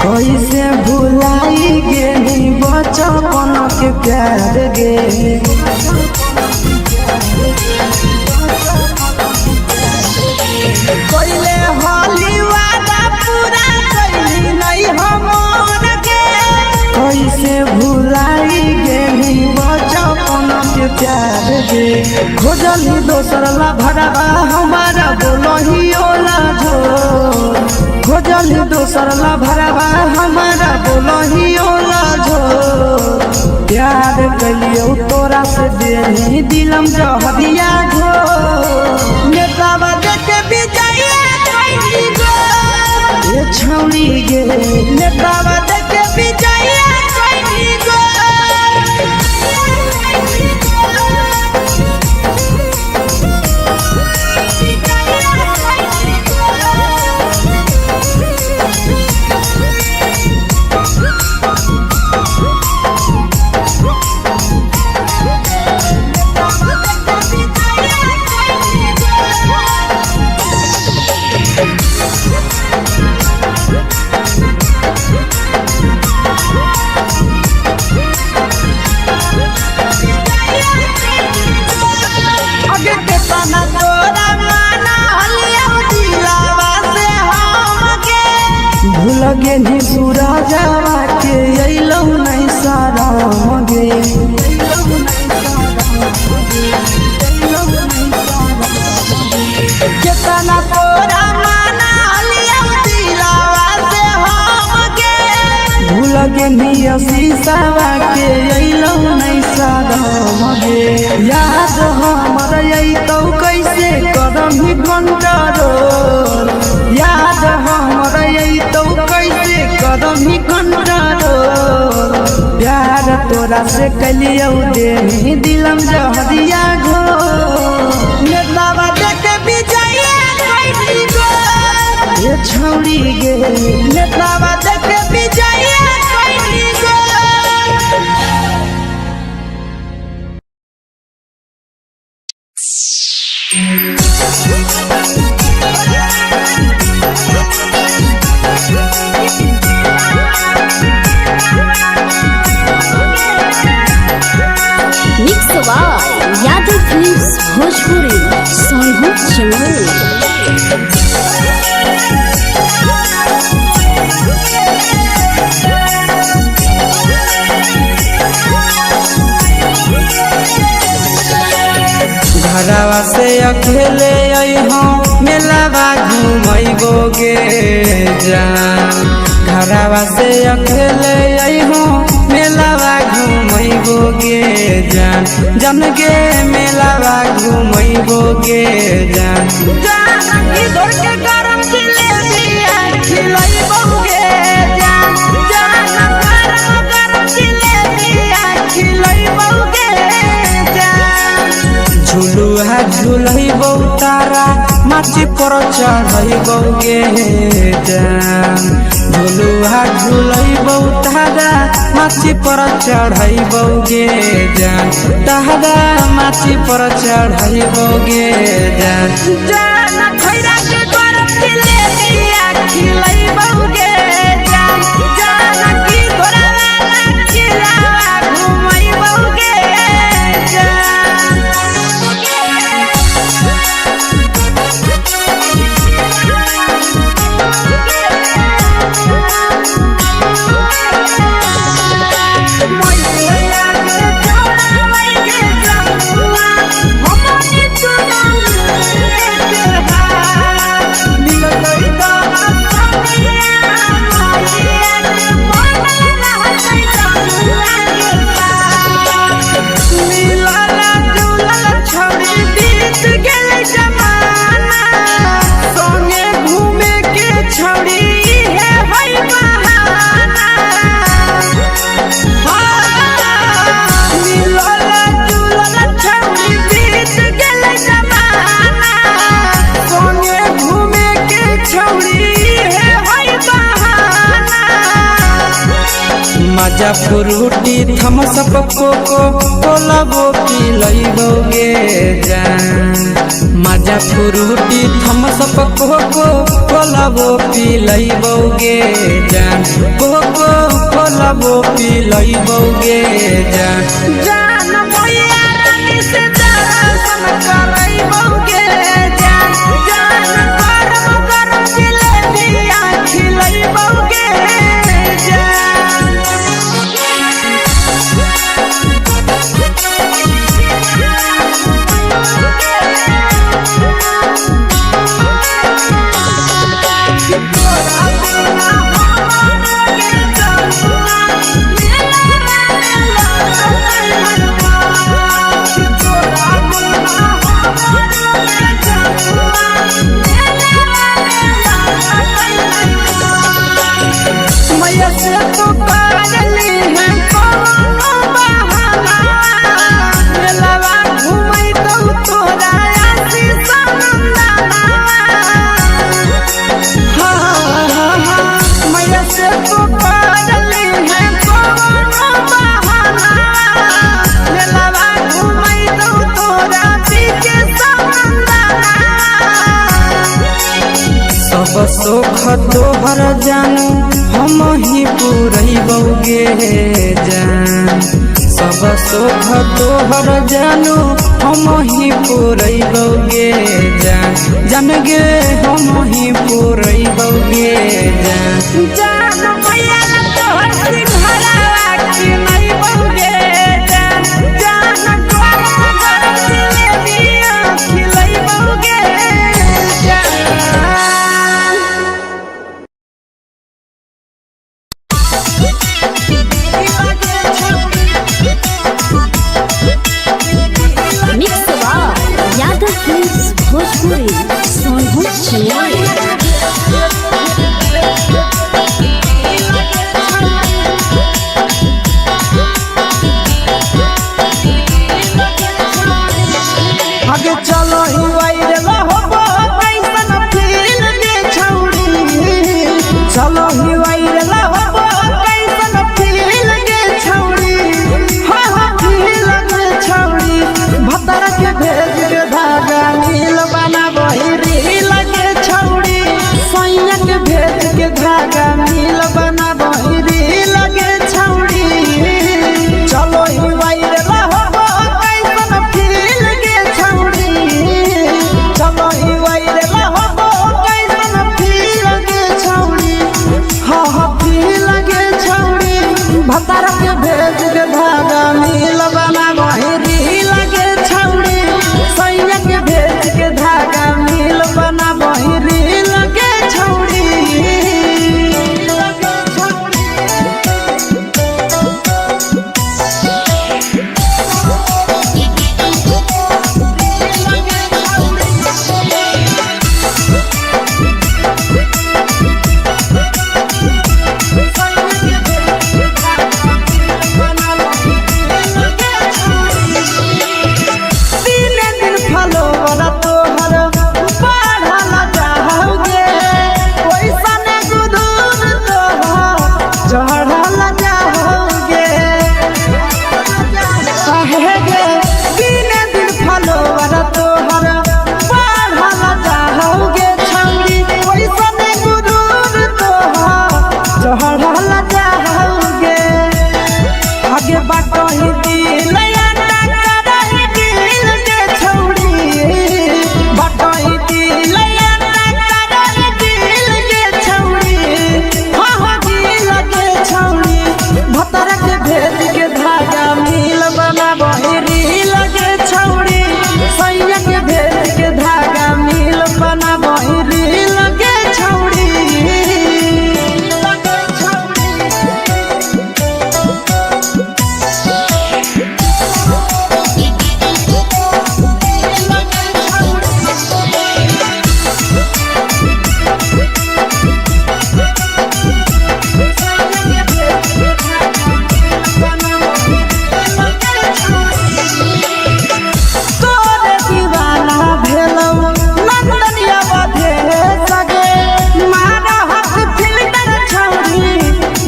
A: कैसे भुलाई गेली बचपन के प्यार गे
C: कोइले होली वादा पूरा कैली नहीं हमर के
A: कैसे भुलाई गेली बचपन के प्यार गे खोजली दोसर ला भरवा हमारा बोलही ओला झो खोजली दोसर ला भरवा हमारा बोलही ओला झो प्यार कलियो तोरा से देनी दिलम जहरिया झो
C: नेतावा देख विजय कैली गो
A: ये छौड़ी गे
C: नेतावा देख विजय कैली गो
A: लगे नी सूरजवा के अइलौ नहीं सारा मगे
C: केतना तोरा माना लिया दिलावा से हम के
A: भूल गे नी शीशावा के अइलौ नहीं सारा मगे याद हमर अइतौ कैसे करम ही कंट्रोल याद हमर अइतौ कैसे करम ही कंट्रोल प्यार तोरा से कलियौ देनी दिलम जहरिया घो
C: नेतावा देख विजय कैली गो
A: ये छौड़ी गे
C: नेतावा देख विजय कैली गो
B: मिक्स यादव फिल्म्स चमोली।
A: घरवा से अकेले अइहो मेलावा घूमैबोगे जान। घरवा से अकेले अइहो मेलावा घूमैबोगे जान। जन गे मेलावा घूमैबोगे जान।
C: के गरम जिलेबिया खिलैबोगे जान। गरम जिलेबिया खिलैबोगे जान।
A: झुलुहा झुलैबौ तारा माची पर चढ़ैबोगे जान। झुलुहा झुलैबौ तारा माची पर चढ़ैबोगे जान। तारा माची पर चढ़ैबोगे जान।
C: खैरा के गरम जिलेबिया खिलैबोगे जान। की घोड़ा वाला चिलावा घुमैबोगे जान।
A: मजा फ्रूटी थम्सअप कोको कोलाबो पिलैबोगे जान। मजा फ्रूटी थम्सअप कोको कोलाबो पिलैबोगे जान। कोको कोलाबो पिलैबोगे जान।
C: जान मैया रानी से दर्शन करैबोगे जान। गरम गरम जिलेबिया खिलैबोगे जान। मैया से तो करली है कोनो बहाना। मेलावा घुमै तो तोरा आसी सनंदना। मैया से तो करली है कोनो बहाना। मेलावा घुमै तो तोरा पीके सनंदना।
A: सब सुख तोहर जानू हम ही पुरैबोगे जान। सब सुख तोहर जानू हम ही पुरैबोगे जान। जन गे हम ही पुरैबोगे जान।
C: जान मैया तोहर सिंघरावा खिलैबोगे जान। गरम गरम जिलेबिया खिलैबोगे जान।
B: मिक्स बार यादव फिल्म्स भोजपुरी सोनभद्र चमोली।
C: धागा मिल बना बहिरी लगे छौड़ी सैया के भेज के धागा मिल बना बहिरी लगे छौड़ी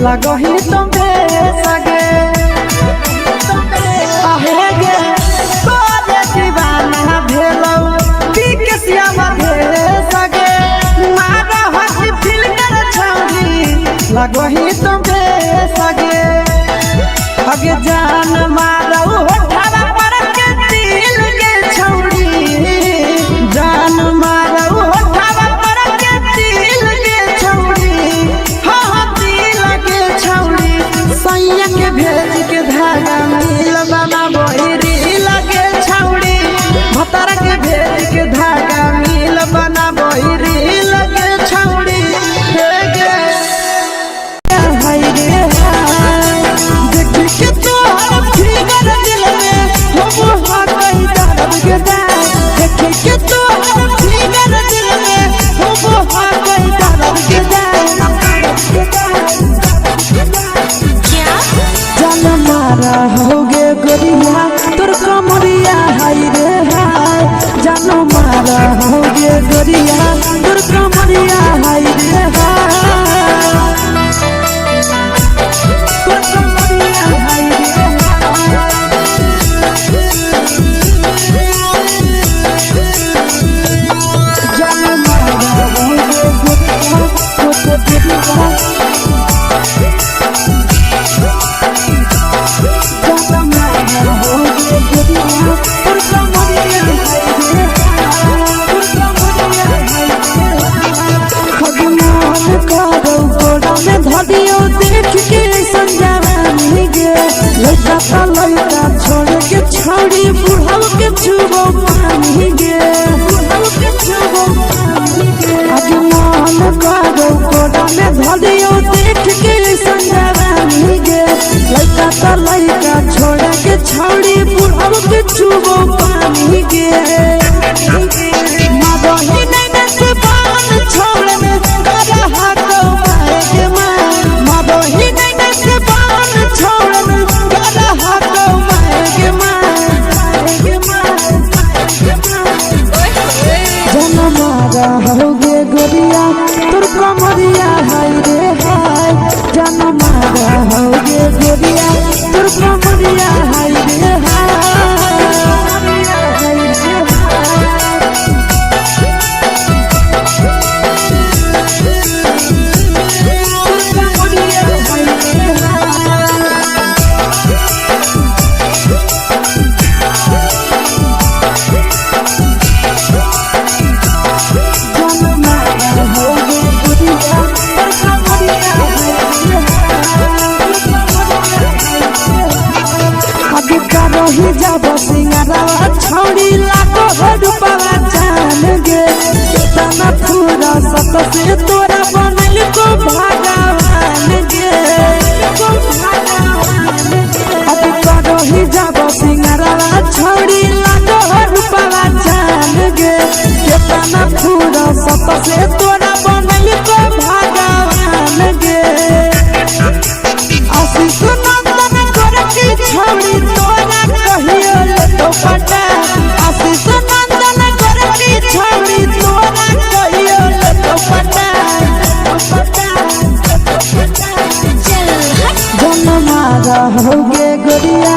C: लगही तुम्हे सगे आहे गे तोरे दीवाना भेलौ बिकसिया भेले सगे मारा हसी फिल्टर छौरी लगही तुम्हे सगे अगे जान मारौ होठवा पर के दिल के छौरी जान मारौ होठवा पर के दिल के छौरी सैया के भेज के धागा मिल बना बहिरी लगे छौड़ी भतर के भेज के धागा मिल बना बहिरी लगे छौड़ी देखी के तोहर फिगर दिल में हम कहीं दर्द के देखी के तोहर फिगर दिल में हम कहीं दर्द के मारा होगे गोरिया तोर कमरिया हाय रे हाय जानो मारा होगे गोरिया तोर कमरिया हाय रे हाय तोर कमरिया हाय रे जानो मारा होगे गोरिया तोर कमरिया लड़का छोड़ के छौड़ी बुढ़ाव के छुबो पानी गे आगे मन करो कोड़ा में धलियो देख के संजवानी गे लड़का छोड़ के छौड़ी बुढ़ाव के छुबो पानी गे मदही नहीं से बान छोड़ में करा हाथो मारे के मां मदही नहीं से बान छोड़ में करा हाथो मारे के मां जन मारा होगे गोरिया तोर कमरिया हाय रे हाय जन मारा होगे गोरिया तोर कमरिया हाय रे हाय
A: ही जब सिंगारवा छौड़ी लाखों रुपया जान गे कितना पूरा सत से तोरा बनल को भगवान गे अभी करो ही जब सिंगारवा छौड़ी लाखों रुपया जान गे कितना पूरा सत से तोरा बनल को भगवान गे आशीष नंदन गोरखी छौड़ी तोरा कहियो ले तो पटा आशीष नंदन गोरखी छौड़ी तोरा कहियो ले तो पटा जन्मा रहोगे गोरिया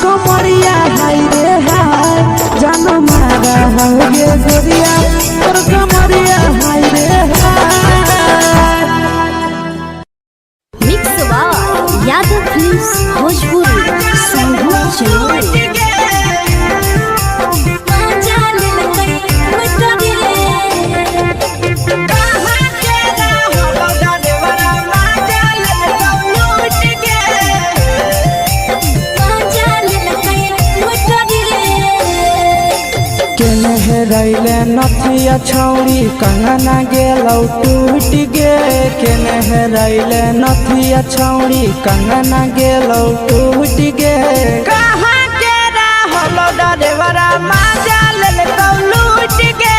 A: कमरिया हाय रे हाय जन्मा रहोगे गोरिया और कमरिया हाय रे हाय।
B: Mix by Yadav films Bhojpuri संगीत चैनल।
A: रैले नथिया छौड़ी कंगना गेलौ टूट गे केने रैले नथिया छौड़ी कंगना गेलौ टूट गे
C: कहाँ के रहलो डरेवरा माजा लेलकौ लूट गे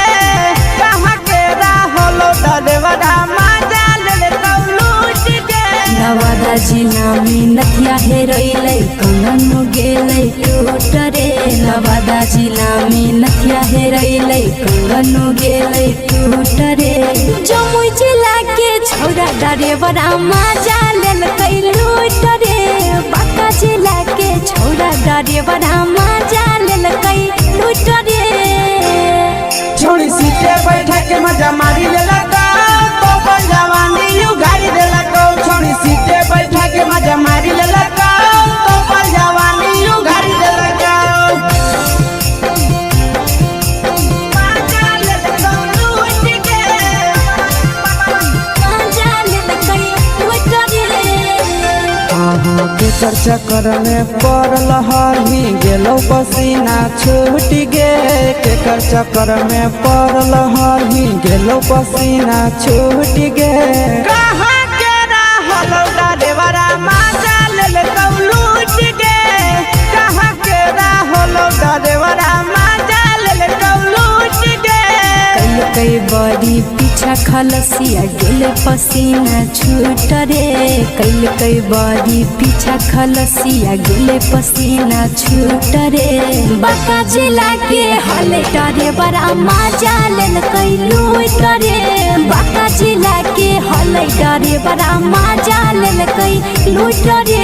C: कहाँ के रहलो डरेवरा माजा लेलकौ लूट गे
B: नवादा जिला में नथिया हेरैलै कंगन गेलै टूट रे नवादा जिला में नथिया हेरैलै कंगन गेलै टूट रे जमुई जिला के छौड़ा डरेवरा माजा लेलकै लूट रे बांका जिला के छौड़ा डरेवरा माजा लेलकै लूट रे
C: छोड़ी सीटे बैठा के मजा मारी लेलकौ तो जवानी यू गाड़ी देलकौ छोड़ी सीटे बैठा के मजा मारी लेलकौ तो जवानी यू गाड़ी देलकौ माजा लेलकौ लूट गे
B: माजा लेलकै लूट रे
A: केकर चक्कर में पड़ल हरही गेलौ पसीना छूट गे केकर चक्कर में पड़ल हरही गेलौ पसीना छूट गे
C: कहाँ के रहलो डरेवरा माजा लेलकौ लूट गे कहाँ के रहलो डरेवरा माजा लेलकौ लूट गे
B: कई बड़ी पीछा खलसिया गेले पसीना छूट रे कई बड़ी पीछा खलसिया गेले पसीना छूट रे बांका जिला के हले डरे बड़ा माजा लेलकै लूट रे बांका जिला के हले डरे बड़ा माजा लेलकै लूट रे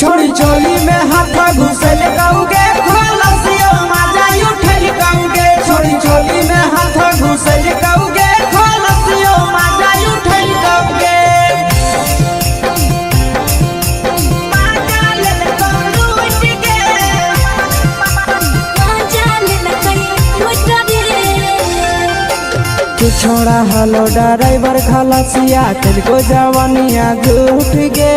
C: छोड़ी चोली में हाथ घुसल कौगे खलसियो माजा उठल कौगे छोड़ी चोली में हाथ घुसल कौगे खलसियो माजा उठल कौगे माजा लेलकौ लूट गे
B: माजा लेलकै लूट रे
A: तू छोड़ा हलो ड्राइवर खलसिया तेलको जवानिया झूठ गे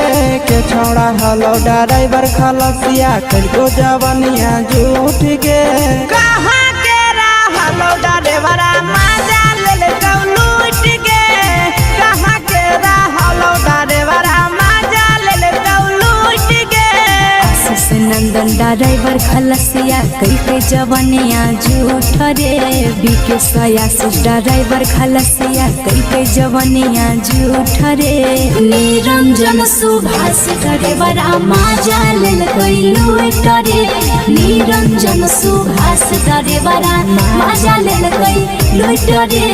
A: के छोड़ा हलो ड्राइवर खलसिया तेलको जवानिया झूठ गे
C: कहाँ के रहलो डरेवरा माजा लेलकौ लूट गे कहाँ के रहलो डरेवरा माजा लेलकौ लूट गे
B: आशीष नंदन ड्राइवर खलसिया कई जवनिया झूठ रे बीके आशीष ड्राइवर खलसिया कई जवनिया झूठ रे निरंजन सुभाष ड्राइवरा माजा लेलकै लूट रे निरंजन सुभाष ड्राइवरा माजा लेलकै लूट रे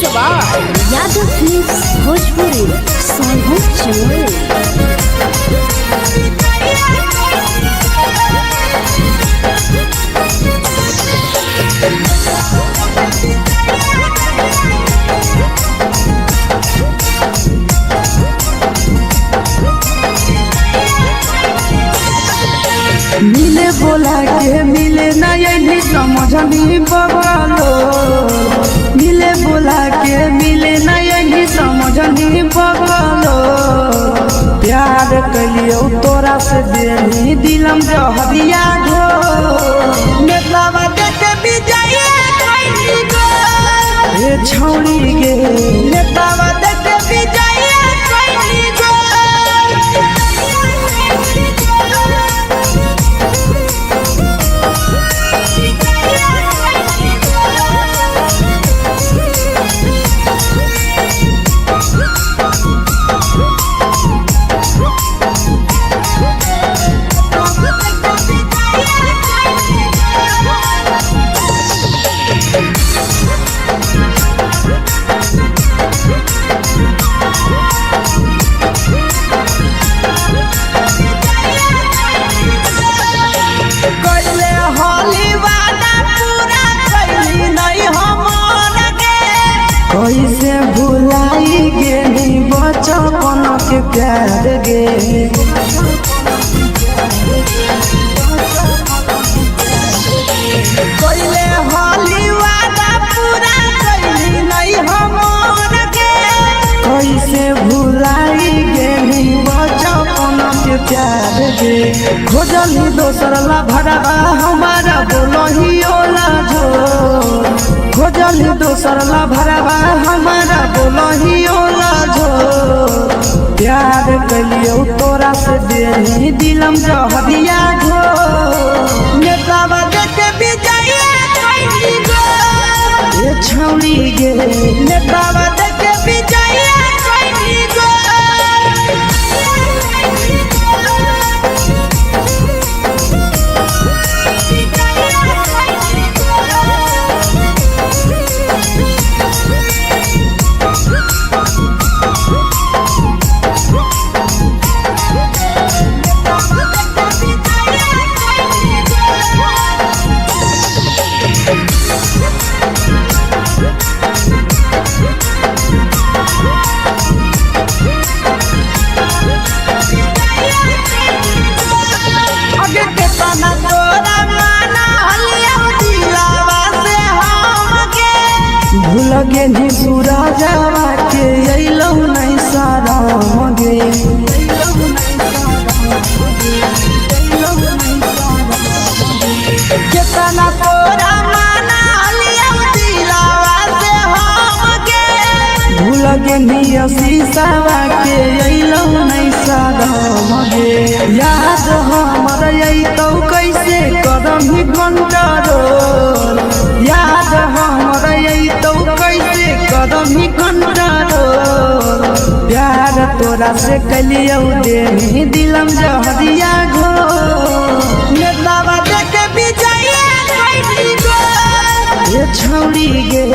B: यादव फिल्म्स भोजपुरी संगीत चैनल।
A: मिले बोला के मिले ना समझनी बवालो मिले बोला के मिले ना
C: देनी दिलम जहरिया घो नेतावा देखे विजय कैली गो ए छौड़ी गे नेतावा देखे विजय कैली गो कैसे भुलाई गेली बचपन के प्यार गे कैले होली वादा पूरा कैली नहीं हमर गे कैसे भुलाई गेली बचपन के प्यार गे खोजली दोसर ला भरवा हमारा बोलही ओला जो खोजली दोसर ला भरवा हमारा बोलही ओला जो प्यार कलियो तोरा से देनी दिलम जहरिया घो नेतावा देखे विजय कैली गो ए छौड़ी गे नेतावा देखे विजय कैली गो लगे नी पूरा जावा के अइलौ नहीं सारा गे केतना तोरा माना लिया दिलावा से हम गे भूल गे नी शीशावा के अइलौ नहीं सारा गे याद हमर अइतौ कैसे करम कंट्रोल याद हमर अइतौ कैसे करम कंट्रोल प्यार तोरा से कलियौ देनी दिलम जहरिया घो नेतावा देखे विजय कैली गो ए छौड़ी गे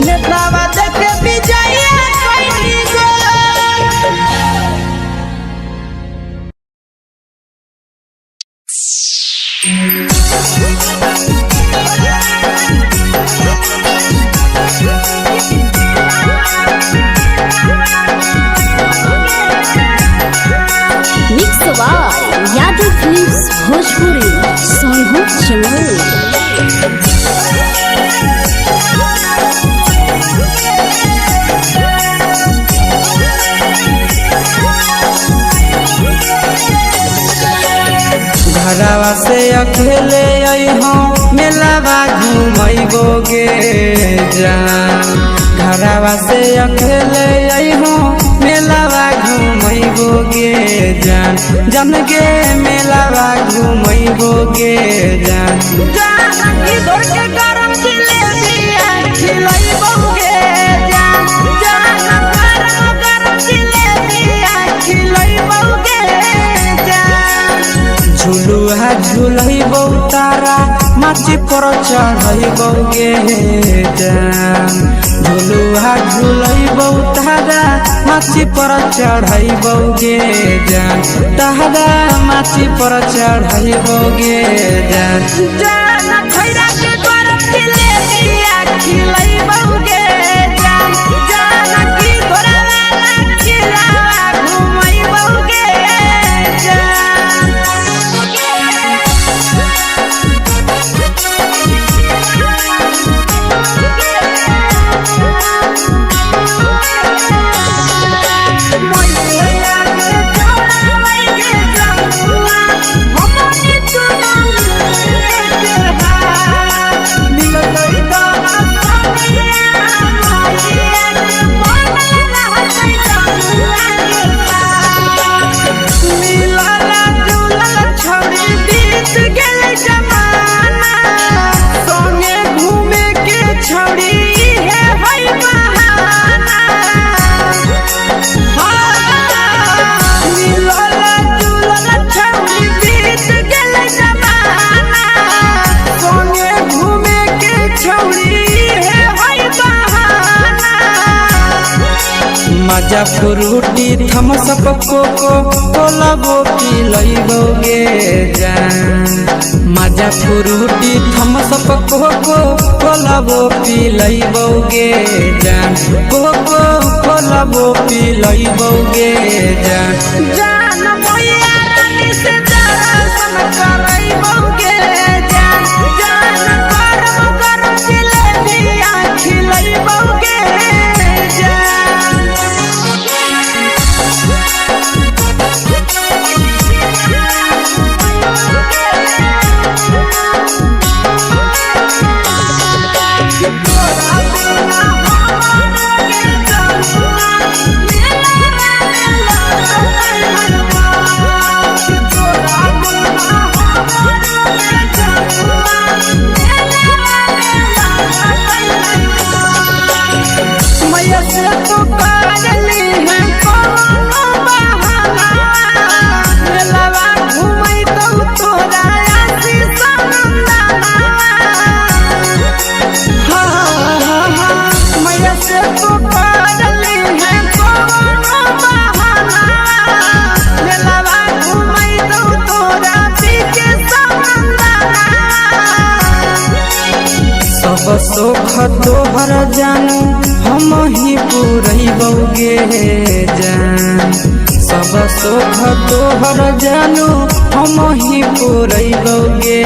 C: नेतावा देखे विजय कैली गो
B: यादव फिल्म्स भोजपुरी सोनू चैनल
A: घरवा से अकेले अइहो मेलावा घूमैबो गे जान घरवा से अकेले अइहो मेलावा घूमैबो गे जान जन गे मेलावा घूमैबो गे जान
C: जान की दौड़ के गरम जिलेबिया खिलैबो गे जान जान गरम जिलेबिया खिलैबो गे जान
A: झुलुहा झुलैबो तारा माची पर चढ़ैबो गे जान झुलुहा झुलैबो तारा माची पर चढ़ैबो गे जान तारा माची पर चढ़ैबो गे जान
C: जान खैरा के गरम जिलेबिया खिलैबो गे जान जान की घोड़ा वाला खिलावा घुमैबो गे जान
A: मजा फ्रूटी थम्स अप कोको कोला वो पी लइबोगे जान मजा फ्रूटी थम्स अप कोको कोला वो पी लइबोगे जान कोको कोला वो पी लइबोगे जान
C: जान भैया रानी से दर्शन करइबोगे जान जान गरम गरम जिलेबिया खिलइबोगे जान मैया से तो पागली है कोनो बहाना मेलावा घूमै तो तोरा आशीष नंदना मैया से तो पागली है कोनो बहाना मेलावा घूमै तो तोरा पीछे नंदना
A: सब सुख तोहर जानू हम ही पूरइबोगे जान सब सुख तोहर जानू हम ही पूरइबोगे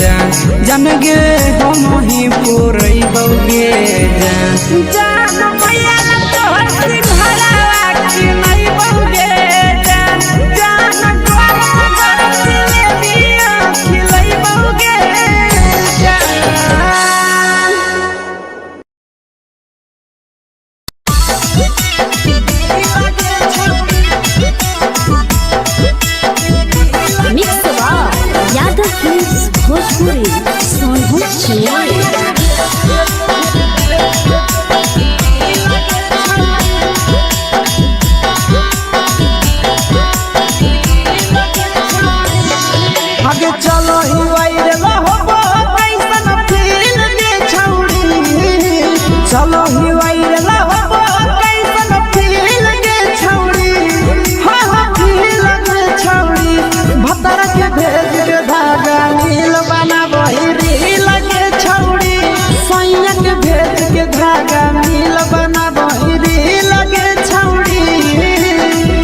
A: जान जान गे हम ही पूरइबोगे जान
C: जान भैया तोहर सिंघाड़ा खिलइबोगे जान जान गरम गरम जिलेबिया खिलइबोगे जान
B: मिक्स यादव फिल्म्स भोजपुरी सोनू चिया
C: आगे चलो ही वायरल होबो कैसन फील के छौड़ी चलो ही वायरल होबो कैसन फील के छौड़ी हाँ फील के छौड़ी भतर के भेज के धागा नील बना बहिरी लगे छौड़ी सैया के भेज के धागा नील बना बहिरी लगे छौड़ी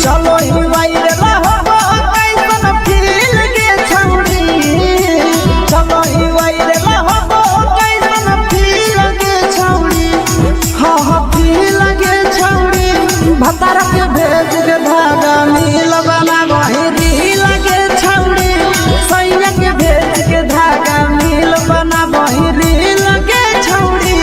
C: चलो ही वायरल होबो कैसन फील के छौड़ी चलो ही वायरल होबो कैसन फील के छौड़ी हाँ फील के छौड़ी भतर के भेज के धागा नील बना बहिरी लगे छौड़ी सैया के भेज के धागा नील बना बहिरी लगे छौड़ी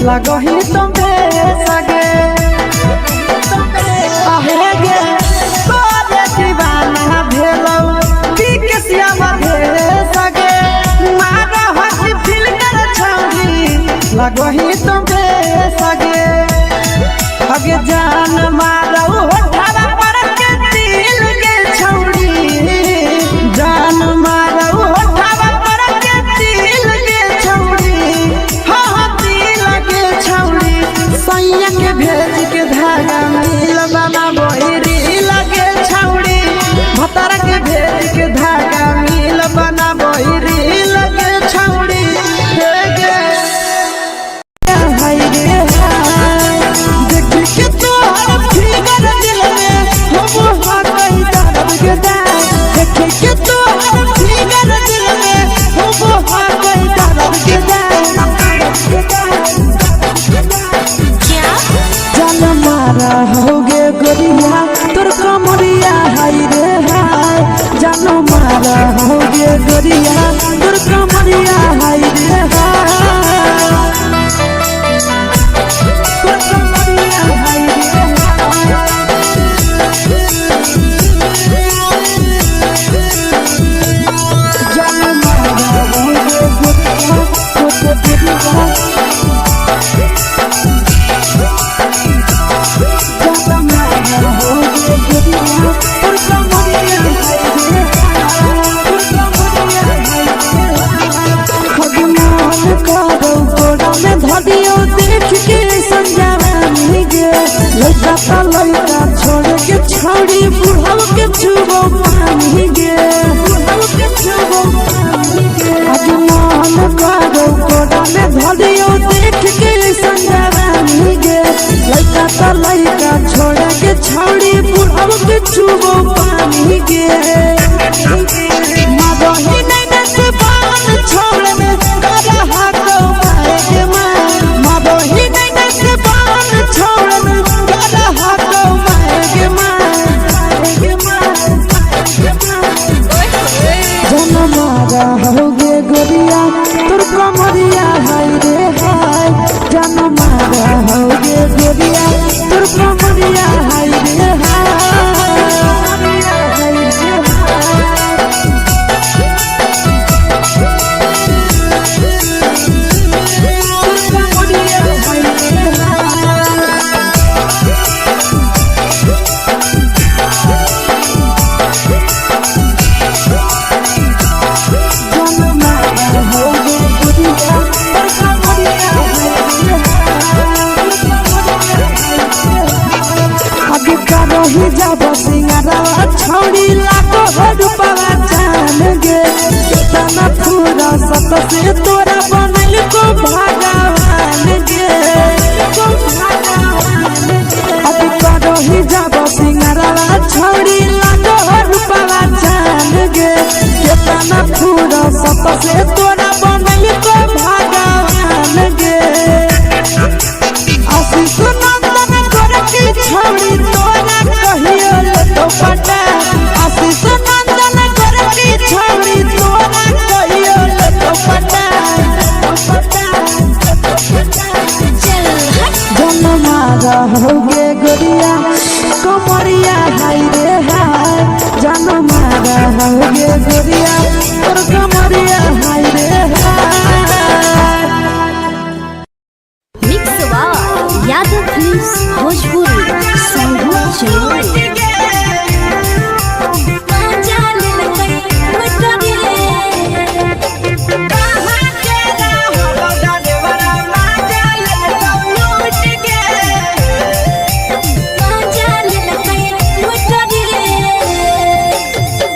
C: लगही तुम्हें लगो ही तुम सगे अगे जान मारो होठवा पर के दिल के छौड़ी जान मारो होठवा पर के दिल के छौड़ी हाँ दिल के छौड़ी सैया के भेज के धागा मिल बाबा बोहरी लगे छौड़ी भतर के भेज के धागा मिल बना बोहरी लगे छौड़ी
A: होगे गोरिया तोर कमरिया हाय रे हाय जानो मारा होगे गोरिया तोर कमरिया हाय रे हाय तोर कमरिया हाय रे जानो मारा होगे गोरिया तोर कमरिया लड़का छोड़ के छौड़ी बुढ़ाव के छुबो पानी गे बुढ़ाव के छुबो पानी गे आज मन करो कोड़ा में धरियो देख के संजवानी गे लड़का छोड़ के छौड़ी बुढ़ाव के छुबो पानी गे मगही नहीं से बान छोड़ में करा हाथो मारे के मां मगही नहीं से बान छोड़ में करा हाथो मारे के मां जन मारा होगे गोरिया तोर कमरिया हाय रे हाय जन मारा होगे गोरिया तोर कमरिया हाय रे रही जब सिंगारा छौड़ी लाखो रुपवा जान गे कितना पूरा सत से तोरा बनल को भगवान गे अब रही जब सिंगारा छौड़ी लाखो रुपवा जान गे कितना पूरा सत से तोरा बनल को भगवान गे आशीष नंदन गोरखी छौड़ी तोरा कहियो तो पटा आशीष नंदन गोरखी छौड़ी तोरा कहियो तो पटा जन मारा होगे गोरिया कमरिया हाय रे हाय जन मारा होगे गोरिया तोर कमरिया हाय रे हाय
B: मिक्स यादव फिल्म्स भोजपुरी संगीत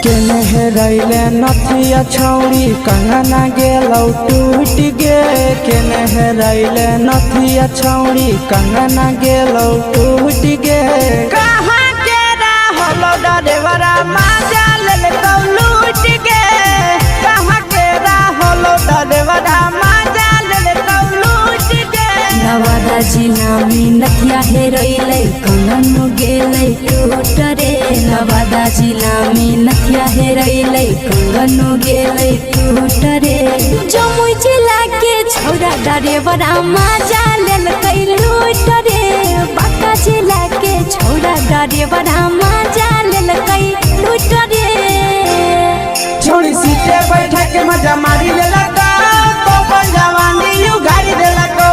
B: चलो
A: रैले नथिया छौड़ी कंगना गेलौ टूट गे केने रैले नथिया छौड़ी कंगना गेलौ टूट गे
C: कहाँ के रहलो डरेवरा माजा लेलकौ लूट गे कहाँ के रहलो डरेवरा माजा लेलकौ लूट गे
B: नवादा जिला में नथिया हेरैले कंगन गेलै टूट रे नवादा जिला में नथिया हेरैले कंगन गेलै टूट रे जमुई जिला के छौड़ा डरेवरा माजा लेलकै लूट रे बांका जिला के छौड़ा डरेवरा माजा लेलकै लूट रे
C: छोड़ी सीटे बैठा के मजा मारी लेलकौ तो जवानी उघारी देलकौ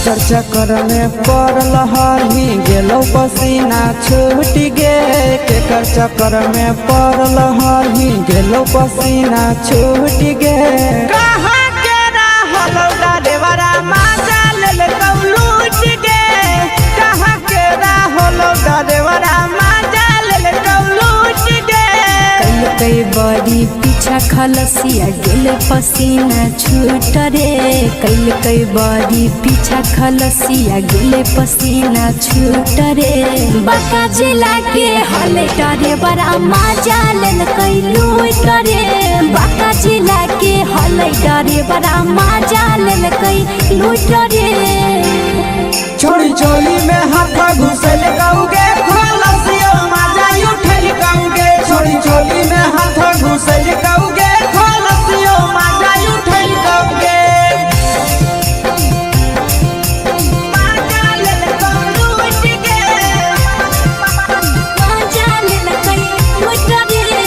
A: केकर चक्कर में पड़ल हही गेलो पसीना छूट गे केकर चक्कर में पड़ल हही गेलो पसीना छूट गे
C: कहाँ के रहलो डरेवरा माजा लेल कौलूट गे कहाँ के रहलो डरेवरा माजा लेल कौलूट गे
B: कई बड़ी पीछा खलसिया गेल पसीना छूट रे कई बड़ी पीछा खलसिया गेल पसीना छूट रे बाका जिला के हले डरे बड़ा मजा लेल कई लूट रे बाका जिला के हले डरे बड़ा मजा लेल कई लूट रे
C: छोड़ी चोली में हाथ घुसल गाऊगे खलसियो माजा उठल गाऊगे छोड़ी चोली में हाथ घुसल गाऊगे खलसियो माजा उठल गाऊगे माजा लेल कौलूट गे
B: मजा लेल कई लूट रे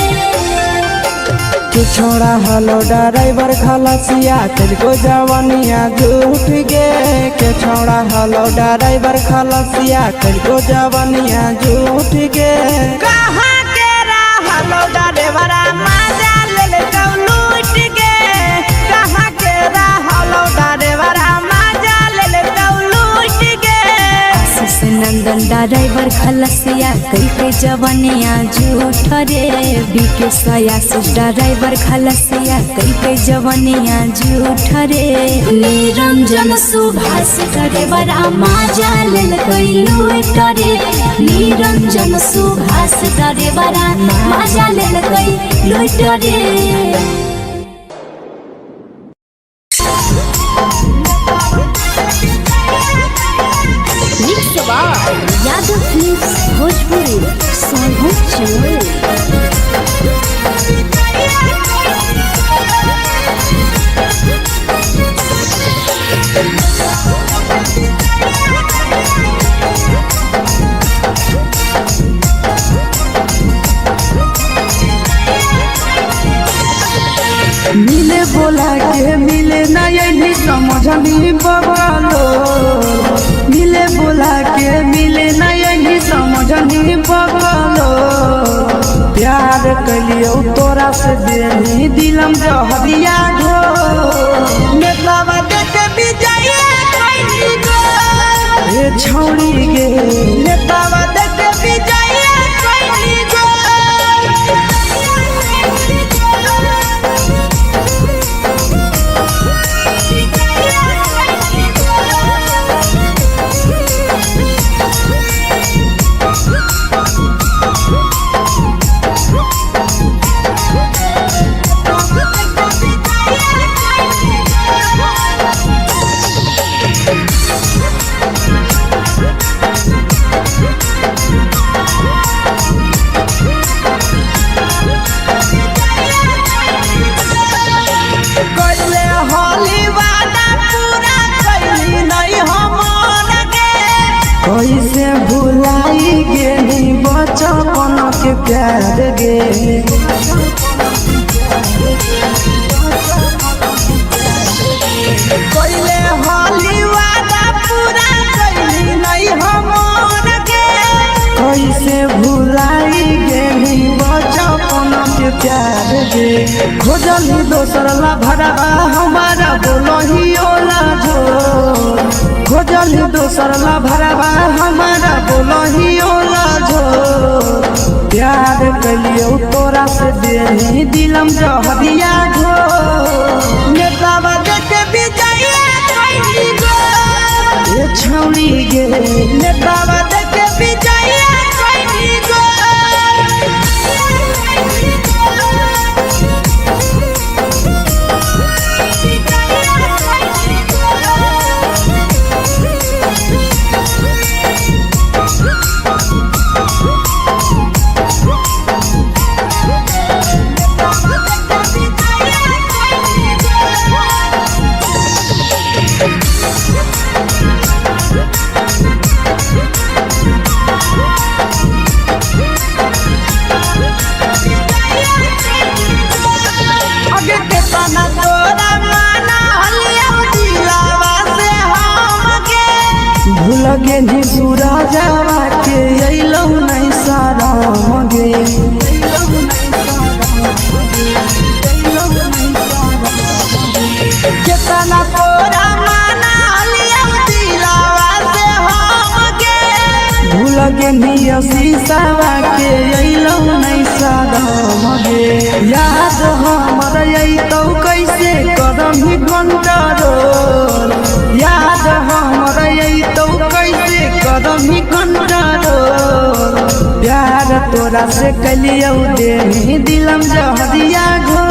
A: तू छोड़ा हलो ड्राइवर खलसिया तेलको जवानिया झूठ गे के छोड़ा हलो ड्राइवर खलसिया तेलको जवानिया झूठ गे
C: कहाँ के रहलो डरेवरा माजा लेल कौलूट गे कहाँ के रहलो डरेवरा माजा लेल कौलूट गे
B: आशीष नंदन ड्राइवर खलसिया कई जवनिया झूठ रे बीके आशीष ड्राइवर खलसिया कई जवनिया झूठ रे निरंजन सुभाष ड्राइवर मजा लेल कई लूट रे निरंजन सुभाष ड्राइवर मजा लेल कई लूट रे यादव फिल्म्स भोजपुरी
C: मिले बोला के मिले ना यही समझनी बवालो मिले बोला के मिले ना यही समझनी बवालो प्यार कलियो तोरा से बेनी दिलम जहरिया घो नेतावा देखे विजय कैली गो ए छौड़ी गे नेतावा देखे विजय कैली गो कैसे भुलाई गेली बचपन के प्यार गे कैले होली वादा पूरा कैली नहीं हमर गे कैसे भुलाई गेली बचपन के प्यार गे खोजली दोसर ला भरवा हमारा बोलही ओला जो खोजली दोसर ला भरवा हमारा बोलही ओला जो प्यार कलियो तोरा से देनी दिलम जहरिया घो नेतावा देखे विजय कैली गो ए छौड़ी गे नेतावा देखे विजय कैली गो पेनी पूरा जावा के अइलौ नहीं सारा मगे कितना तोरा माना लिया दिलावा से हमके भूल गे निया शीशावा के अइलौ नहीं सारा मगे याद हमर अइतौ कैसे करम कंट्रोल याद हमर अइतौ कैसे करम कंट्रोल प्यार तोरा से कलियौ दे दिलम जहरिया घो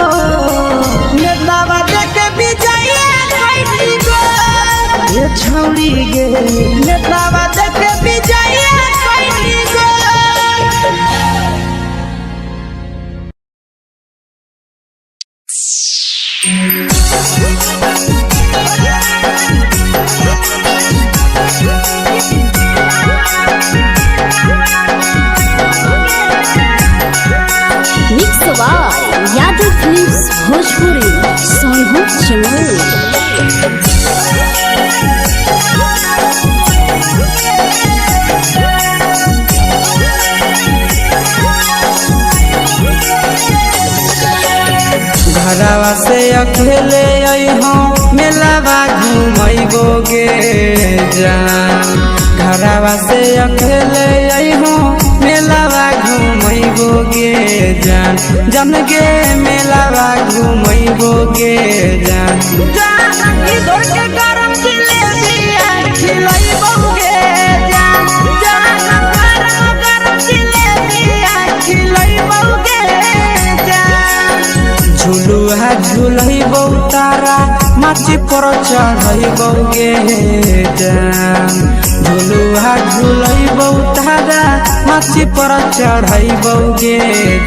C: नेतावा देख विजया कैसी गो ये छौड़ी गे नेतावा देख विजया कैसी गो
B: mix by Yadav films Bhojpuri Sonu चमन।
A: घरवा से अकेले अइहो मेलावा घूमैबो गे जान घरवा से अकेले अइहो मेलावा घूमैबो गे जान जन गे मेलावा घूमैबो गे जान
C: जान की दौड़ के गरम जिलेबिया खिलैबो गे जान जान गरम जिलेबिया खिलैबो गे जान
A: झुलुहा झुलैबो तारा माची पर चढ़ैबो गे जान झुलुहा झुलैबो तारा माची पर चढ़ैबो गे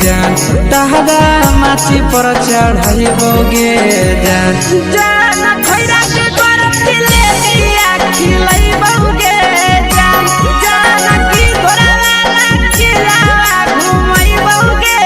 A: जान तारा माची पर चढ़ैबो गे जान
C: जान खैरा के गरम जिलेबिया खिलैबो गे जान जान की घोड़ा खिलावा घुमैबो गे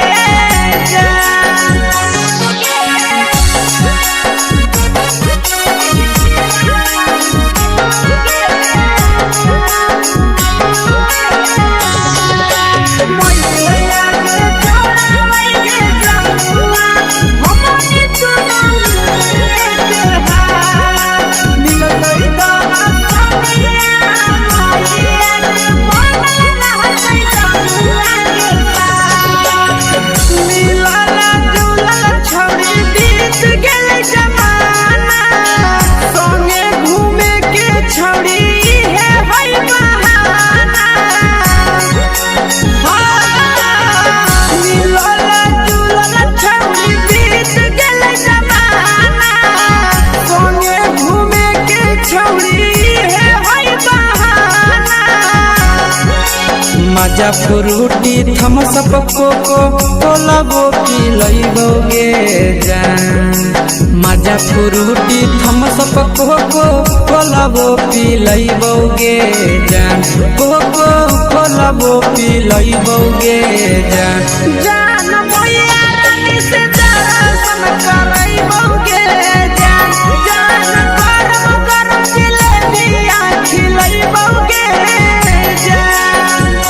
A: मजा फ्रूटी थम्स अप कोको कोला वो पी लइबो गे जान मजा फ्रूटी थम्स अप कोको कोला वो पी लइबो गे जान कोको कोला वो पी लइबो गे जान
C: जान मोया रानी से दर्शन करैबो गे जान जान गरम गरम जिलेबिया खिलैबो गे जान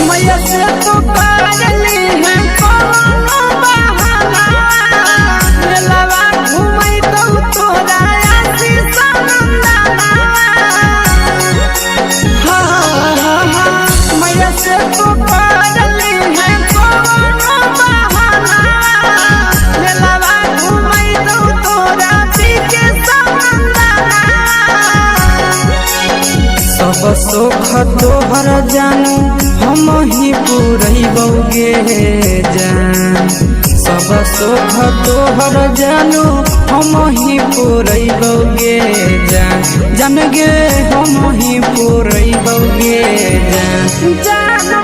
C: मैया से तो पागली है कोनो बहाना मेलावा घूमै तो तोरा आसी सनंदाना मैया से तो पागली है कोनो बहाना मेलावा घूमै तो तोरा पीके सनंदाना
A: सब सुख तोहर जानू हम ही पुरैबो गे जान सब सुख तोहर जानू हम ही पुरैबो गे जान जान गे हम ही पुरैबो गे जान
C: जान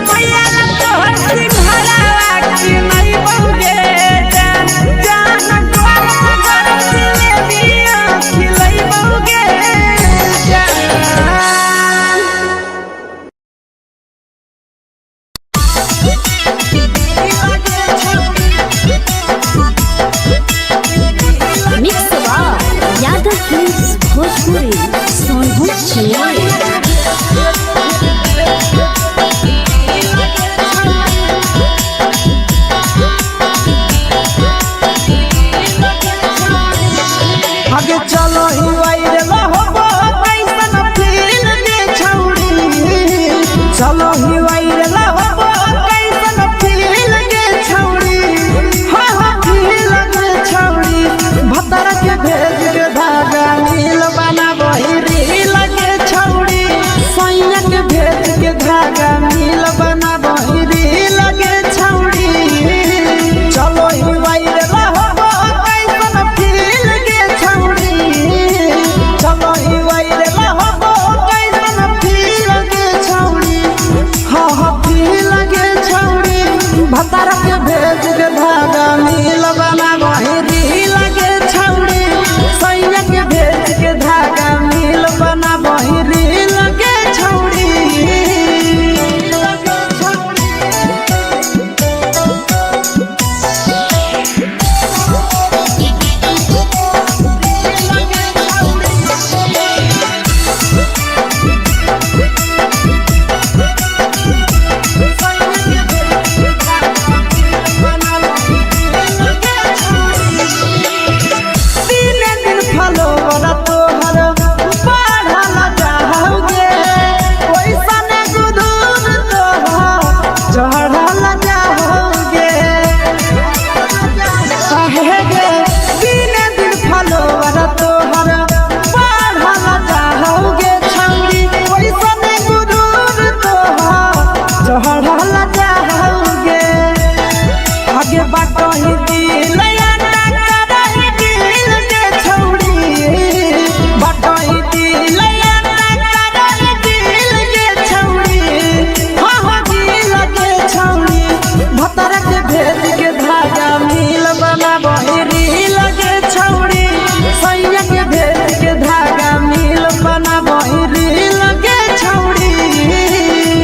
C: बनाबो रील गे छौड़ी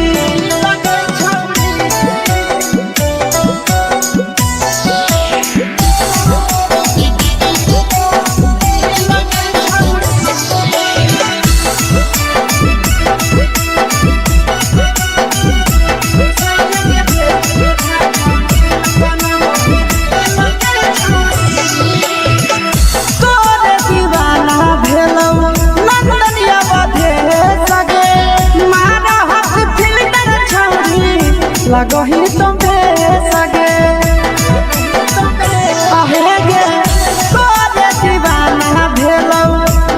C: लगही तुम्हे सगे आहे गे तोरे दीवाना भेलौ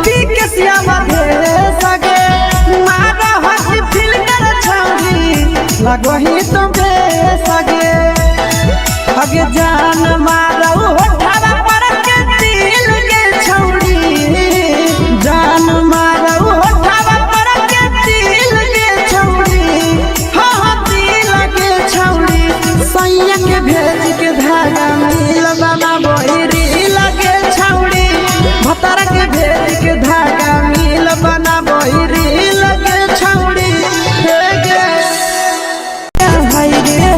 C: की के सियामा भे सगे मारा हसी फिल्टर छौरी लगही तुम्हे सगे अगे जान मारौ होठवा पर के दिल के छौरी जान मारौ होठवा पर के दिल के छौरी सैया के भेज के धागा मिल बनाबो रील गे छौड़ी भतार के भेज के धागा मिल बनाबो रील गे छौड़ी हे गे हाय रे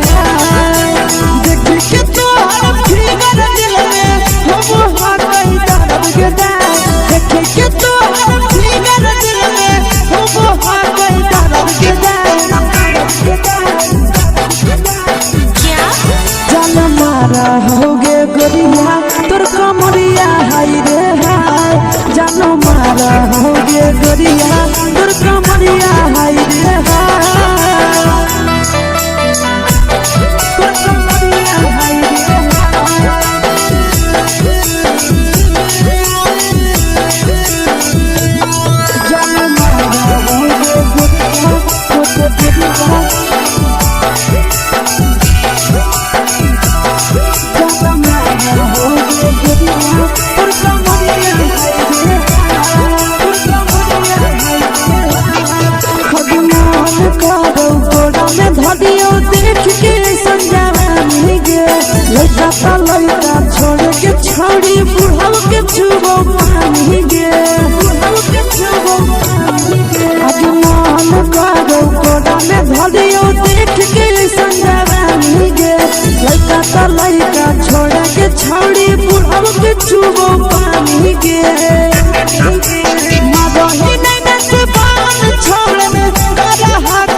C: देख के तोहर फिगर दिल में हम हाथई दर्द के देख के तोहर फिगर दिल में हम हाथई दर्द के मारा होगे गोरिया तोर कमरिया हाय रे हाय जानो मारा होगे गोरिया तोर कमरिया हाय रे हाय तोर कमरिया हाय रे जानो मारा होगे गोरिया तोर कमरिया धदियो देख के संजावानी गे लइका ता लइका छोड़ के छौड़ी बुढ़ाव के छुबो पानी गे बुढ़ाव के छुबो पानी गे आज मन करो कोडा में धदियो देख के संजावानी गे लइका ता लइका छोड़ के छौड़ी बुढ़ाव के छुबो पानी गे मादही नहीं नस बान छोड़ में करा हाथ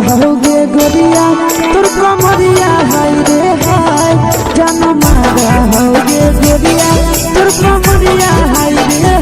C: होगे गोरिया तोर कमरिया हाय रे हाय जान मारा होगे गोरिया तोर कमरिया हाय रे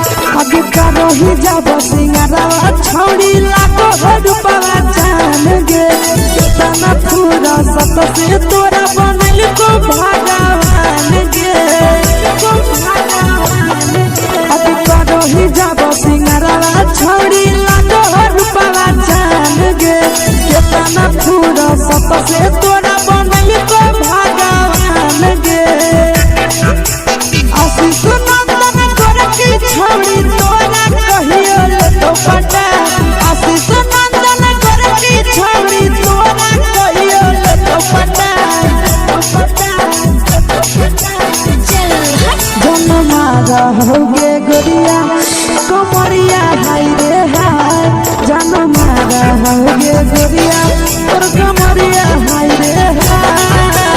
C: ही जब सिंगारवा छौड़ी लाखो रुपवा जान गे कितना पूरा सत से तोरा बनल को भगवान गे अभी करो ही जब सिंगारवा छौड़ी लाखो रुपवा जान गे कितना पूरा सत से तोरा बनल को भगवान गे आशीष नंदन कर की छौड़ी तोरा कहियो तो पटा आशीष नंदन कर की छौड़ी तोरा कहियो तो पटा जन मारा होगे गोरिया कमरिया हाय रे हाय जन मारा होगे गोरिया तोर कमरिया हाय रे हाय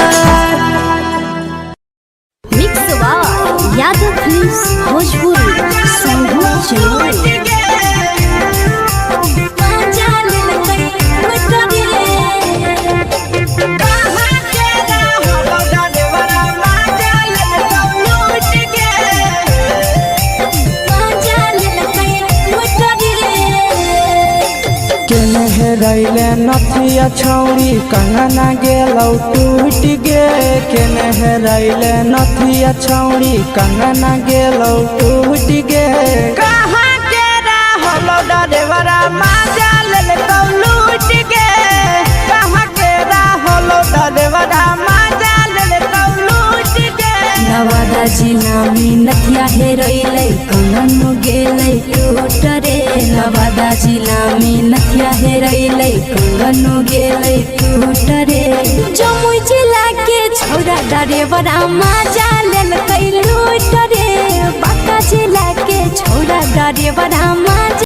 A: नथिया छौरी कंगना गेलौ टूट गे केने हेरैले नथिया छौरी कंगना गेलौ टूट गे
C: कहाँ के रहलो डरेवरा माजा लेल लूट गे कहाँ के रहलो डरेवरा माजा लेल लूट गे
B: नवादा जिला में नथिया हेरैले कंगनो गेलै टूट रे नवादा जिला में नथिया हेरैले कंगनो गेलै टूट रे जमुई जिला के छौरा डरेवरा माजा लेल लूट रे बांका जिला के छौरा डरेवरा